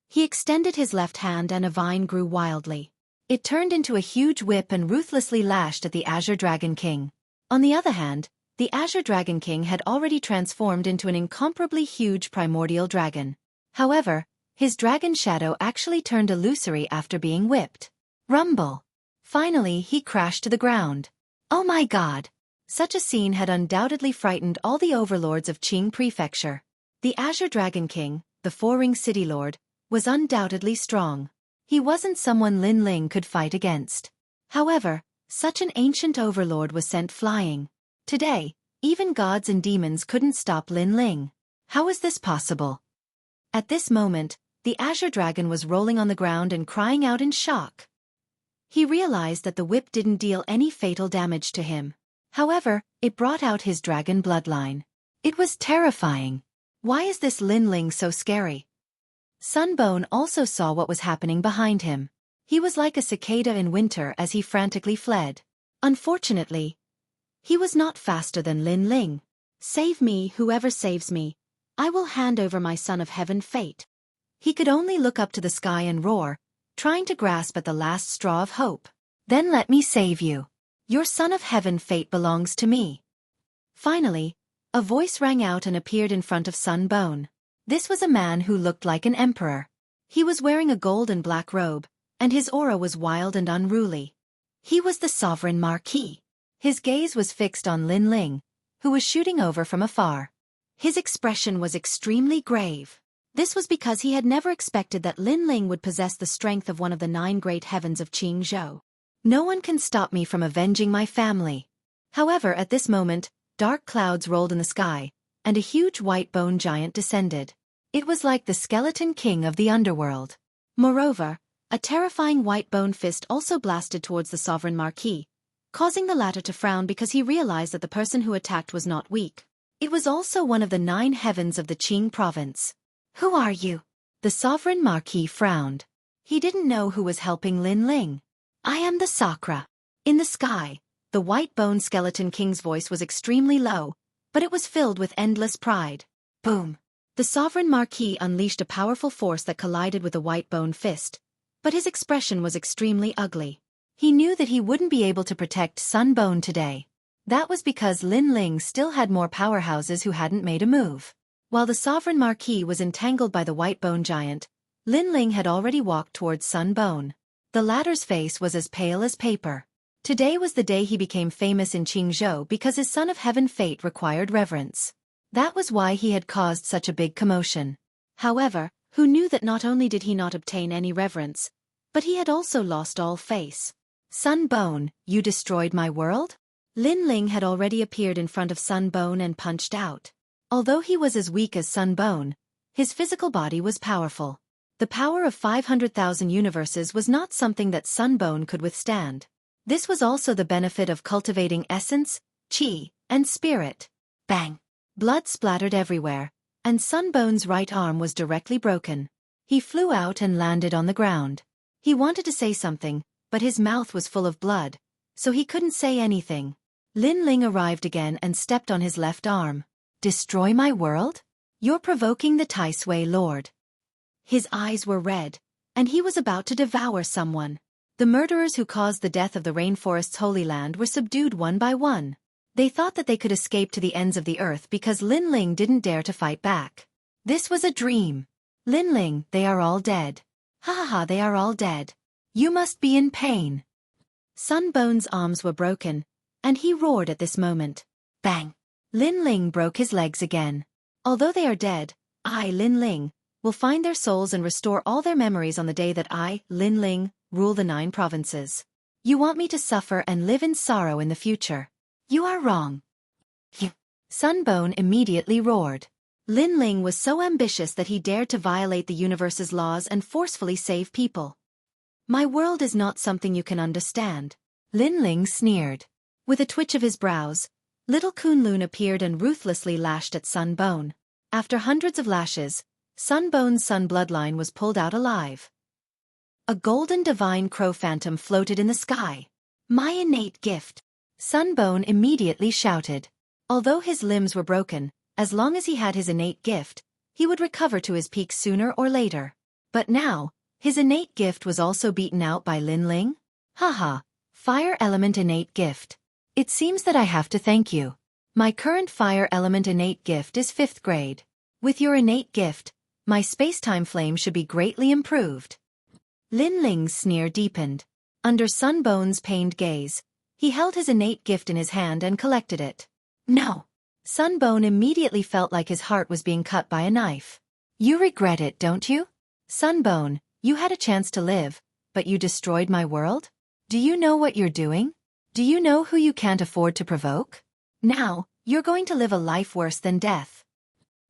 He extended his left hand and a vine grew wildly. It turned into a huge whip and ruthlessly lashed at the Azure Dragon King. On the other hand, the Azure Dragon King had already transformed into an incomparably huge primordial dragon. However, his dragon shadow actually turned illusory after being whipped. Rumble! Finally, he crashed to the ground. Oh my god! Such a scene had undoubtedly frightened all the overlords of Qing Prefecture. The Azure Dragon King, the Four-Ring City Lord, was undoubtedly strong. He wasn't someone Lin Ling could fight against. However, such an ancient overlord was sent flying. Today, even gods and demons couldn't stop Lin Ling. How is this possible? At this moment, the Azure Dragon was rolling on the ground and crying out in shock. He realized that the whip didn't deal any fatal damage to him. However, it brought out his dragon bloodline. It was terrifying. Why is this Lin Ling so scary? Sunbone also saw what was happening behind him. He was like a cicada in winter as he frantically fled. Unfortunately, he was not faster than Lin Ling. Save me, whoever saves me. I will hand over my son of heaven fate. He could only look up to the sky and roar, trying to grasp at the last straw of hope. Then let me save you. Your son of heaven fate belongs to me. Finally, a voice rang out and appeared in front of Sunbone. This was a man who looked like an emperor. He was wearing a gold and black robe, and his aura was wild and unruly. He was the Sovereign Marquis. His gaze was fixed on Lin Ling, who was shooting over from afar. His expression was extremely grave. This was because he had never expected that Lin Ling would possess the strength of one of the 9 great heavens of Qingzhou. No one can stop me from avenging my family. However, at this moment, dark clouds rolled in the sky, and a huge white bone giant descended. It was like the skeleton king of the underworld. Moreover, a terrifying white bone fist also blasted towards the Sovereign Marquis, causing the latter to frown because he realized that the person who attacked was not weak. It was also one of the 9 heavens of the Qing province. Who are you? The Sovereign Marquis frowned. He didn't know who was helping Lin Ling. I am the Sakra. In the sky, the white bone skeleton king's voice was extremely low, but it was filled with endless pride. Boom! The Sovereign Marquis unleashed a powerful force that collided with the white bone fist, but his expression was extremely ugly. He knew that he wouldn't be able to protect Sunbone today. That was because Lin Ling still had more powerhouses who hadn't made a move. While the Sovereign Marquis was entangled by the white bone giant, Lin Ling had already walked towards Sunbone. The latter's face was as pale as paper. Today was the day he became famous in Qingzhou because his son of heaven fate required reverence. That was why he had caused such a big commotion. However, who knew that not only did he not obtain any reverence, but he had also lost all face. Sunbone, you destroyed my world? Lin Ling had already appeared in front of Sunbone and punched out. Although he was as weak as Sunbone, his physical body was powerful. The power of 500,000 universes was not something that Sunbone could withstand. This was also the benefit of cultivating essence, qi, and spirit. Bang! Blood splattered everywhere, and Sunbone's right arm was directly broken. He flew out and landed on the ground. He wanted to say something, but his mouth was full of blood, so he couldn't say anything. Lin Ling arrived again and stepped on his left arm. Destroy my world? You're provoking the Tai Sui Lord. His eyes were red, and he was about to devour someone. The murderers who caused the death of the rainforest's holy land were subdued one by one. They thought that they could escape to the ends of the earth because Lin Ling didn't dare to fight back. This was a dream. Lin Ling, they are all dead. Ha ha ha, they are all dead. You must be in pain. Sunbone's arms were broken, and he roared at this moment. Bang! Lin Ling broke his legs again. Although they are dead, I, Lin Ling, will find their souls and restore all their memories on the day that I, Lin Ling, rule the 9 provinces. You want me to suffer and live in sorrow in the future. You are wrong. Sunbone immediately roared. Lin Ling was so ambitious that he dared to violate the universe's laws and forcefully save people. My world is not something you can understand. Lin Ling sneered. With a twitch of his brows, little Kunlun appeared and ruthlessly lashed at Sun Bone. After hundreds of lashes, Sun Bone's sun bloodline was pulled out alive. A golden divine crow phantom floated in the sky. My innate gift. Sun Bone immediately shouted. Although his limbs were broken, as long as he had his innate gift, he would recover to his peak sooner or later. But now, his innate gift was also beaten out by Lin Ling? Haha, fire element innate gift. It seems that I have to thank you. My current fire element innate gift is 5th grade. With your innate gift, my space-time flame should be greatly improved. Lin Ling's sneer deepened. Under Sun Bone's pained gaze, he held his innate gift in his hand and collected it. No. Sun Bone immediately felt like his heart was being cut by a knife. You regret it, don't you? Sun Bone, you had a chance to live, but you destroyed my world? Do you know what you're doing? Do you know who you can't afford to provoke? Now, you're going to live a life worse than death.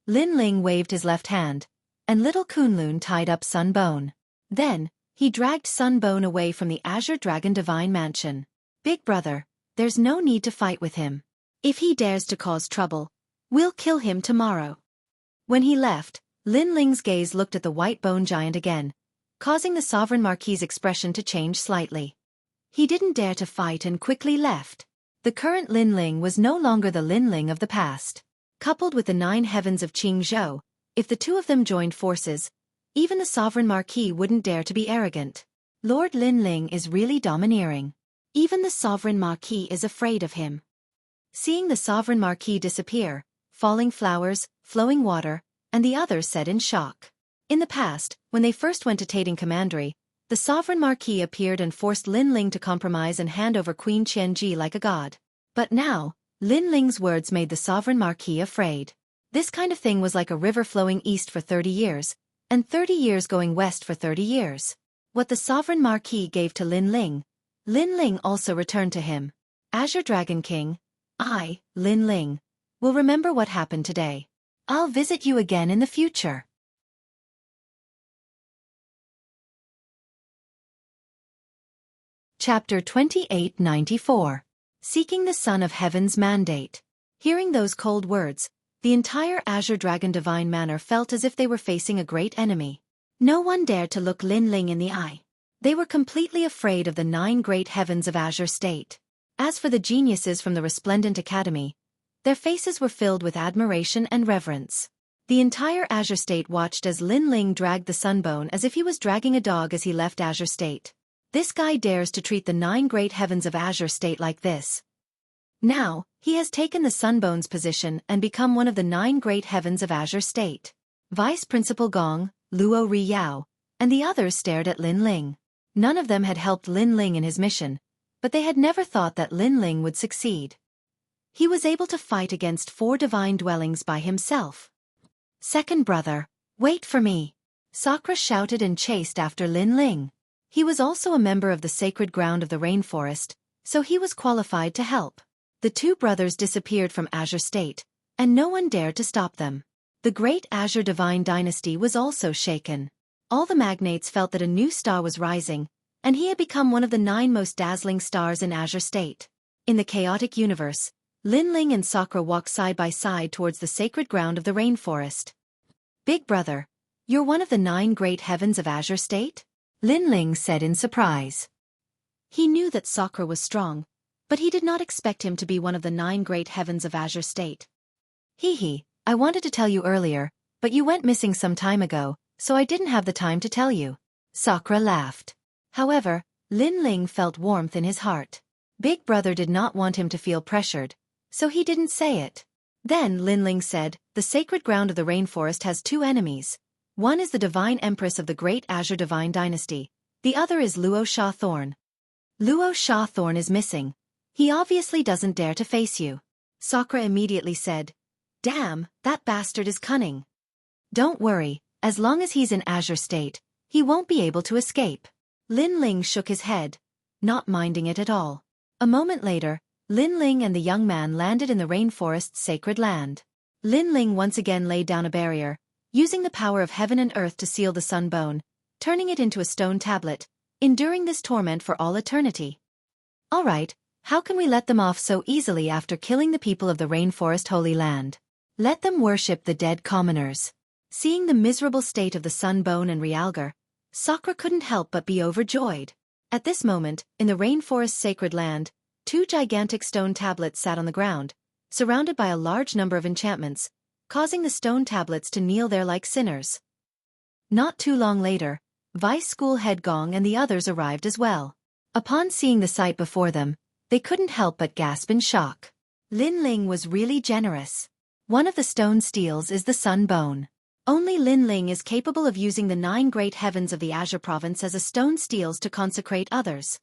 Lin Ling waved his left hand, and little Kunlun tied up Sun Bone. Then, he dragged Sun Bone away from the Azure Dragon Divine Mansion. Big brother, there's no need to fight with him. If he dares to cause trouble, we'll kill him tomorrow. When he left, Lin Ling's gaze looked at the white bone giant again, causing the Sovereign Marquis's expression to change slightly. He didn't dare to fight and quickly left. The current Lin Ling was no longer the Lin Ling of the past. Coupled with the 9 heavens of Qingzhou, if the two of them joined forces, even the Sovereign Marquis wouldn't dare to be arrogant. Lord Lin Ling is really domineering. Even the Sovereign Marquis is afraid of him. Seeing the Sovereign Marquis disappear, falling flowers, flowing water, and the others said in shock. In the past, when they first went to Tating Commandery, the Sovereign Marquis appeared and forced Lin Ling to compromise and hand over Queen Qianji like a god. But now, Lin Ling's words made the Sovereign Marquis afraid. This kind of thing was like a river flowing east for 30 years, and 30 years going west for 30 years. What the Sovereign Marquis gave to Lin Ling also returned to him. Azure Dragon King, I, Lin Ling, will remember what happened today. I'll visit you again in the future. Chapter 2894. Seeking the Son of Heaven's Mandate. Hearing those cold words, the entire Azure Dragon Divine Manor felt as if they were facing a great enemy. No one dared to look Lin Ling in the eye. They were completely afraid of the 9 great heavens of Azure State. As for the geniuses from the Resplendent Academy, their faces were filled with admiration and reverence. The entire Azure State watched as Lin Ling dragged the Sunbone as if he was dragging a dog as he left Azure State. This guy dares to treat the 9 great heavens of Azure State like this. Now, he has taken the Sunbone's position and become one of the 9 great heavens of Azure State. Vice Principal Gong, Luo Riyao, and the others stared at Lin Ling. None of them had helped Lin Ling in his mission, but they had never thought that Lin Ling would succeed. He was able to fight against 4 divine dwellings by himself. Second brother, wait for me. Sakura shouted and chased after Lin Ling. He was also a member of the sacred ground of the rainforest, so he was qualified to help. The 2 brothers disappeared from Azure State, and no one dared to stop them. The great Azure Divine Dynasty was also shaken. All the magnates felt that a new star was rising, and he had become one of the 9 most dazzling stars in Azure State. In the chaotic universe, Lin Ling and Sakura walked side by side towards the sacred ground of the rainforest. Big brother, you're one of the 9 great heavens of Azure State? Lin Ling said in surprise. He knew that Sakura was strong, but he did not expect him to be one of the 9 great heavens of Azure State. Hee, I wanted to tell you earlier, but you went missing some time ago, so I didn't have the time to tell you. Sakura laughed. However, Lin Ling felt warmth in his heart. Big brother did not want him to feel pressured, so he didn't say it. Then Lin Ling said, the sacred ground of the rainforest has 2 enemies. One is the Divine Empress of the Great Azure Divine Dynasty. The other is Luo Sha Thorn. Luo Sha Thorn is missing. He obviously doesn't dare to face you. Sakura immediately said, damn, that bastard is cunning. Don't worry, as long as he's in Azure State, he won't be able to escape. Lin Ling shook his head, not minding it at all. A moment later, Lin Ling and the young man landed in the rainforest's sacred land. Lin Ling once again laid down a barrier, using the power of heaven and earth to seal the sun bone, turning it into a stone tablet, enduring this torment for all eternity. All right, how can we let them off so easily after killing the people of the rainforest Holy Land? Let them worship the dead commoners. Seeing the miserable state of the sun bone and realgar, Sakura couldn't help but be overjoyed. At this moment, in the rainforest's sacred land, 2 gigantic stone tablets sat on the ground, surrounded by a large number of enchantments, causing the stone tablets to kneel there like sinners. Not too long later, Vice School Head Gong and the others arrived as well. Upon seeing the sight before them, they couldn't help but gasp in shock. Lin Ling was really generous. One of the stone steels is the sun bone. Only Lin Ling is capable of using the 9 great heavens of the Azure province as a stone steels to consecrate others.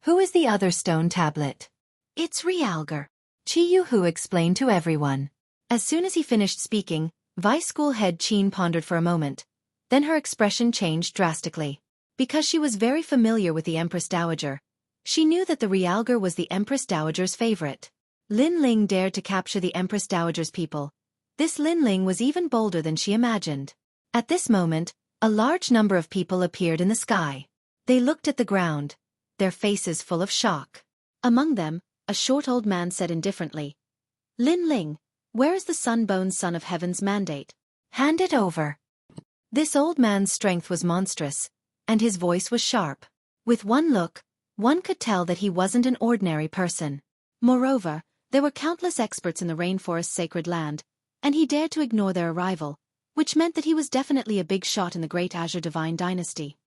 Who is the other stone tablet? It's realgar. Chi Yu-hu explained to everyone. As soon as he finished speaking, Vice School Head Qin pondered for a moment. Then her expression changed drastically. Because she was very familiar with the Empress Dowager, she knew that the realgar was the Empress Dowager's favorite. Lin Ling dared to capture the Empress Dowager's people. This Lin Ling was even bolder than she imagined. At this moment, a large number of people appeared in the sky. They looked at the ground, their faces full of shock. Among them, a short old man said indifferently, "Lin Ling, where is the Sunbone Son of Heaven's mandate? Hand it over." This old man's strength was monstrous, and his voice was sharp. With one look, one could tell that he wasn't an ordinary person. Moreover, there were countless experts in the rainforest's sacred land, and he dared to ignore their arrival, which meant that he was definitely a big shot in the Great Azure Divine Dynasty.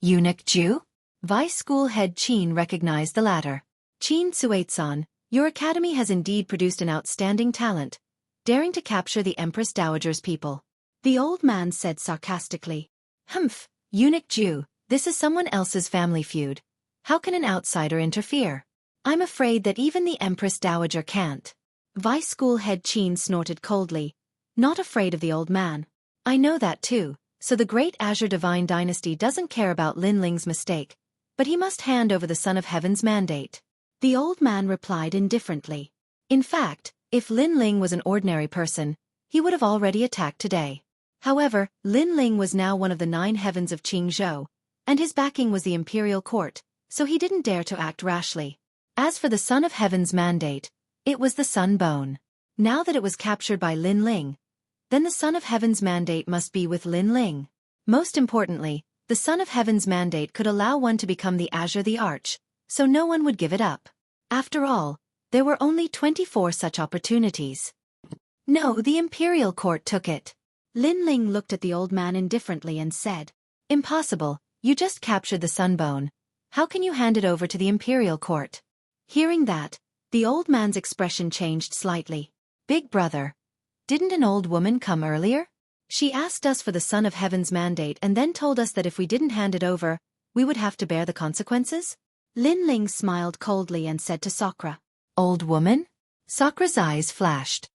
Eunuch Ju? Vice School Head Qin recognized the latter. Qin Xueqi, your academy has indeed produced an outstanding talent, daring to capture the Empress Dowager's people. The old man said sarcastically. Humph, Eunuch Ju, this is someone else's family feud. How can an outsider interfere? I'm afraid that even the Empress Dowager can't. Vice School Head Qin snorted coldly, not afraid of the old man. I know that too, so the Great Azure Divine Dynasty doesn't care about Lin Ling's mistake, but he must hand over the Son of Heaven's mandate. The old man replied indifferently. In fact, if Lin Ling was an ordinary person, he would have already attacked today. However, Lin Ling was now one of the 9 heavens of Qingzhou, and his backing was the imperial court, so he didn't dare to act rashly. As for the Son of Heaven's mandate, it was the Sun Bone. Now that it was captured by Lin Ling, then the Son of Heaven's mandate must be with Lin Ling. Most importantly, the Son of Heaven's mandate could allow one to become the Azure the Arch, so no one would give it up. After all, there were only 24 such opportunities. No, the imperial court took it. Lin Ling looked at the old man indifferently and said, "Impossible, you just captured the Sunbone. How can you hand it over to the imperial court?" Hearing that, the old man's expression changed slightly. "Big brother, didn't an old woman come earlier? She asked us for the Son of Heaven's mandate and then told us that if we didn't hand it over, we would have to bear the consequences?" Lin Ling smiled coldly and said to Sakura, "Old woman?" Sakura's eyes flashed.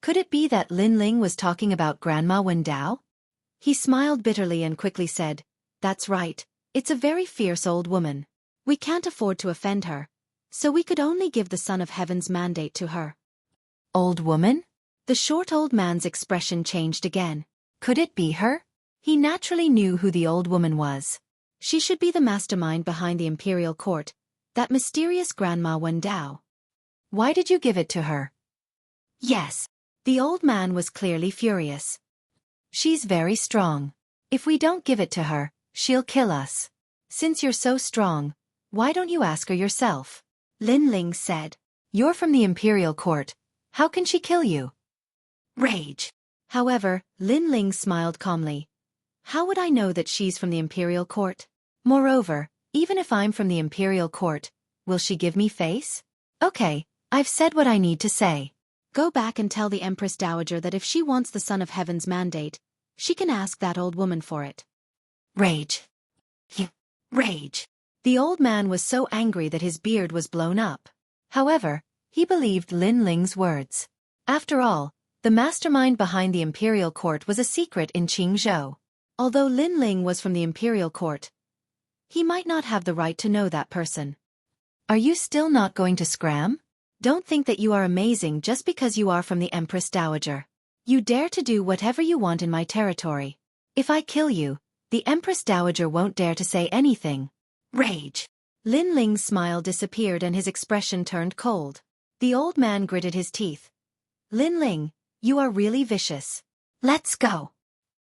Could it be that Lin Ling was talking about Grandma Wendao? He smiled bitterly and quickly said, "That's right, it's a very fierce old woman. We can't afford to offend her, so we could only give the Son of Heaven's mandate to her." Old woman? The short old man's expression changed again. Could it be her? He naturally knew who the old woman was. She should be the mastermind behind the imperial court, that mysterious Grandma Wendao. Why did you give it to her? Yes. The old man was clearly furious. She's very strong. If we don't give it to her, she'll kill us. Since you're so strong, why don't you ask her yourself? Lin Ling said. You're from the imperial court. How can she kill you? Rage. However, Lin Ling smiled calmly. How would I know that she's from the imperial court? Moreover, even if I'm from the imperial court, will she give me face? Okay, I've said what I need to say. Go back and tell the Empress Dowager that if she wants the Son of Heaven's mandate, she can ask that old woman for it. Rage. Rage. The old man was so angry that his beard was blown up. However, he believed Lin Ling's words. After all, the mastermind behind the imperial court was a secret in Qingzhou. Although Lin Ling was from the imperial court, he might not have the right to know that person. Are you still not going to scram? Don't think that you are amazing just because you are from the Empress Dowager. You dare to do whatever you want in my territory. If I kill you, the Empress Dowager won't dare to say anything. Rage. Lin Ling's smile disappeared and his expression turned cold. The old man gritted his teeth. Lin Ling, you are really vicious. Let's go.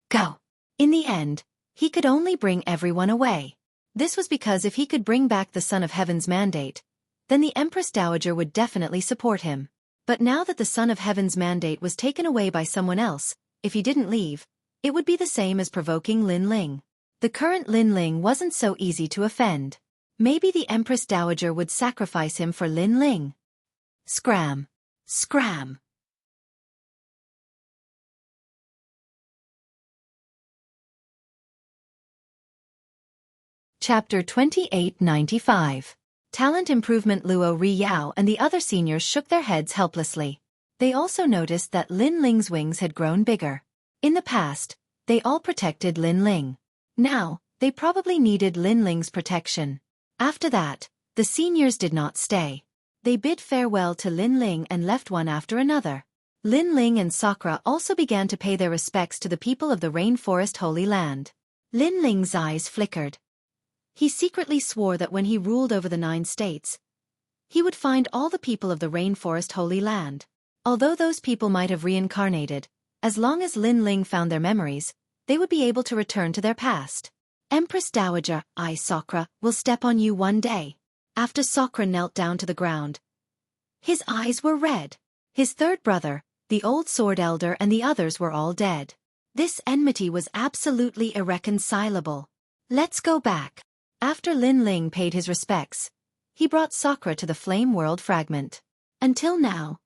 Go. In the end, he could only bring everyone away. This was because if he could bring back the Son of Heaven's mandate, then the Empress Dowager would definitely support him. But now that the Son of Heaven's mandate was taken away by someone else, if he didn't leave, it would be the same as provoking Lin Ling. The current Lin Ling wasn't so easy to offend. Maybe the Empress Dowager would sacrifice him for Lin Ling. Scram. Scram. Chapter 2895. Talent Improvement. Luo Riyao and the other seniors shook their heads helplessly. They also noticed that Lin Ling's wings had grown bigger. In the past, they all protected Lin Ling. Now, they probably needed Lin Ling's protection. After that, the seniors did not stay. They bid farewell to Lin Ling and left one after another. Lin Ling and Sakura also began to pay their respects to the people of the Rainforest Holy Land. Lin Ling's eyes flickered. He secretly swore that when he ruled over the 9 states, he would find all the people of the Rainforest Holy Land. Although those people might have reincarnated, as long as Lin Ling found their memories, they would be able to return to their past. Empress Dowager, I, Sakura, will step on you one day. After Sakura knelt down to the ground, his eyes were red. His third brother, the old sword elder, and the others were all dead. This enmity was absolutely irreconcilable. Let's go back. After Lin Ling paid his respects, he brought Sakura to the Flame World fragment. Until now,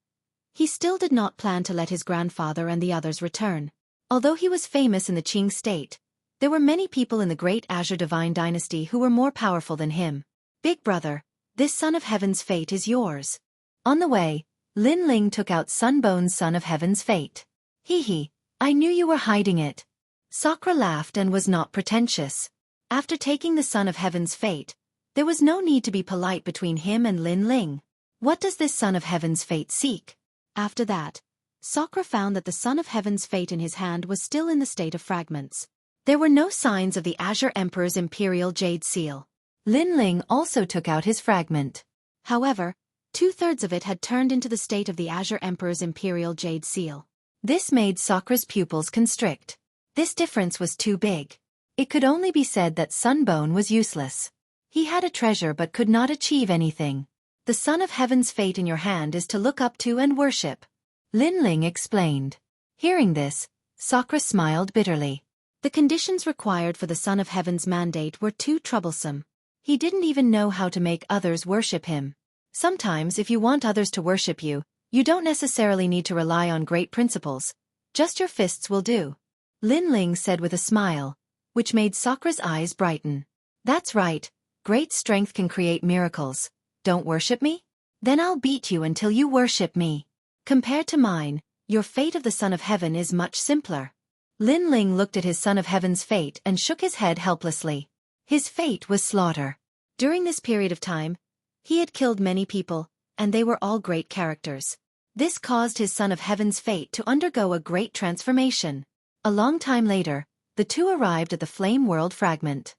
he still did not plan to let his grandfather and the others return. Although he was famous in the Qing state, there were many people in the Great Azure Divine Dynasty who were more powerful than him. Big brother, this Son of Heaven's fate is yours. On the way, Lin Ling took out Sunbone's Son of Heaven's fate. Hee, I knew you were hiding it. Sakura laughed and was not pretentious. After taking the Son of Heaven's fate, there was no need to be polite between him and Lin Ling. What does this Son of Heaven's fate seek? After that, Sakura found that the Son of Heaven's fate in his hand was still in the state of fragments. There were no signs of the Azure Emperor's Imperial Jade Seal. Lin Ling also took out his fragment. However, 2/3 of it had turned into the state of the Azure Emperor's Imperial Jade Seal. This made Sakura's pupils constrict. This difference was too big. It could only be said that Sunbone was useless. He had a treasure but could not achieve anything. The Son of Heaven's fate in your hand is to look up to and worship. Lin Ling explained. Hearing this, Sakura smiled bitterly. The conditions required for the Son of Heaven's mandate were too troublesome. He didn't even know how to make others worship him. Sometimes if you want others to worship you, you don't necessarily need to rely on great principles. Just your fists will do. Lin Ling said with a smile, which made Sakura's eyes brighten. That's right, great strength can create miracles. Don't worship me? Then I'll beat you until you worship me. Compared to mine, your fate of the Son of Heaven is much simpler. Lin Ling looked at his Son of Heaven's fate and shook his head helplessly. His fate was slaughter. During this period of time, he had killed many people, and they were all great characters. This caused his Son of Heaven's fate to undergo a great transformation. A long time later, the two arrived at the Flame World fragment.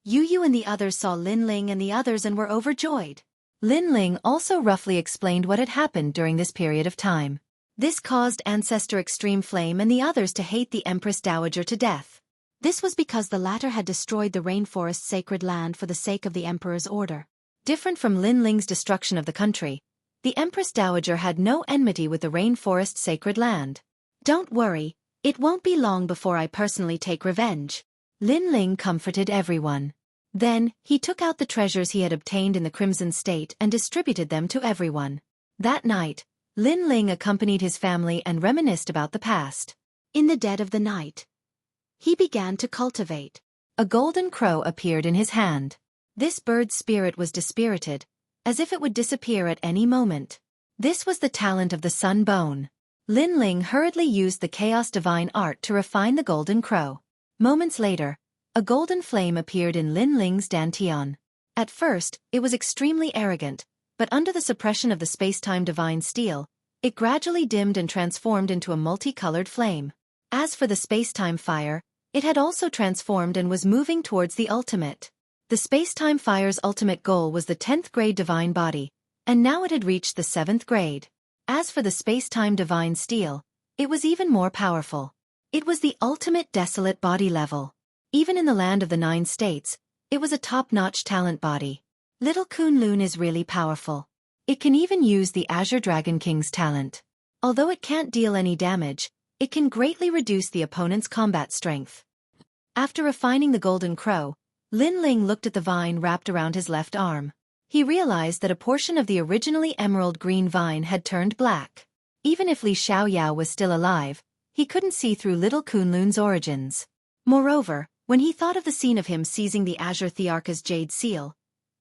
Yu and the others saw Lin Ling and the others and were overjoyed. Lin Ling also roughly explained what had happened during this period of time. This caused Ancestor Extreme Flame and the others to hate the Empress Dowager to death. This was because the latter had destroyed the Rainforest sacred land for the sake of the Emperor's order. Different from Lin Ling's destruction of the country, the Empress Dowager had no enmity with the Rainforest sacred land. Don't worry, it won't be long before I personally take revenge. Lin Ling comforted everyone. Then, he took out the treasures he had obtained in the Crimson State and distributed them to everyone. That night, Lin Ling accompanied his family and reminisced about the past. In the dead of the night, he began to cultivate. A golden crow appeared in his hand. This bird's spirit was dispirited, as if it would disappear at any moment. This was the talent of the Sun Bone. Lin Ling hurriedly used the Chaos Divine Art to refine the golden crow. Moments later, a golden flame appeared in Lin Ling's dantian. At first, it was extremely arrogant, but under the suppression of the space-time divine steel, it gradually dimmed and transformed into a multicolored flame. As for the space-time fire, it had also transformed and was moving towards the ultimate. The space-time fire's ultimate goal was the 10th grade divine body, and now it had reached the 7th grade. As for the space-time divine steel, it was even more powerful. It was the ultimate desolate body level. Even in the land of the 9 states, it was a top-notch talent body. Little Kunlun is really powerful. It can even use the Azure Dragon King's talent. Although it can't deal any damage, it can greatly reduce the opponent's combat strength. After refining the golden crow, Lin Ling looked at the vine wrapped around his left arm. He realized that a portion of the originally emerald green vine had turned black. Even if Li Xiaoyao was still alive, he couldn't see through little Kunlun's origins. Moreover, when he thought of the scene of him seizing the Azure Thearka's jade seal,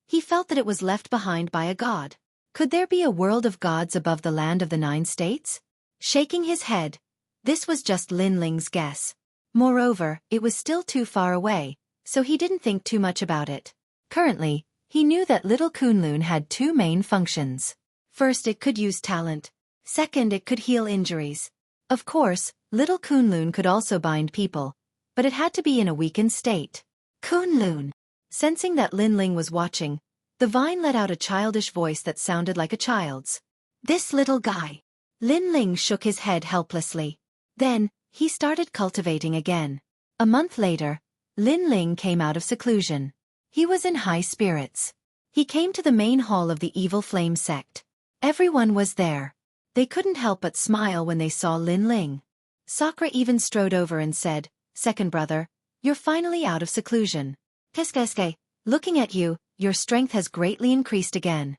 he felt that it was left behind by a god. Could there be a world of gods above the land of the 9 states? Shaking his head, this was just Lin Ling's guess. Moreover, it was still too far away, so he didn't think too much about it. Currently, he knew that little Kunlun had 2 main functions. First, it could use talent. Second, it could heal injuries. Of course, little Kunlun could also bind people, but it had to be in a weakened state. Kunlun! Sensing that Lin Ling was watching, the vine let out a childish voice that sounded like a child's. This little guy. Lin Ling shook his head helplessly. Then, he started cultivating again. A month later, Lin Ling came out of seclusion. He was in high spirits. He came to the main hall of the Evil Flame sect. Everyone was there. They couldn't help but smile when they saw Lin Ling. Sakura even strode over and said, "Second brother, you're finally out of seclusion. Keske, looking at you, your strength has greatly increased again."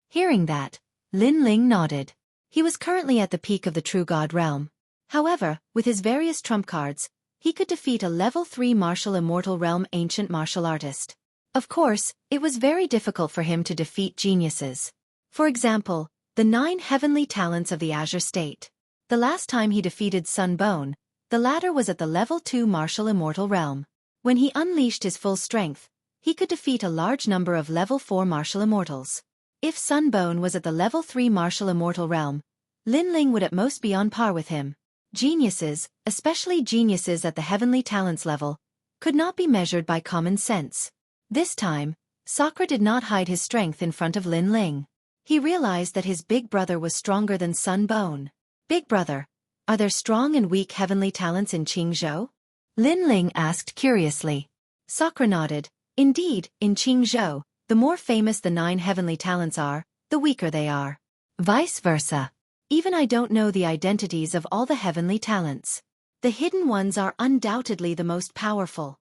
Hearing that, Lin Ling nodded. He was currently at the peak of the True God realm. However, with his various trump cards, he could defeat a level 3 martial immortal realm ancient martial artist. Of course, it was very difficult for him to defeat geniuses. For example, the 9 heavenly talents of the Azure State. The last time he defeated Sunbone, the latter was at the level 2 martial immortal realm. When he unleashed his full strength, he could defeat a large number of level 4 martial immortals. If Sunbone was at the level 3 martial immortal realm, Lin Ling would at most be on par with him. Geniuses, especially geniuses at the heavenly talents level, could not be measured by common sense. This time, Sakura did not hide his strength in front of Lin Ling. He realized that his big brother was stronger than Sunbone. Big brother, are there strong and weak heavenly talents in Qingzhou? Lin Ling asked curiously. Sakura nodded. Indeed, in Qingzhou, the more famous the 9 heavenly talents are, the weaker they are. Vice versa. Even I don't know the identities of all the heavenly talents. The hidden ones are undoubtedly the most powerful.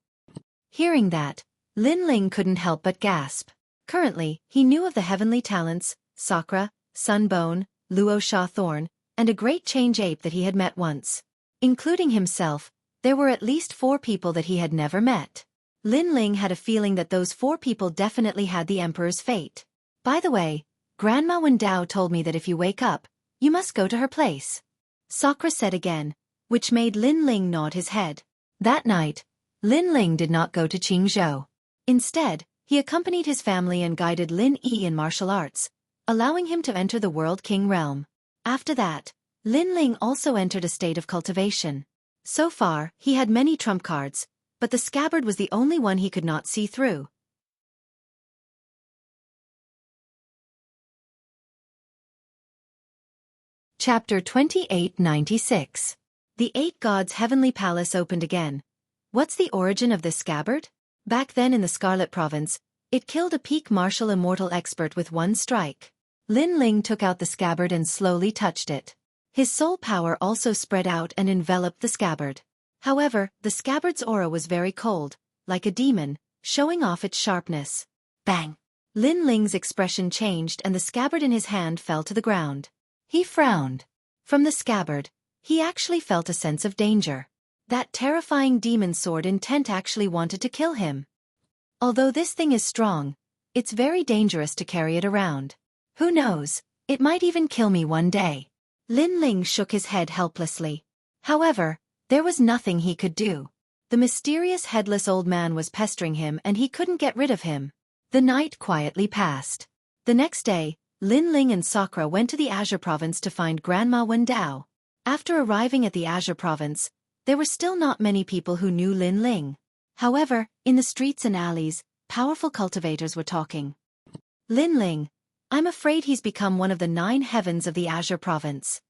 Hearing that, Lin Ling couldn't help but gasp. Currently, he knew of the heavenly talents, Sakura, Sunbone, Luo Sha Thorn, and a great change ape that he had met once. Including himself, there were at least 4 people that he had never met. Lin Ling had a feeling that those 4 people definitely had the Emperor's fate. By the way, Grandma Wendao told me that if you wake up, you must go to her place. Sakura said again, which made Lin Ling nod his head. That night, Lin Ling did not go to Qingzhou. Instead, he accompanied his family and guided Lin Yi in martial arts, allowing him to enter the World King realm. After that, Lin Ling also entered a state of cultivation. So far, he had many trump cards, but the scabbard was the only one he could not see through. Chapter 2896. The 8 Gods' Heavenly Palace opened again. What's the origin of this scabbard? Back then in the Scarlet Province, it killed a peak martial immortal expert with one strike. Lin Ling took out the scabbard and slowly touched it. His soul power also spread out and enveloped the scabbard. However, the scabbard's aura was very cold, like a demon, showing off its sharpness. Bang! Lin Ling's expression changed and the scabbard in his hand fell to the ground. He frowned. From the scabbard, he actually felt a sense of danger. That terrifying demon sword intent actually wanted to kill him. Although this thing is strong, it's very dangerous to carry it around. Who knows, it might even kill me one day. Lin Ling shook his head helplessly. However, there was nothing he could do. The mysterious headless old man was pestering him and he couldn't get rid of him. The night quietly passed. The next day, Linling and Sakura went to the Azure Province to find Grandma Wendao. After arriving at the Azure Province, there were still not many people who knew Linling. However, in the streets and alleys, powerful cultivators were talking. Linling, I'm afraid he's become one of the 9 heavens of the Azure Province.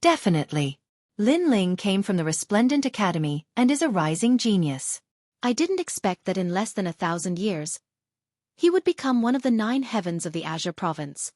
Definitely. Linling came from the Resplendent Academy and is a rising genius. I didn't expect that in less than 1,000 years, he would become one of the 9 heavens of the Azure Province.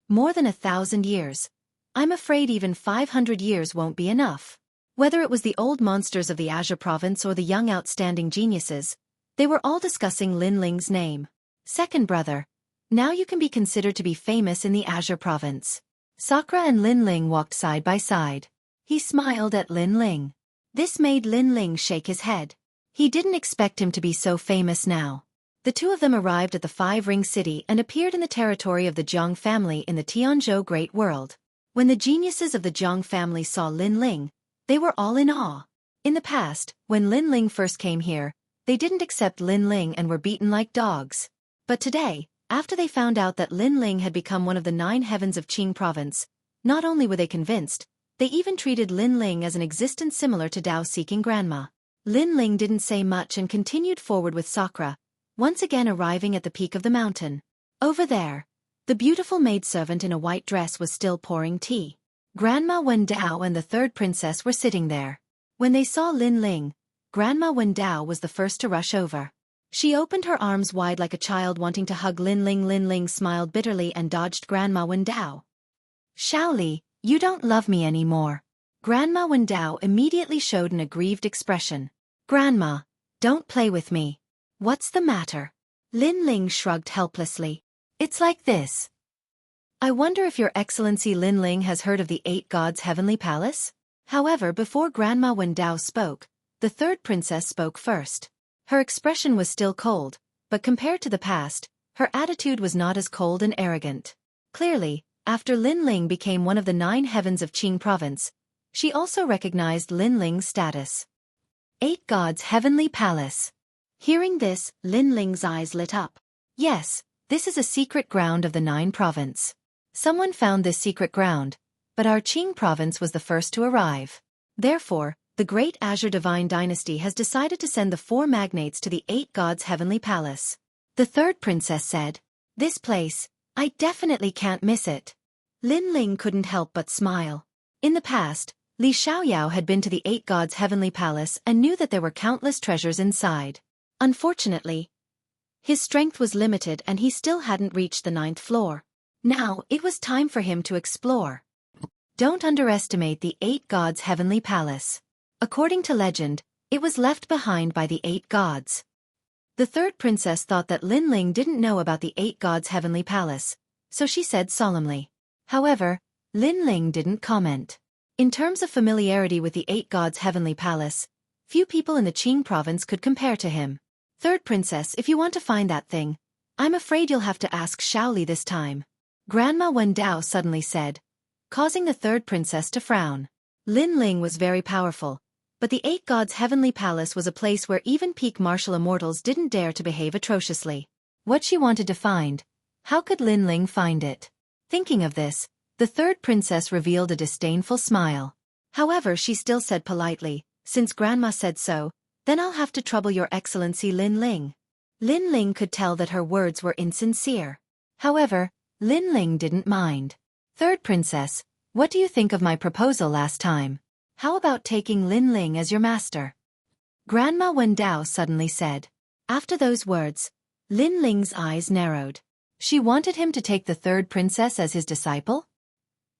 More than 1,000 years. I'm afraid even 500 years won't be enough. Whether it was the old monsters of the Azure Province or the young outstanding geniuses, they were all discussing Linling's name. Second brother, now you can be considered to be famous in the Azure Province. Sakura and Linling walked side by side. He smiled at Linling. This made Linling shake his head. He didn't expect him to be so famous now. The two of them arrived at the 5-Ring City and appeared in the territory of the Jiang family in the Tianzhou Great World. When the geniuses of the Jiang family saw Linling, they were all in awe. In the past, when Linling first came here, they didn't accept Linling and were beaten like dogs. But today, after they found out that Linling had become one of the 9 heavens of Qing Province, not only were they convinced, they even treated Linling as an existence similar to Dao-seeking grandma. Linling didn't say much and continued forward with Sakura, once again arriving at the peak of the mountain. Over there, the beautiful maidservant in a white dress was still pouring tea. Grandma Wendao and the 3rd princess were sitting there. When they saw Linling, Grandma Wendao was the first to rush over. She opened her arms wide like a child wanting to hug Linling. Linling smiled bitterly and dodged Grandma Wendao. Xueqi, you don't love me anymore. Grandma Wendao immediately showed an aggrieved expression. Grandma, don't play with me. What's the matter? Linling shrugged helplessly. It's like this. I wonder if Your Excellency Linling has heard of the 8 Gods' Heavenly Palace? However, before Grandma Wendao spoke, the 3rd princess spoke first. Her expression was still cold, but compared to the past, her attitude was not as cold and arrogant. Clearly, after Linling became one of the 9 heavens of Qing Province, she also recognized Linling's status. 8 Gods' Heavenly Palace. Hearing this, Linling's eyes lit up. Yes, this is a secret ground of the 9 province. Someone found this secret ground, but our Qing province was the first to arrive. Therefore, the great Azure Divine Dynasty has decided to send the 4 magnates to the 8 Gods' Heavenly Palace. The 3rd princess said, This place, I definitely can't miss it. Linling couldn't help but smile. In the past, Li Xiaoyao had been to the 8 Gods' Heavenly Palace and knew that there were countless treasures inside. Unfortunately, his strength was limited and he still hadn't reached the 9th floor. Now, it was time for him to explore. Don't underestimate the 8 Gods' Heavenly Palace. According to legend, it was left behind by the 8 gods. The 3rd princess thought that Linling didn't know about the 8 Gods' Heavenly Palace, so she said solemnly. However, Linling didn't comment. In terms of familiarity with the 8 Gods' Heavenly Palace, few people in the Qing province could compare to him. 3rd princess, if you want to find that thing, I'm afraid you'll have to ask Xueqi this time. Grandma Wendao suddenly said, causing the 3rd princess to frown. Linling was very powerful, but the 8 Gods' Heavenly Palace was a place where even peak martial immortals didn't dare to behave atrociously. What she wanted to find, how could Linling find it? Thinking of this, the 3rd princess revealed a disdainful smile. However, she still said politely, since Grandma said so, then I'll have to trouble Your Excellency Linling. Linling could tell that her words were insincere. However, Linling didn't mind. 3rd princess, what do you think of my proposal last time? How about taking Linling as your master? Grandma Wendao suddenly said. After those words, Linling's eyes narrowed. She wanted him to take the 3rd princess as his disciple?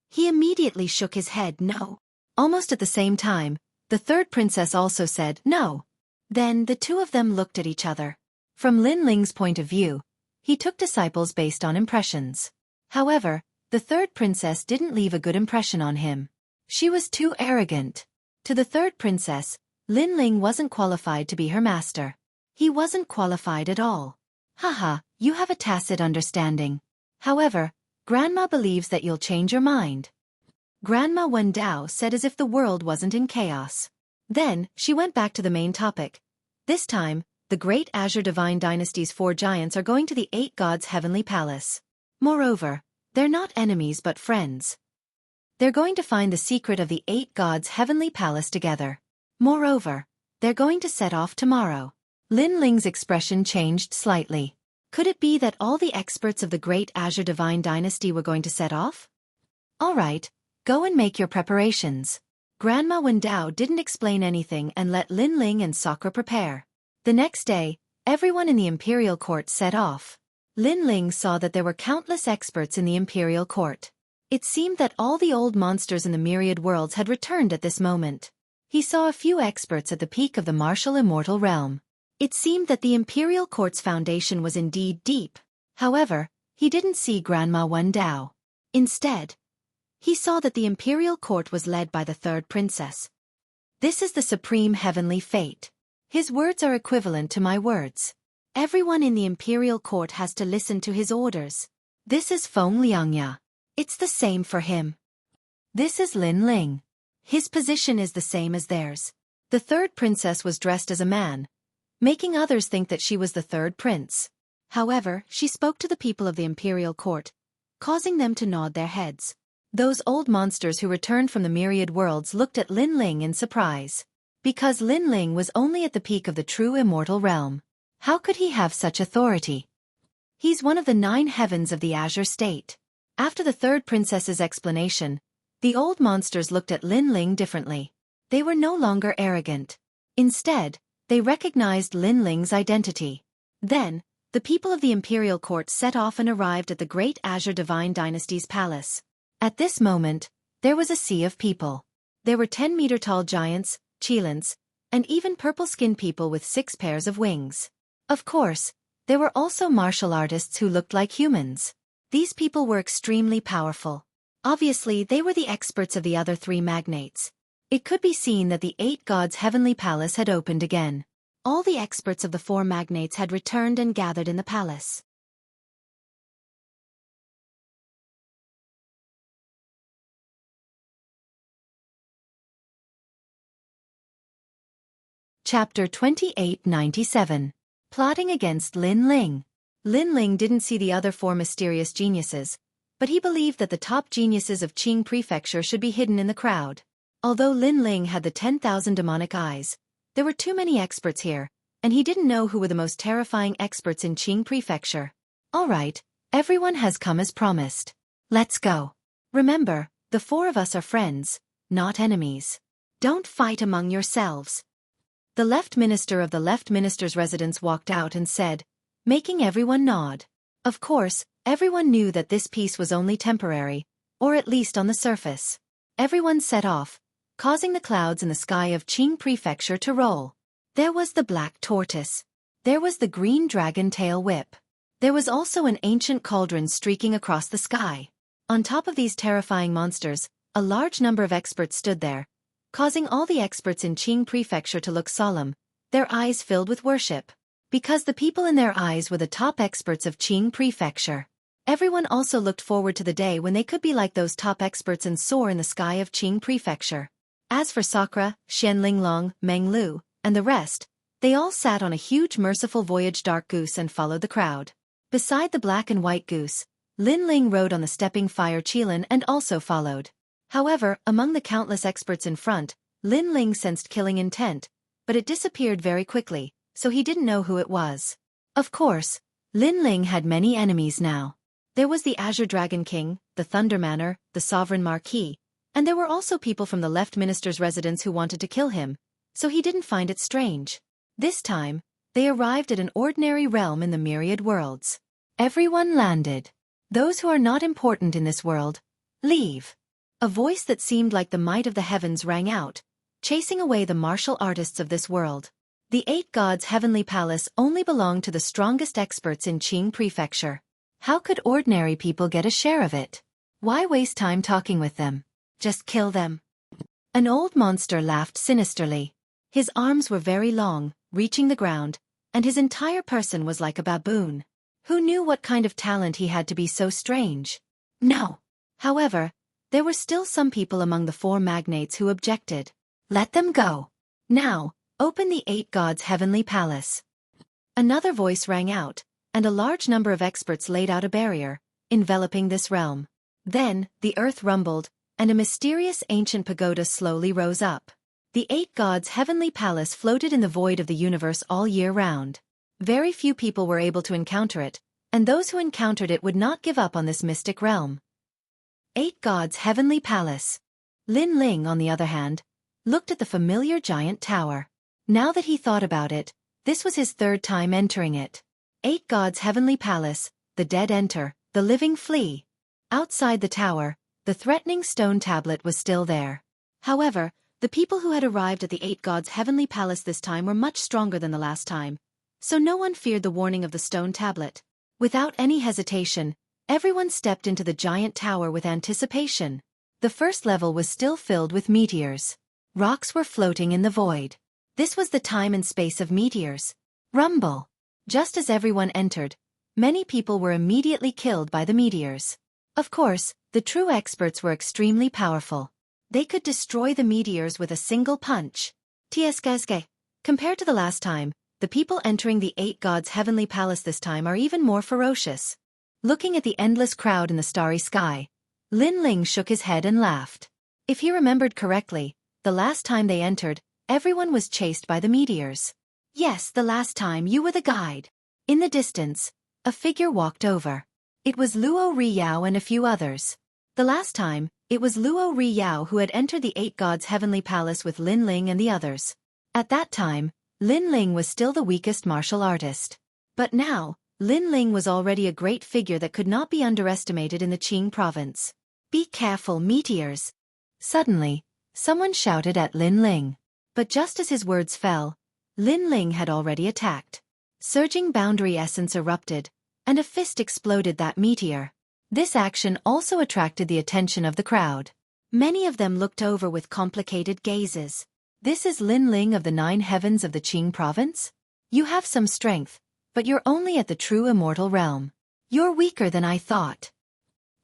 He immediately shook his head no. Almost at the same time, the 3rd princess also said no. Then the two of them looked at each other. From Linling's point of view, he took disciples based on impressions. However, the 3rd princess didn't leave a good impression on him. She was too arrogant. To the 3rd princess, Linling wasn't qualified to be her master. He wasn't qualified at all. Haha, you have a tacit understanding. However, Grandma believes that you'll change your mind. Grandma Wendao said as if the world wasn't in chaos. Then, she went back to the main topic. This time, the great Azure Divine Dynasty's 4 giants are going to the 8 Gods' Heavenly Palace. Moreover, They're not enemies but friends. They're going to find the secret of the 8 gods' heavenly palace together. Moreover, they're going to set off tomorrow. Lin Ling's expression changed slightly. Could it be that all the experts of the great Azure Divine Dynasty were going to set off? All right, go and make your preparations. Grandma Wendao didn't explain anything and let Lin Ling and Sakura prepare. The next day, everyone in the imperial court set off. Lin Ling saw that there were countless experts in the imperial court. It seemed that all the old monsters in the myriad worlds had returned at this moment. He saw a few experts at the peak of the martial immortal realm. It seemed that the imperial court's foundation was indeed deep. However, he didn't see Grandma Wendao. Instead, he saw that the imperial court was led by the 3rd princess. This is the supreme heavenly fate. His words are equivalent to my words. Everyone in the imperial court has to listen to his orders. This is Feng Liangya. It's the same for him. This is Lin Ling. His position is the same as theirs. The 3rd princess was dressed as a man, making others think that she was the 3rd prince. However, she spoke to the people of the imperial court, causing them to nod their heads. Those old monsters who returned from the myriad worlds looked at Lin Ling in surprise. Because Lin Ling was only at the peak of the true immortal realm. How could he have such authority? He's one of the 9 heavens of the Azure State. After the 3rd princess's explanation, the old monsters looked at Lin Ling differently. They were no longer arrogant. Instead, they recognized Lin Ling's identity. Then, the people of the imperial court set off and arrived at the great Azure Divine Dynasty's palace. At this moment, there was a sea of people. There were 10-meter-tall giants, Qilins, and even purple-skinned people with 6 pairs of wings. Of course, there were also martial artists who looked like humans. These people were extremely powerful. Obviously, they were the experts of the other 3 magnates. It could be seen that the 8 gods' heavenly palace had opened again. All the experts of the 4 magnates had returned and gathered in the palace. Chapter 2897. Plotting against Lin Ling. Lin Ling didn't see the other 4 mysterious geniuses, but he believed that the top geniuses of Qing Prefecture should be hidden in the crowd. Although Lin Ling had the 10,000 demonic eyes, there were too many experts here, and he didn't know who were the most terrifying experts in Qing Prefecture. All right, everyone has come as promised. Let's go. Remember, the 4 of us are friends, not enemies. Don't fight among yourselves. The left minister of the left minister's residence walked out and said, making everyone nod. Of course, everyone knew that this peace was only temporary, or at least on the surface. Everyone set off, causing the clouds in the sky of Qing Prefecture to roll. There was the black tortoise. There was the green dragon tail whip. There was also an ancient cauldron streaking across the sky. On top of these terrifying monsters, a large number of experts stood there, causing all the experts in Qing Prefecture to look solemn, their eyes filled with worship. Because the people in their eyes were the top experts of Qing Prefecture. Everyone also looked forward to the day when they could be like those top experts and soar in the sky of Qing Prefecture. As for Sakura, Xian Linglong, Meng Lu, and the rest, they all sat on a huge merciful voyage dark goose and followed the crowd. Beside the black and white goose, Lin Ling rode on the stepping fire Qilin and also followed. However, among the countless experts in front, Lin Ling sensed killing intent, but it disappeared very quickly, so he didn't know who it was. Of course, Lin Ling had many enemies now. There was the Azure Dragon King, the Thunder Manor, the Sovereign Marquis, and there were also people from the left minister's residence who wanted to kill him, so he didn't find it strange. This time, they arrived at an ordinary realm in the myriad worlds. Everyone landed. Those who are not important in this world, leave. A voice that seemed like the might of the heavens rang out, chasing away the martial artists of this world. The 8 gods' heavenly palace only belonged to the strongest experts in Qing Prefecture. How could ordinary people get a share of it? Why waste time talking with them? Just kill them. An old monster laughed sinisterly. His arms were very long, reaching the ground, and his entire person was like a baboon. Who knew what kind of talent he had to be so strange? No. However, there were still some people among the 4 magnates who objected. Let them go. Now, open the 8 gods' heavenly palace. Another voice rang out, and a large number of experts laid out a barrier, enveloping this realm. Then, the earth rumbled, and a mysterious ancient pagoda slowly rose up. The 8 gods' heavenly palace floated in the void of the universe all year round. Very few people were able to encounter it, and those who encountered it would not give up on this mystic realm. 8 gods' heavenly palace. Lin Ling, on the other hand, looked at the familiar giant tower. Now that he thought about it, this was his 3rd time entering it. 8 gods' heavenly palace, the dead enter, the living flee. Outside the tower, the threatening stone tablet was still there. However, the people who had arrived at the 8 gods' heavenly palace this time were much stronger than the last time, so no one feared the warning of the stone tablet. Without any hesitation, everyone stepped into the giant tower with anticipation. The first level was still filled with meteors. Rocks were floating in the void. This was the time and space of meteors. Rumble. Just as everyone entered, many people were immediately killed by the meteors. Of course, the true experts were extremely powerful. They could destroy the meteors with a single punch. Tsgzg. Compared to the last time, the people entering the 8 gods' heavenly palace this time are even more ferocious. Looking at the endless crowd in the starry sky, Lin Ling shook his head and laughed. If he remembered correctly, the last time they entered, everyone was chased by the meteors. Yes, the last time you were the guide. In the distance, a figure walked over. It was Luo Riyao and a few others. The last time, it was Luo Riyao who had entered the 8 gods' heavenly palace with Lin Ling and the others. At that time, Lin Ling was still the weakest martial artist. But now, Lin Ling was already a great figure that could not be underestimated in the Qing province. Be careful, meteors! Suddenly, someone shouted at Lin Ling. But just as his words fell, Lin Ling had already attacked. Surging boundary essence erupted, and a fist exploded that meteor. This action also attracted the attention of the crowd. Many of them looked over with complicated gazes. This is Lin Ling of the 9 heavens of the Qing province? You have some strength, but you're only at the true immortal realm. You're weaker than I thought.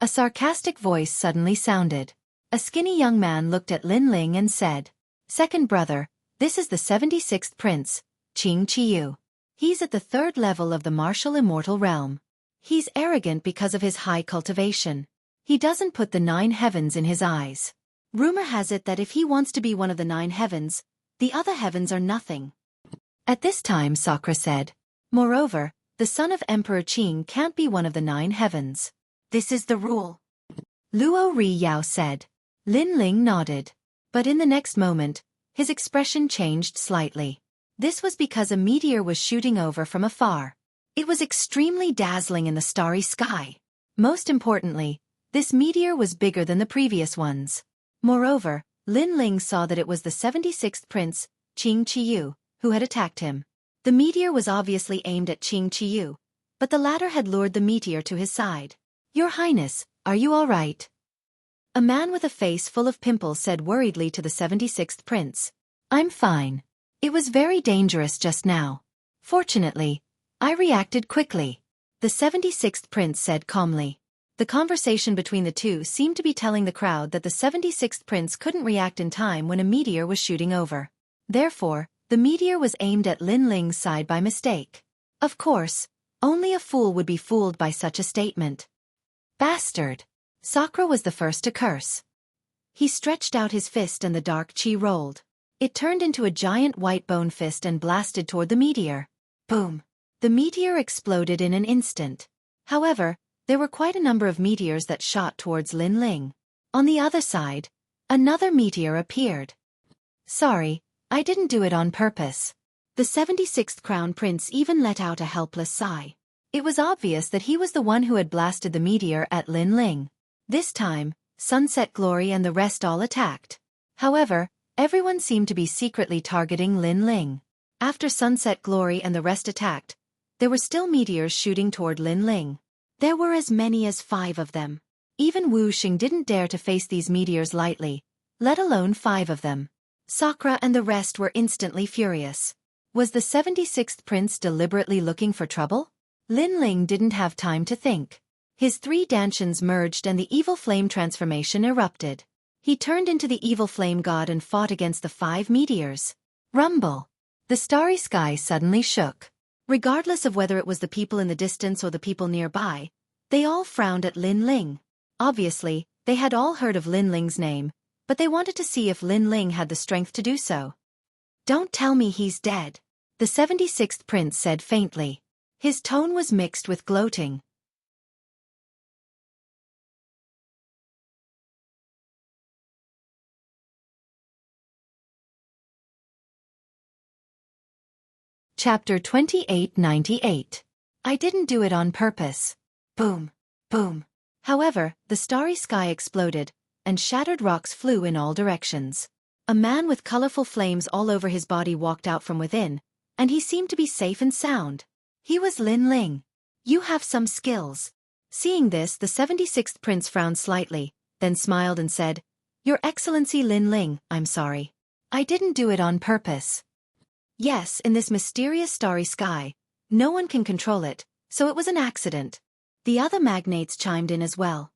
A sarcastic voice suddenly sounded. A skinny young man looked at Lin Ling and said, "Second brother, this is the 76th prince, Qing Qiyu. He's at the 3rd level of the martial immortal realm. He's arrogant because of his high cultivation. He doesn't put the 9 heavens in his eyes. Rumor has it that if he wants to be one of the 9 heavens, the other heavens are nothing." At this time Sakra said, "Moreover, the son of Emperor Qing can't be one of the 9 heavens. This is the rule." Luo Riyao said. Lin Ling nodded. But in the next moment, his expression changed slightly. This was because a meteor was shooting over from afar. It was extremely dazzling in the starry sky. Most importantly, this meteor was bigger than the previous ones. Moreover, Lin Ling saw that it was the 76th prince, Qing Qiyu, who had attacked him. The meteor was obviously aimed at Qing Qiyu, but the latter had lured the meteor to his side. "Your Highness, are you all right?" A man with a face full of pimples said worriedly to the 76th prince. "I'm fine. It was very dangerous just now. Fortunately, I reacted quickly," the 76th prince said calmly. The conversation between the two seemed to be telling the crowd that the 76th prince couldn't react in time when a meteor was shooting over. Therefore, the meteor was aimed at Lin Ling's side by mistake. Of course, only a fool would be fooled by such a statement. "Bastard!" Sakra was the first to curse. He stretched out his fist and the dark chi rolled. It turned into a giant white bone fist and blasted toward the meteor. Boom! The meteor exploded in an instant. However, there were quite a number of meteors that shot towards Lin Ling. On the other side, another meteor appeared. "Sorry, I didn't do it on purpose." The 76th Crown Prince even let out a helpless sigh. It was obvious that he was the one who had blasted the meteor at Lin Ling. This time, Sunset Glory and the rest all attacked. However, everyone seemed to be secretly targeting Lin Ling. After Sunset Glory and the rest attacked, there were still meteors shooting toward Lin Ling. There were as many as 5 of them. Even Wu Xing didn't dare to face these meteors lightly, let alone 5 of them. Sakra and the rest were instantly furious. Was the 76th prince deliberately looking for trouble? Lin Ling didn't have time to think. His 3 dantians merged and the evil flame transformation erupted. He turned into the evil flame god and fought against the 5 meteors. Rumble! The starry sky suddenly shook. Regardless of whether it was the people in the distance or the people nearby, They all frowned at Lin Ling. Obviously, they had all heard of Lin Ling's name, but they wanted to see if Lin Ling had the strength to do so. "Don't tell me he's dead," the 76th prince said faintly. His tone was mixed with gloating. Chapter 2898. I didn't do it on purpose. Boom, boom. However, the starry sky exploded, and shattered rocks flew in all directions. A man with colorful flames all over his body walked out from within, and he seemed to be safe and sound. He was Lin Ling. "You have some skills." Seeing this, the 76th prince frowned slightly, then smiled and said, "Your Excellency Lin Ling, I'm sorry. I didn't do it on purpose." Yes, in this mysterious starry sky, no one can control it, so it was an accident. The other magnates chimed in as well.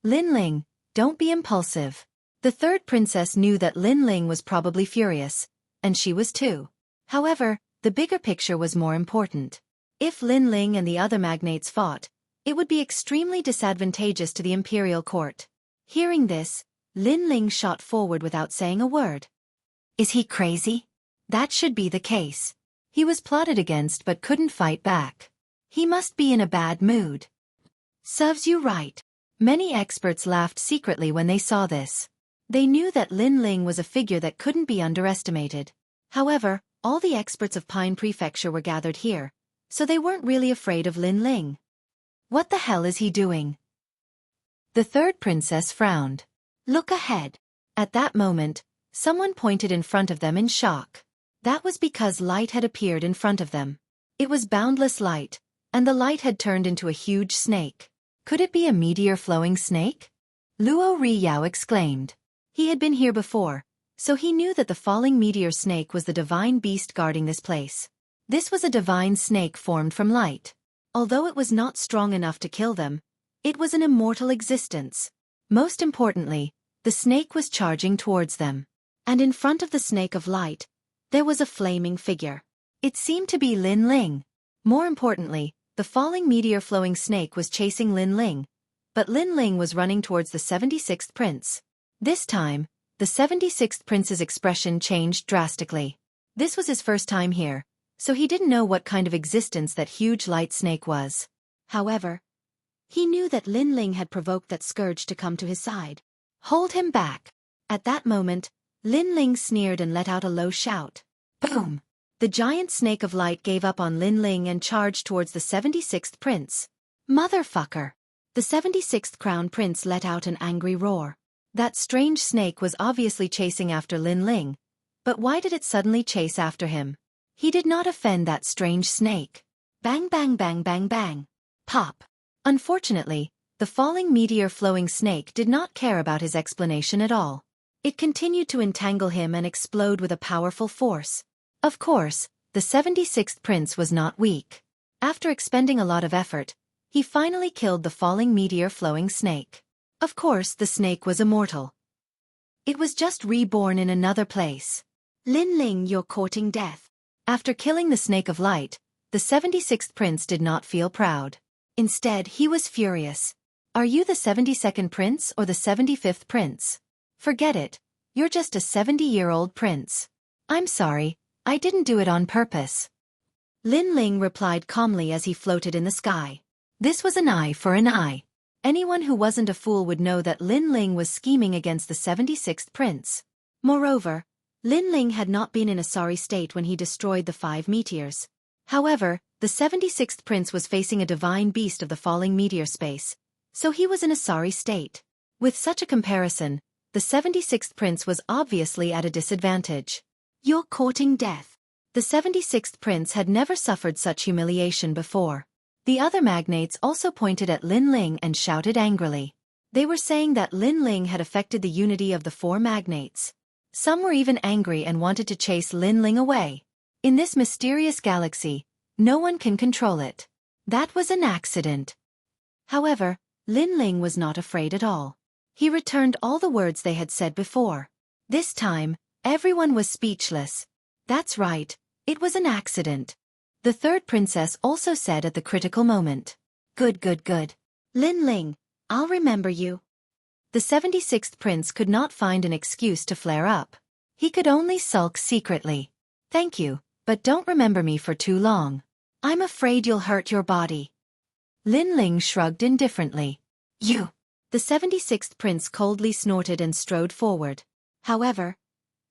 Lin Ling, don't be impulsive. The third princess knew that Lin Ling was probably furious, and she was too. However, the bigger picture was more important. If Lin Ling and the other magnates fought, it would be extremely disadvantageous to the imperial court. Hearing this, Lin Ling shot forward without saying a word. Is he crazy? That should be the case. He was plotted against but couldn't fight back. He must be in a bad mood. Serves you right. Many experts laughed secretly when they saw this. They knew that Lin Ling was a figure that couldn't be underestimated. However, all the experts of Pine Prefecture were gathered here, so they weren't really afraid of Lin Ling. What the hell is he doing? The third princess frowned. Look ahead. At that moment, someone pointed in front of them in shock. That was because light had appeared in front of them. It was boundless light, and the light had turned into a huge snake. Could it be a meteor-flowing snake? Luo Riyao exclaimed. He had been here before, so he knew that the falling meteor snake was the divine beast guarding this place. This was a divine snake formed from light. Although it was not strong enough to kill them, it was an immortal existence. Most importantly, the snake was charging towards them. And in front of the snake of light, there was a flaming figure. It seemed to be Lin Ling. More importantly, the falling meteor-flowing snake was chasing Lin Ling, but Lin Ling was running towards the 76th prince. This time, the 76th prince's expression changed drastically. This was his first time here, so he didn't know what kind of existence that huge light snake was. However, he knew that Lin Ling had provoked that scourge to come to his side. Hold him back. At that moment, Lin Ling sneered and let out a low shout. Boom! The giant snake of light gave up on Lin Ling and charged towards the 76th prince. Motherfucker! The 76th crown prince let out an angry roar. That strange snake was obviously chasing after Lin Ling, but why did it suddenly chase after him? He did not offend that strange snake. Bang bang bang bang bang. Pop! Unfortunately, the falling meteor-flowing snake did not care about his explanation at all. It continued to entangle him and explode with a powerful force. Of course, the 76th prince was not weak. After expending a lot of effort, he finally killed the falling meteor-flowing snake. Of course, the snake was immortal. It was just reborn in another place. Lin Ling, you're courting death. After killing the snake of light, the 76th prince did not feel proud. Instead, he was furious. Are you the 72nd prince or the 75th prince? Forget it. You're just a 70-year-old prince. I'm sorry, I didn't do it on purpose. Lin Ling replied calmly as he floated in the sky. This was an eye for an eye. Anyone who wasn't a fool would know that Lin Ling was scheming against the 76th prince. Moreover, Lin Ling had not been in a sorry state when he destroyed the 5 meteors. However, the 76th prince was facing a divine beast of the falling meteor space, so he was in a sorry state. With such a comparison, the 76th prince was obviously at a disadvantage. You're courting death. The 76th prince had never suffered such humiliation before. The other magnates also pointed at Lin Ling and shouted angrily. They were saying that Lin Ling had affected the unity of the 4 magnates. Some were even angry and wanted to chase Lin Ling away. In this mysterious galaxy, no one can control it. That was an accident. However, Lin Ling was not afraid at all. He returned all the words they had said before. This time, everyone was speechless. That's right, it was an accident. The third princess also said at the critical moment. Good, good, good. Lin Ling, I'll remember you. The 76th prince could not find an excuse to flare up. He could only sulk secretly. Thank you, but don't remember me for too long. I'm afraid you'll hurt your body. Lin Ling shrugged indifferently. You. The 76th prince coldly snorted and strode forward. However,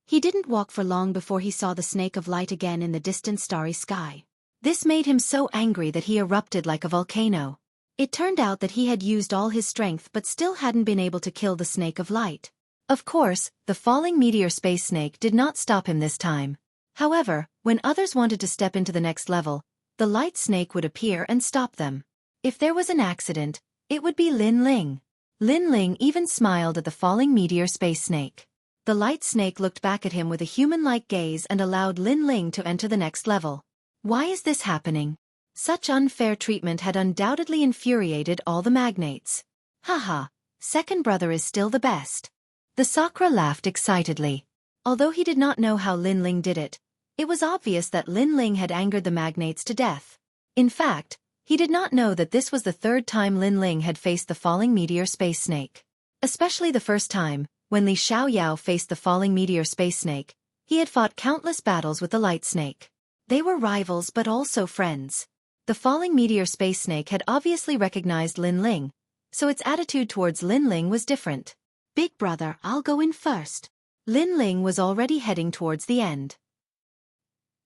he didn't walk for long before he saw the snake of light again in the distant starry sky. This made him so angry that he erupted like a volcano. It turned out that he had used all his strength but still hadn't been able to kill the snake of light. Of course, the falling meteor space snake did not stop him this time. However, when others wanted to step into the next level, the light snake would appear and stop them. If there was an accident, it would be Lin Ling. Lin Ling even smiled at the falling meteor space snake. The light snake looked back at him with a human-like gaze and allowed Lin Ling to enter the next level. Why is this happening? Such unfair treatment had undoubtedly infuriated all the magnates. Haha, second brother is still the best. The Sakra laughed excitedly. Although he did not know how Lin Ling did it, it was obvious that Lin Ling had angered the magnates to death. In fact, he did not know that this was the third time Lin Ling had faced the falling meteor space snake. Especially the first time, when Li Xiaoyao faced the falling meteor space snake, he had fought countless battles with the light snake. They were rivals but also friends. The falling meteor space snake had obviously recognized Lin Ling, so its attitude towards Lin Ling was different. Big brother, I'll go in first. Lin Ling was already heading towards the end.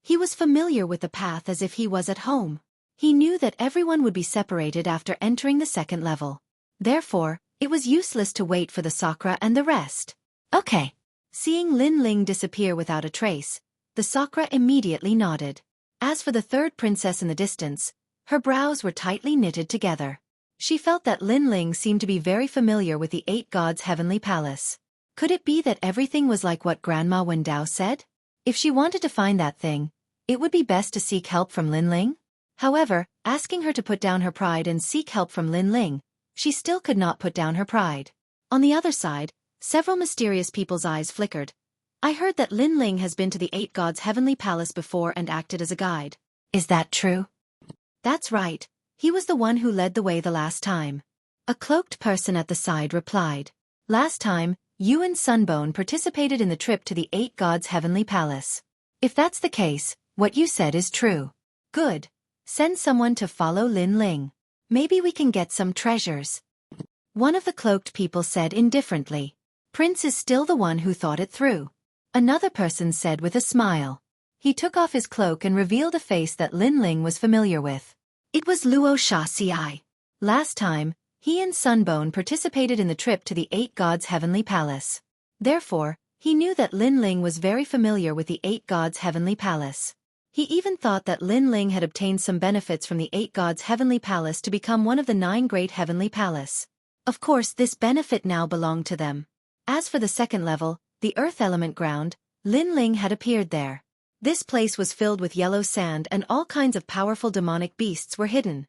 He was familiar with the path as if he was at home. He knew that everyone would be separated after entering the second level. Therefore, it was useless to wait for the Sakra and the rest. Okay. Seeing Lin Ling disappear without a trace, the Sakra immediately nodded. As for the third princess in the distance, her brows were tightly knitted together. She felt that Lin Ling seemed to be very familiar with the 8 gods' heavenly palace. Could it be that everything was like what Grandma Wendao said? If she wanted to find that thing, it would be best to seek help from Lin Ling. However, asking her to put down her pride and seek help from Lin Ling, she still could not put down her pride. On the other side, several mysterious people's eyes flickered. I heard that Lin Ling has been to the 8 gods' heavenly palace before and acted as a guide. Is that true? That's right. He was the one who led the way the last time. A cloaked person at the side replied. Last time, you and Sunbone participated in the trip to the 8 gods' heavenly palace. If that's the case, what you said is true. Good. Send someone to follow Lin Ling. Maybe we can get some treasures. One of the cloaked people said indifferently. Prince is still the one who thought it through. Another person said with a smile. He took off his cloak and revealed a face that Lin Ling was familiar with. It was Luo Shaci. Last time, he and Sunbone participated in the trip to the 8 gods' heavenly palace. Therefore, he knew that Lin Ling was very familiar with the 8 gods' heavenly palace. He even thought that Lin Ling had obtained some benefits from the 8 gods' heavenly palace to become one of the 9 great heavenly palace. Of course, this benefit now belonged to them. As for the second level, the earth element ground, Lin Ling had appeared there. This place was filled with yellow sand and all kinds of powerful demonic beasts were hidden.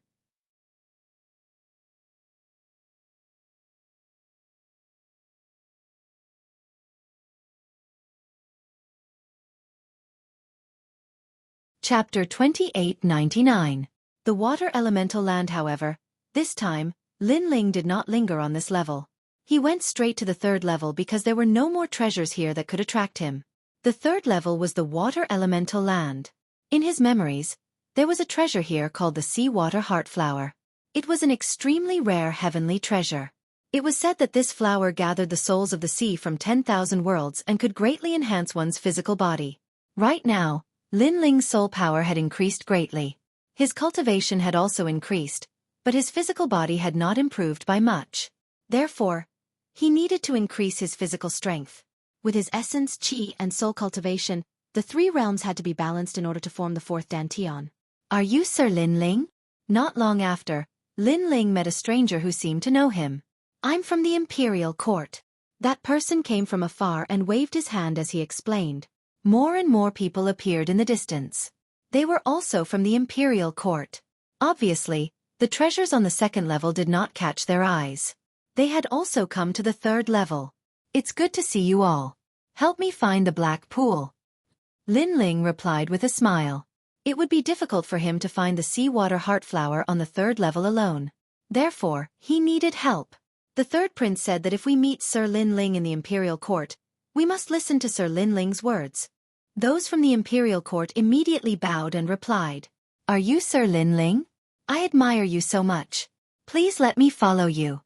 Chapter 2899. The Water Elemental Land. However, this time, Lin Ling did not linger on this level. He went straight to the third level because there were no more treasures here that could attract him. The third level was the Water Elemental Land. In his memories, there was a treasure here called the Sea Water Heart Flower. It was an extremely rare heavenly treasure. It was said that this flower gathered the souls of the sea from 10,000 worlds and could greatly enhance one's physical body. Right now, Lin Ling's soul power had increased greatly. His cultivation had also increased, but his physical body had not improved by much. Therefore, he needed to increase his physical strength. With his essence, qi, and soul cultivation, the 3 realms had to be balanced in order to form the 4th dantian. Are you Sir Lin Ling? Not long after, Lin Ling met a stranger who seemed to know him. I'm from the Imperial Court. That person came from afar and waved his hand as he explained. More and more people appeared in the distance. They were also from the Imperial Court. Obviously, the treasures on the second level did not catch their eyes. They had also come to the third level. It's good to see you all. Help me find the black pool. Lin Ling replied with a smile. It would be difficult for him to find the Sea Water Heart Flower on the third level alone. Therefore, he needed help. The third prince said that if we meet Sir Lin Ling in the imperial court, we must listen to Sir Lin Ling's words. Those from the imperial court immediately bowed and replied, "Are you Sir Lin Ling? I admire you so much. Please let me follow you."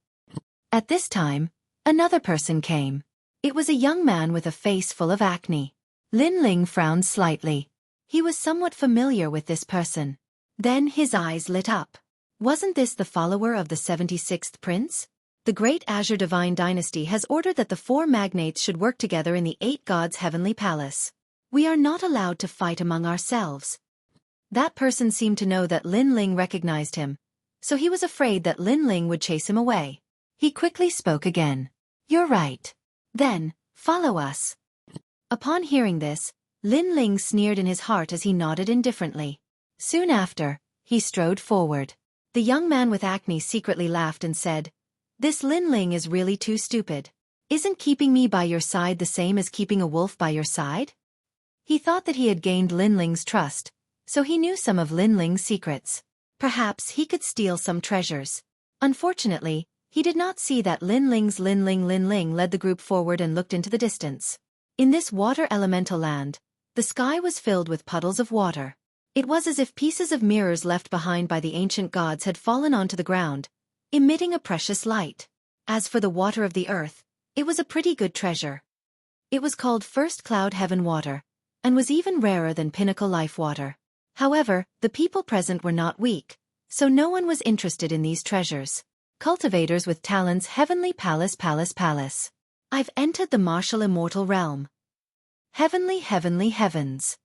At this time, another person came. It was a young man with a face full of acne. Lin Ling frowned slightly. He was somewhat familiar with this person. Then his eyes lit up. Wasn't this the follower of the 76th prince? The great Azure Divine Dynasty has ordered that the 4 magnates should work together in the 8 gods' heavenly palace. We are not allowed to fight among ourselves. That person seemed to know that Lin Ling recognized him, so he was afraid that Lin Ling would chase him away. He quickly spoke again. "You're right. Then, follow us." Upon hearing this, Lin Ling sneered in his heart as he nodded indifferently. Soon after, he strode forward. The young man with acne secretly laughed and said, "This Lin Ling is really too stupid. Isn't keeping me by your side the same as keeping a wolf by your side?" He thought that he had gained Lin Ling's trust, so he knew some of Lin Ling's secrets. Perhaps he could steal some treasures. Unfortunately, he did not see that Lin Ling led the group forward and looked into the distance. In this water elemental land, the sky was filled with puddles of water. It was as if pieces of mirrors left behind by the ancient gods had fallen onto the ground, emitting a precious light. As for the water of the earth, it was a pretty good treasure. It was called First Cloud Heaven Water, and was even rarer than Pinnacle Life Water. However, the people present were not weak, so no one was interested in these treasures. Cultivators with talents. Heavenly Palace. I've entered the martial immortal realm. Heavenly heavens.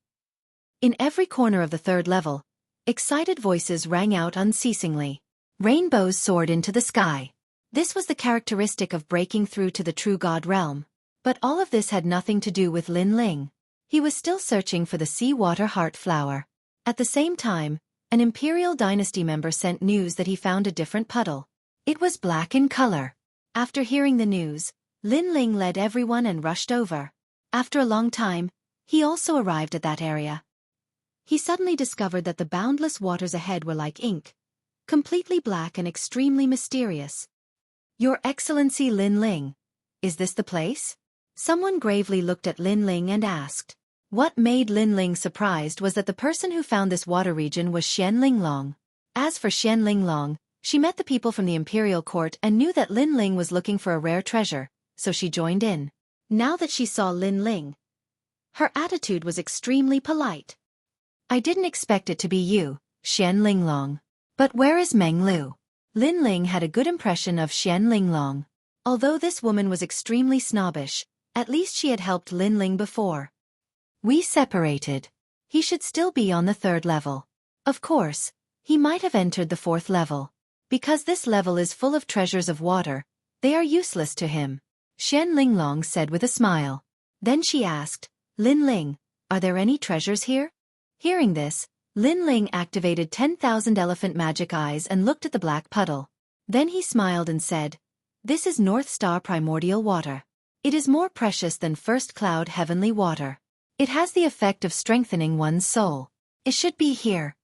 In every corner of the 3rd level, excited voices rang out unceasingly. Rainbows soared into the sky. This was the characteristic of breaking through to the true god realm. But all of this had nothing to do with Lin Ling. He was still searching for the Seawater Heart Flower. At the same time, an Imperial Dynasty member sent news that he found a different puddle. It was black in color. After hearing the news, Lin Ling led everyone and rushed over. After a long time, he also arrived at that area. He suddenly discovered that the boundless waters ahead were like ink, completely black and extremely mysterious. "Your Excellency Lin Ling, is this the place?" Someone gravely looked at Lin Ling and asked. What made Lin Ling surprised was that the person who found this water region was Xian Linglong. As for Xian Linglong, she met the people from the imperial court and knew that Lin Ling was looking for a rare treasure, so she joined in. Now that she saw Lin Ling, her attitude was extremely polite. "I didn't expect it to be you, Xian Linglong. But where is Meng Lu?" Lin Ling had a good impression of Xian Linglong. Although this woman was extremely snobbish, at least she had helped Lin Ling before. "We separated. He should still be on the 3rd level. Of course, he might have entered the 4th level. Because this level is full of treasures of water, they are useless to him," Xian Linglong said with a smile. Then she asked, "Lin Ling, are there any treasures here?" Hearing this, Lin Ling activated 10,000 elephant magic eyes and looked at the black puddle. Then he smiled and said, "This is North Star Primordial Water. It is more precious than First Cloud Heavenly Water. It has the effect of strengthening one's soul. It should be here."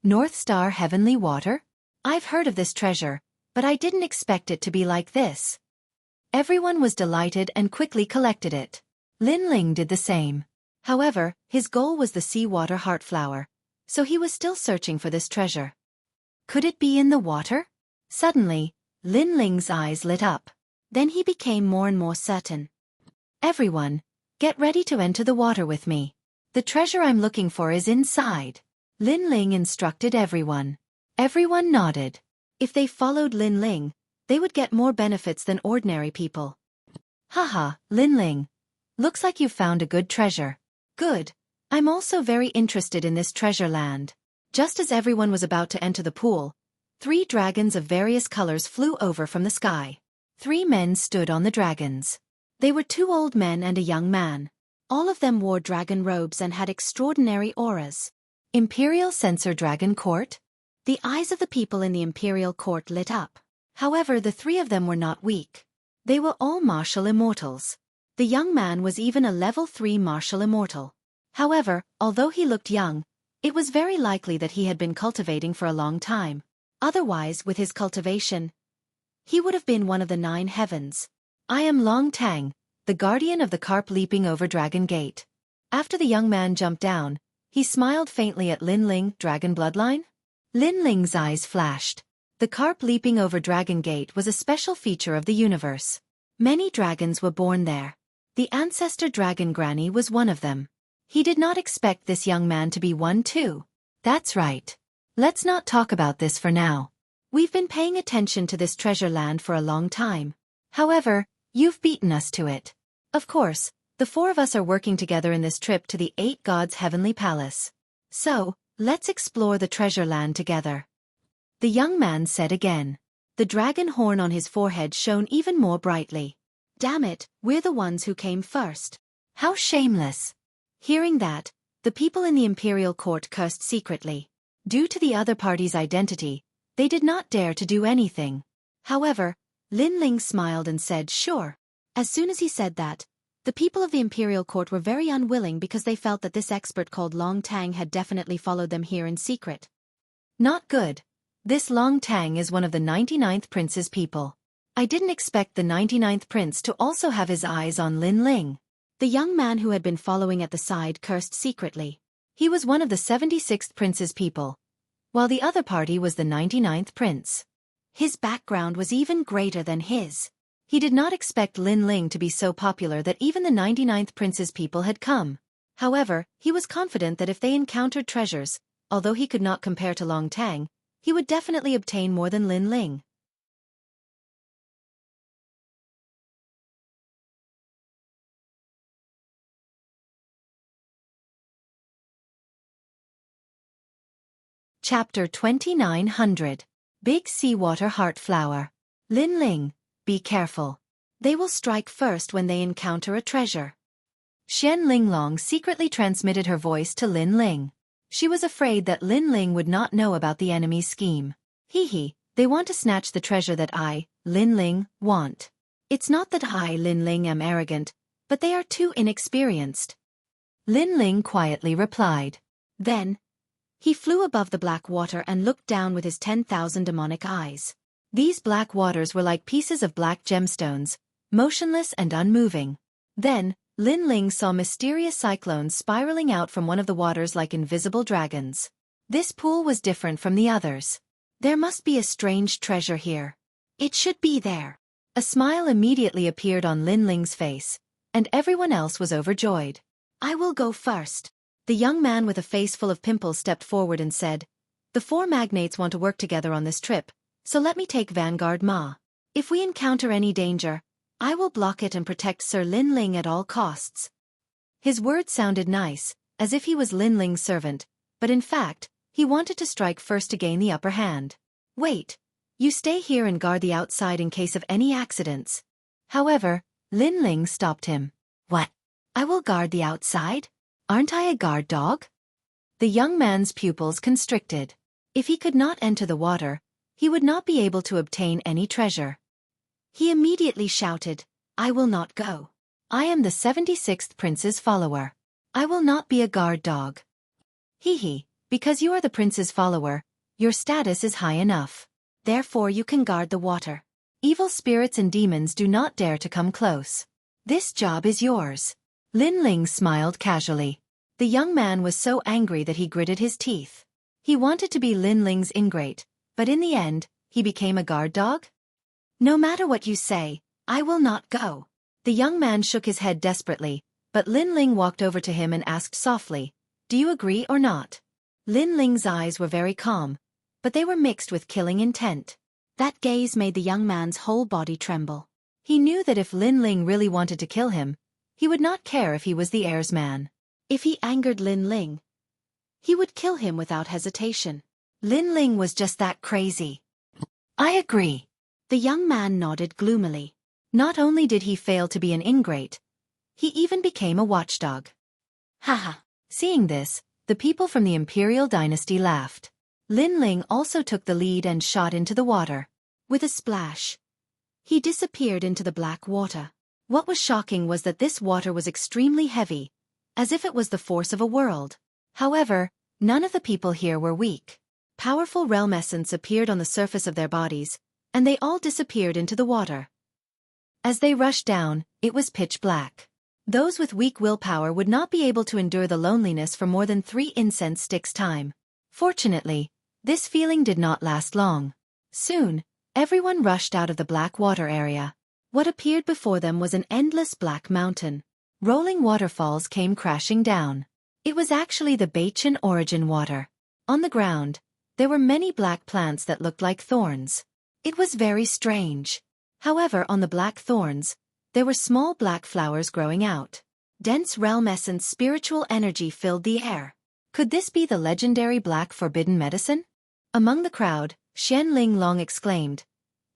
North Star Heavenly Water? I've heard of this treasure, but I didn't expect it to be like this. Everyone was delighted and quickly collected it. Lin Ling did the same. However, his goal was the Seawater Heart Flower, so he was still searching for this treasure. Could it be in the water? Suddenly, Lin Ling's eyes lit up. Then he became more and more certain. "Everyone, get ready to enter the water with me. The treasure I'm looking for is inside." Lin Ling instructed everyone. Everyone nodded. If they followed Lin Ling, they would get more benefits than ordinary people. "Haha, Lin Ling. Looks like you've found a good treasure. Good. I'm also very interested in this treasure land." Just as everyone was about to enter the pool, 3 dragons of various colors flew over from the sky. 3 men stood on the dragons. They were 2 old men and a young man. All of them wore dragon robes and had extraordinary auras. Imperial Censor Dragon Court? The eyes of the people in the Imperial Court lit up. However, the 3 of them were not weak. They were all martial immortals. The young man was even a level 3 martial immortal. However, although he looked young, it was very likely that he had been cultivating for a long time. Otherwise, with his cultivation, he would have been one of the 9 heavens. I am Long Tang, the guardian of the carp leaping over Dragon Gate. After the young man jumped down, he smiled faintly at Lin Ling. Dragon bloodline? Lin Ling's eyes flashed. The carp leaping over Dragon Gate was a special feature of the universe. Many dragons were born there. The ancestor dragon Granny was one of them. He did not expect this young man to be one too. That's right. Let's not talk about this for now. We've been paying attention to this treasure land for a long time. However, you've beaten us to it. Of course, the 4 of us are working together in this trip to the 8 gods' heavenly palace. So, let's explore the treasure land together. The young man said again. The dragon horn on his forehead shone even more brightly. Damn it, we're the ones who came first. How shameless. Hearing that, the people in the imperial court cursed secretly. Due to the other party's identity, they did not dare to do anything. However, Lin Ling smiled and said sure. As soon as he said that, the people of the imperial court were very unwilling because they felt that this expert called Long Tang had definitely followed them here in secret. Not good. This Long Tang is one of the 99th prince's people. I didn't expect the 99th prince to also have his eyes on Lin Ling. The young man who had been following at the side cursed secretly. He was one of the 76th prince's people, while the other party was the 99th prince. His background was even greater than his. He did not expect Lin Ling to be so popular that even the 99th prince's people had come. However, he was confident that if they encountered treasures, although he could not compare to Long Tang, he would definitely obtain more than Lin Ling. Chapter 2900. Big Seawater Heart Flower. Lin Ling, be careful. They will strike first when they encounter a treasure. Xian Linglong secretly transmitted her voice to Lin Ling. She was afraid that Lin Ling would not know about the enemy's scheme. They want to snatch the treasure that I, Lin Ling, want. It's not that I, Lin Ling, am arrogant, but they are too inexperienced. Lin Ling quietly replied. Then, he flew above the black water and looked down with his 10,000 demonic eyes. These black waters were like pieces of black gemstones, motionless and unmoving. Then, Lin Ling saw mysterious cyclones spiraling out from one of the waters like invisible dragons. This pool was different from the others. There must be a strange treasure here. It should be there. A smile immediately appeared on Lin Ling's face, and everyone else was overjoyed. I will go first. The young man with a face full of pimples stepped forward and said, The 4 magnates want to work together on this trip, so let me take Vanguard Ma. If we encounter any danger, I will block it and protect Sir Lin Ling at all costs. His words sounded nice, as if he was Lin Ling's servant, but in fact, he wanted to strike first to gain the upper hand. Wait, you stay here and guard the outside in case of any accidents. However, Lin Ling stopped him. What? I will guard the outside? Aren't I a guard dog? The young man's pupils constricted. If he could not enter the water, he would not be able to obtain any treasure. He immediately shouted, I will not go. I am the 76th prince's follower. I will not be a guard dog. Because you are the prince's follower, your status is high enough. Therefore you can guard the water. Evil spirits and demons do not dare to come close. This job is yours. Lin Ling smiled casually. The young man was so angry that he gritted his teeth. He wanted to be Lin Ling's ingrate, but in the end, he became a guard dog? No matter what you say, I will not go. The young man shook his head desperately, but Lin Ling walked over to him and asked softly, Do you agree or not? Lin Ling's eyes were very calm, but they were mixed with killing intent. That gaze made the young man's whole body tremble. He knew that if Lin Ling really wanted to kill him, he would not care if he was the heir's man. If he angered Lin Ling, he would kill him without hesitation. Lin Ling was just that crazy. I agree. The young man nodded gloomily. Not only did he fail to be an ingrate, he even became a watchdog. Haha. Seeing this, the people from the imperial dynasty laughed. Lin Ling also took the lead and shot into the water. With a splash, he disappeared into the black water. What was shocking was that this water was extremely heavy, as if it was the force of a world. However, none of the people here were weak. Powerful realm essence appeared on the surface of their bodies, and they all disappeared into the water. As they rushed down, it was pitch black. Those with weak willpower would not be able to endure the loneliness for more than 3 incense sticks' time. Fortunately, this feeling did not last long. Soon, everyone rushed out of the black water area. What appeared before them was an endless black mountain. Rolling waterfalls came crashing down. It was actually the Bachan origin water. On the ground, there were many black plants that looked like thorns. It was very strange. However, on the black thorns, there were small black flowers growing out. Dense realm essence spiritual energy filled the air. Could this be the legendary black forbidden medicine? Among the crowd, Xuan Long exclaimed,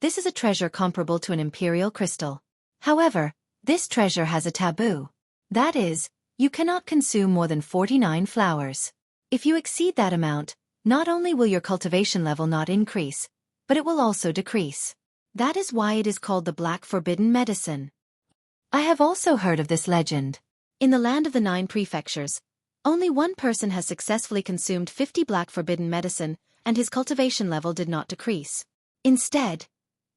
"This is a treasure comparable to an imperial crystal. However, this treasure has a taboo. That is, you cannot consume more than 49 flowers. If you exceed that amount, not only will your cultivation level not increase, but it will also decrease. That is why it is called the Black Forbidden Medicine." I have also heard of this legend. In the land of the 9 prefectures, only one person has successfully consumed 50 Black Forbidden Medicine, and his cultivation level did not decrease. Instead,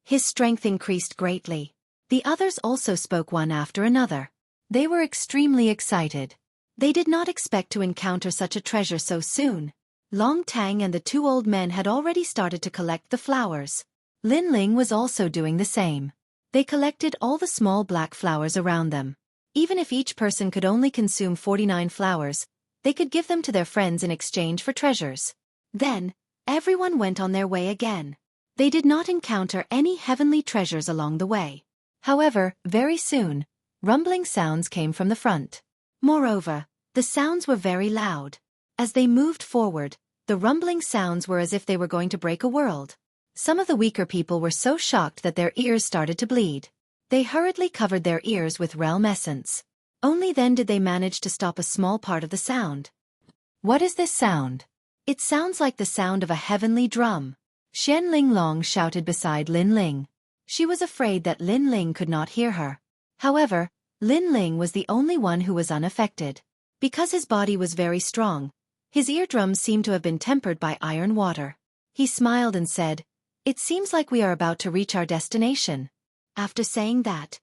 his strength increased greatly. The others also spoke one after another. They were extremely excited. They did not expect to encounter such a treasure so soon. Long Tang and the 2 old men had already started to collect the flowers. Lin Ling was also doing the same. They collected all the small black flowers around them. Even if each person could only consume 49 flowers, they could give them to their friends in exchange for treasures. Then, everyone went on their way again. They did not encounter any heavenly treasures along the way. However, very soon, rumbling sounds came from the front. Moreover, the sounds were very loud. As they moved forward, the rumbling sounds were as if they were going to break a world. Some of the weaker people were so shocked that their ears started to bleed. They hurriedly covered their ears with realm essence. Only then did they manage to stop a small part of the sound. "What is this sound?" "It sounds like the sound of a heavenly drum," Xuan Long shouted beside Lin Ling. She was afraid that Lin Ling could not hear her. However, Lin Ling was the only one who was unaffected. Because his body was very strong, his eardrums seemed to have been tempered by iron water. He smiled and said, "It seems like we are about to reach our destination." After saying that,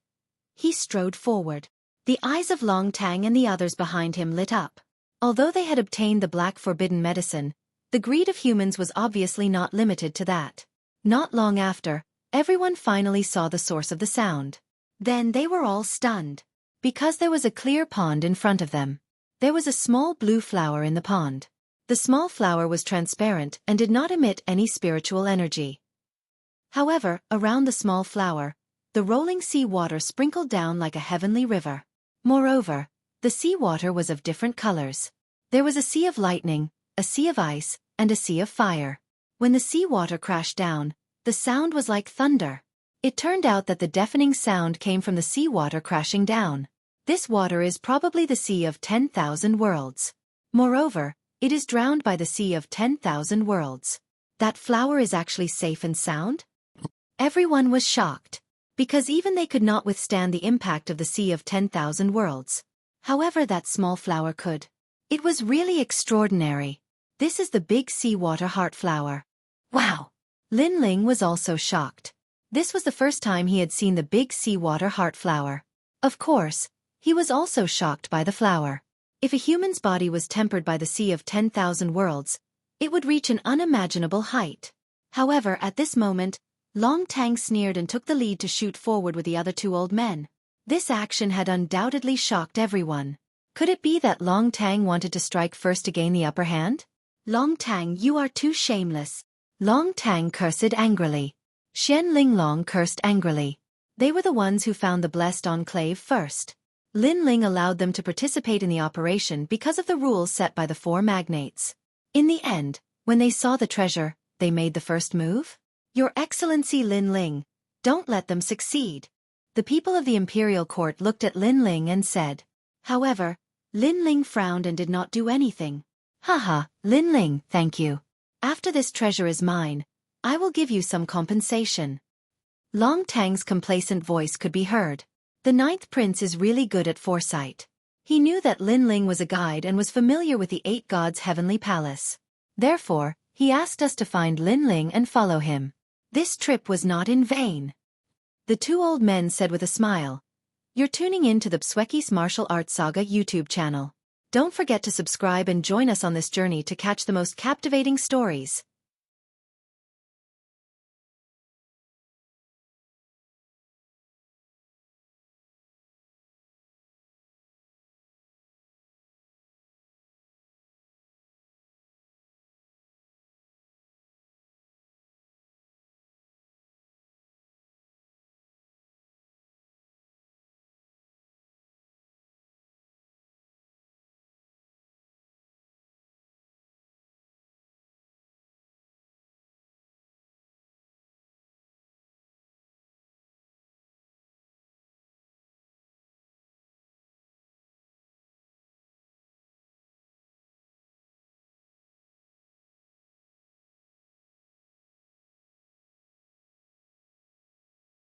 he strode forward. The eyes of Long Tang and the others behind him lit up. Although they had obtained the Black Forbidden Medicine, the greed of humans was obviously not limited to that. Not long after, everyone finally saw the source of the sound. Then they were all stunned. Because there was a clear pond in front of them. There was a small blue flower in the pond. The small flower was transparent and did not emit any spiritual energy. However, around the small flower, the rolling sea water sprinkled down like a heavenly river. Moreover, the sea water was of different colors. There was a sea of lightning, a sea of ice, and a sea of fire. When the sea water crashed down, the sound was like thunder. It turned out that the deafening sound came from the sea water crashing down. This water is probably the Sea of 10,000 Worlds. Moreover, it is drowned by the Sea of 10,000 Worlds. That flower is actually safe and sound? Everyone was shocked, because even they could not withstand the impact of the Sea of 10,000 Worlds. However, that small flower could. It was really extraordinary. This is the big seawater heart flower. Wow! Lin Ling was also shocked. This was the first time he had seen the big seawater heart flower. Of course, he was also shocked by the flower. If a human's body was tempered by the Sea of 10,000 Worlds, it would reach an unimaginable height. However, at this moment, Long Tang sneered and took the lead to shoot forward with the other 2 old men. This action had undoubtedly shocked everyone. Could it be that Long Tang wanted to strike first to gain the upper hand? "Long Tang, you are too shameless." Long Tang cursed angrily. Xuan Long cursed angrily. They were the ones who found the blessed enclave first. Lin Ling allowed them to participate in the operation because of the rules set by the 4 magnates. In the end, when they saw the treasure, they made the first move. "Your Excellency Lin Ling, don't let them succeed." The people of the imperial court looked at Lin Ling and said. However, Lin Ling frowned and did not do anything. "Haha, Lin Ling, thank you. After this treasure is mine, I will give you some compensation." Long Tang's complacent voice could be heard. The 9th prince is really good at foresight. He knew that Lin Ling was a guide and was familiar with the 8 gods' heavenly palace. Therefore, He asked us to find Linling and follow him. This trip was not in vain. The two old men said with a smile. You're tuning in to the Xueqi's Martial Arts Saga YouTube channel. Don't forget to subscribe and join us on this journey to catch the most captivating stories.